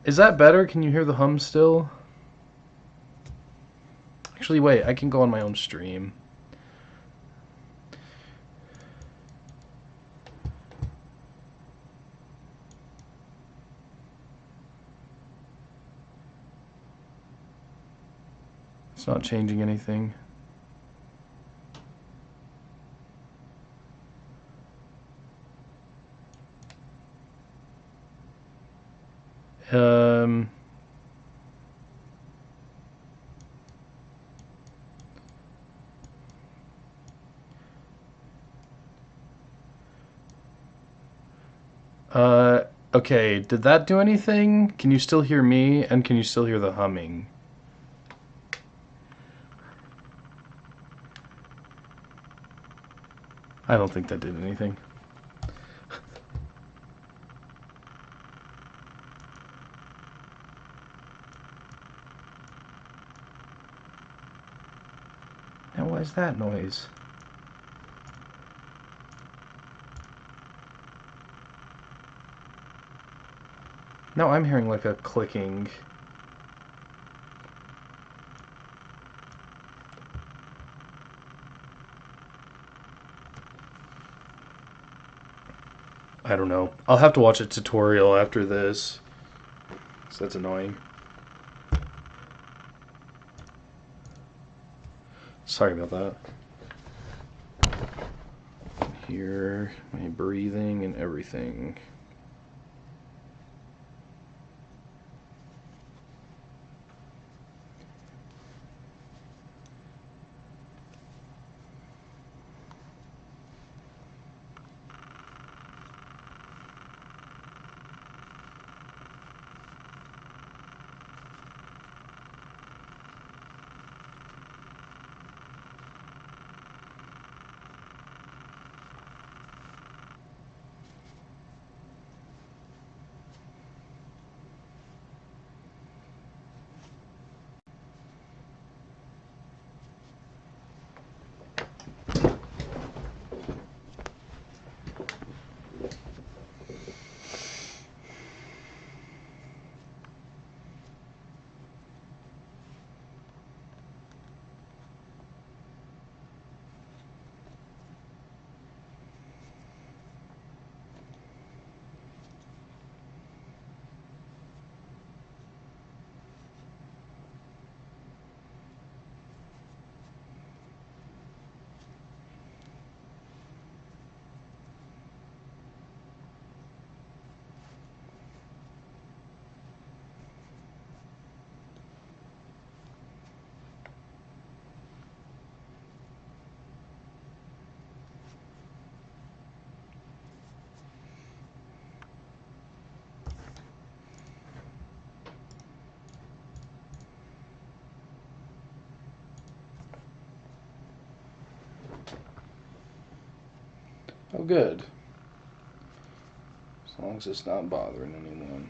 Is that better? Can you hear the hum still? Actually, wait, I can go on my own stream. It's not changing anything. Okay, did that do anything? Can you still hear me, and can you still hear the humming? I don't think that did anything. Now what is that noise? Now I'm hearing like a clicking. I don't know. I'll have to watch a tutorial after this. So that's annoying. Sorry about that. Hear my breathing and everything. Oh, good. As long as it's not bothering anyone.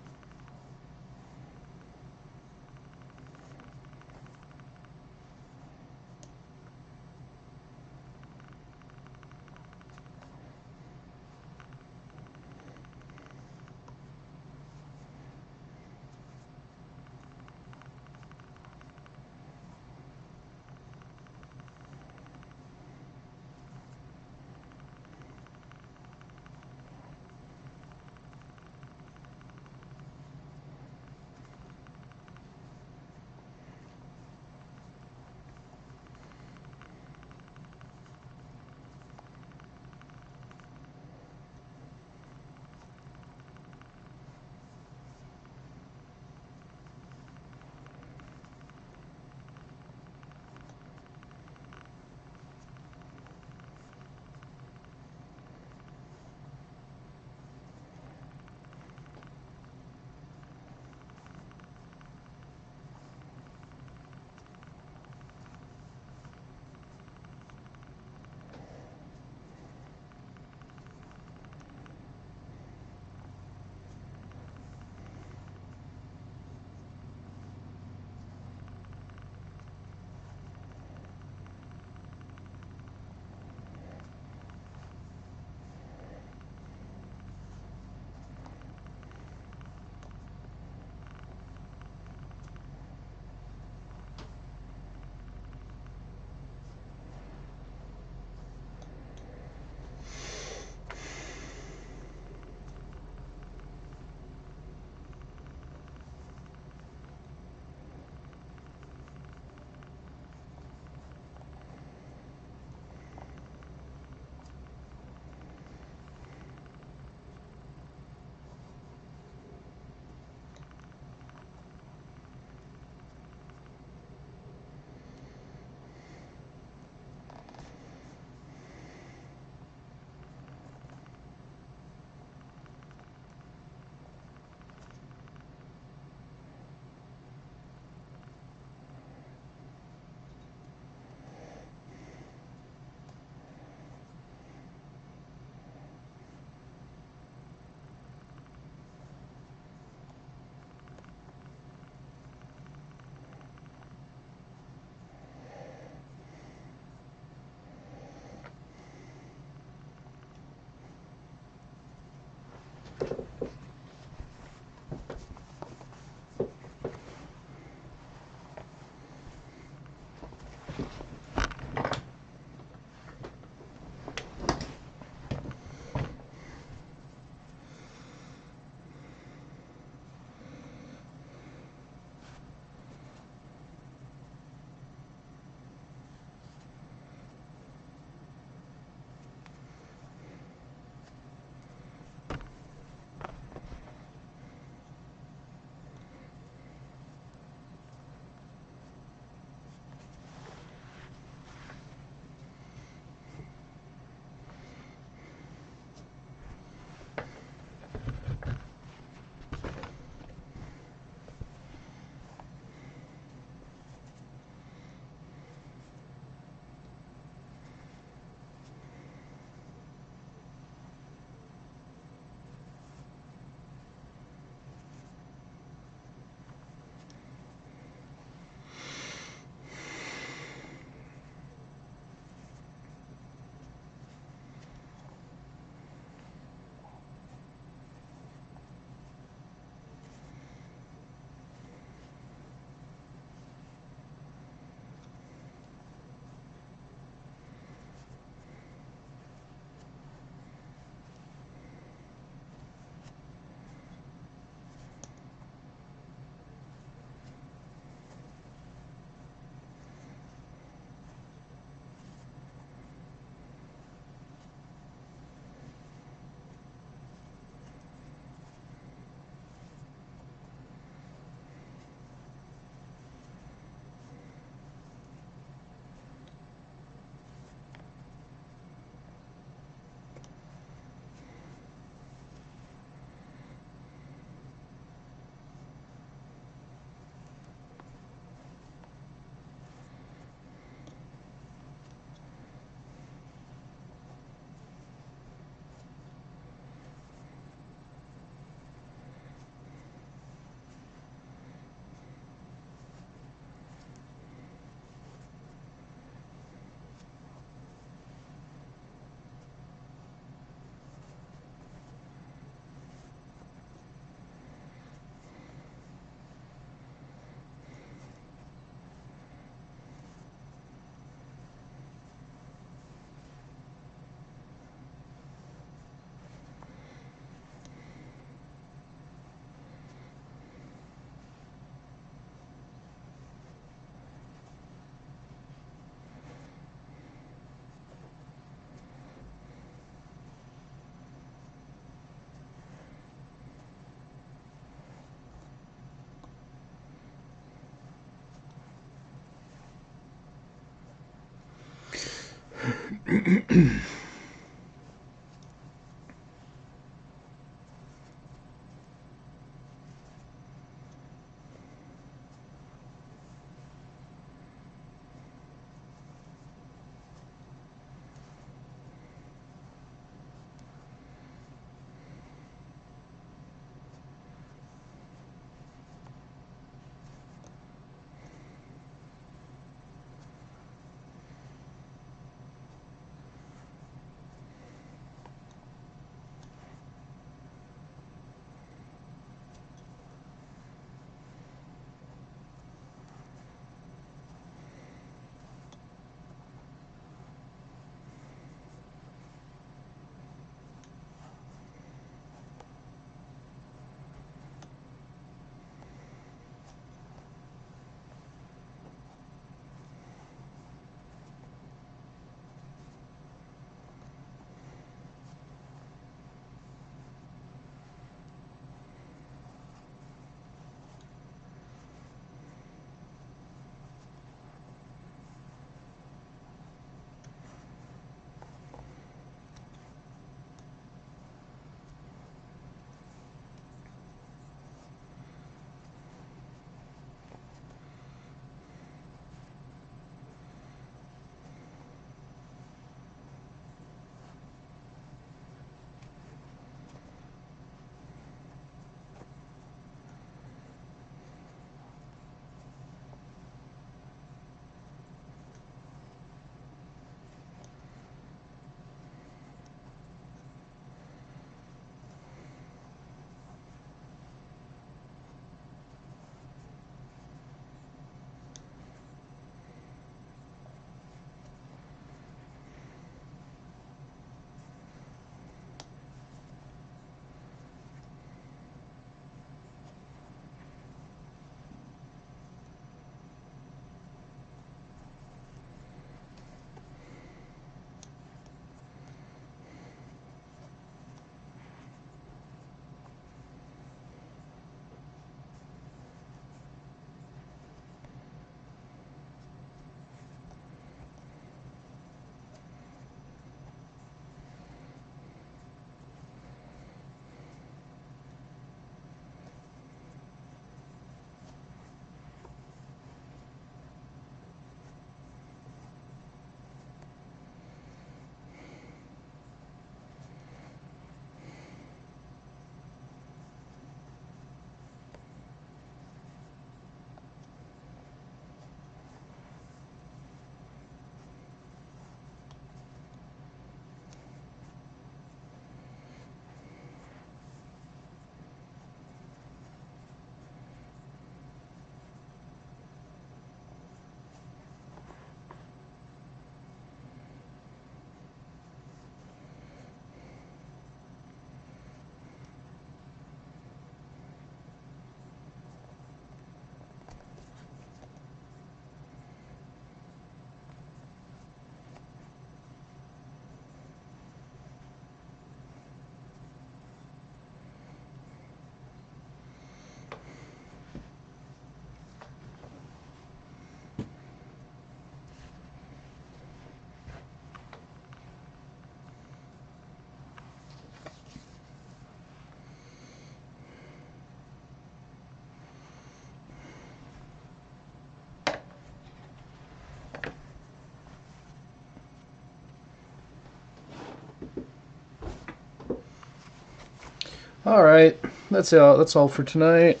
All right, that's all. That's all for tonight.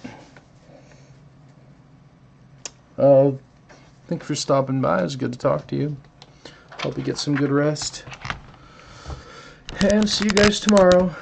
Thank you for stopping by. It was good to talk to you. Hope you get some good rest. And see you guys tomorrow.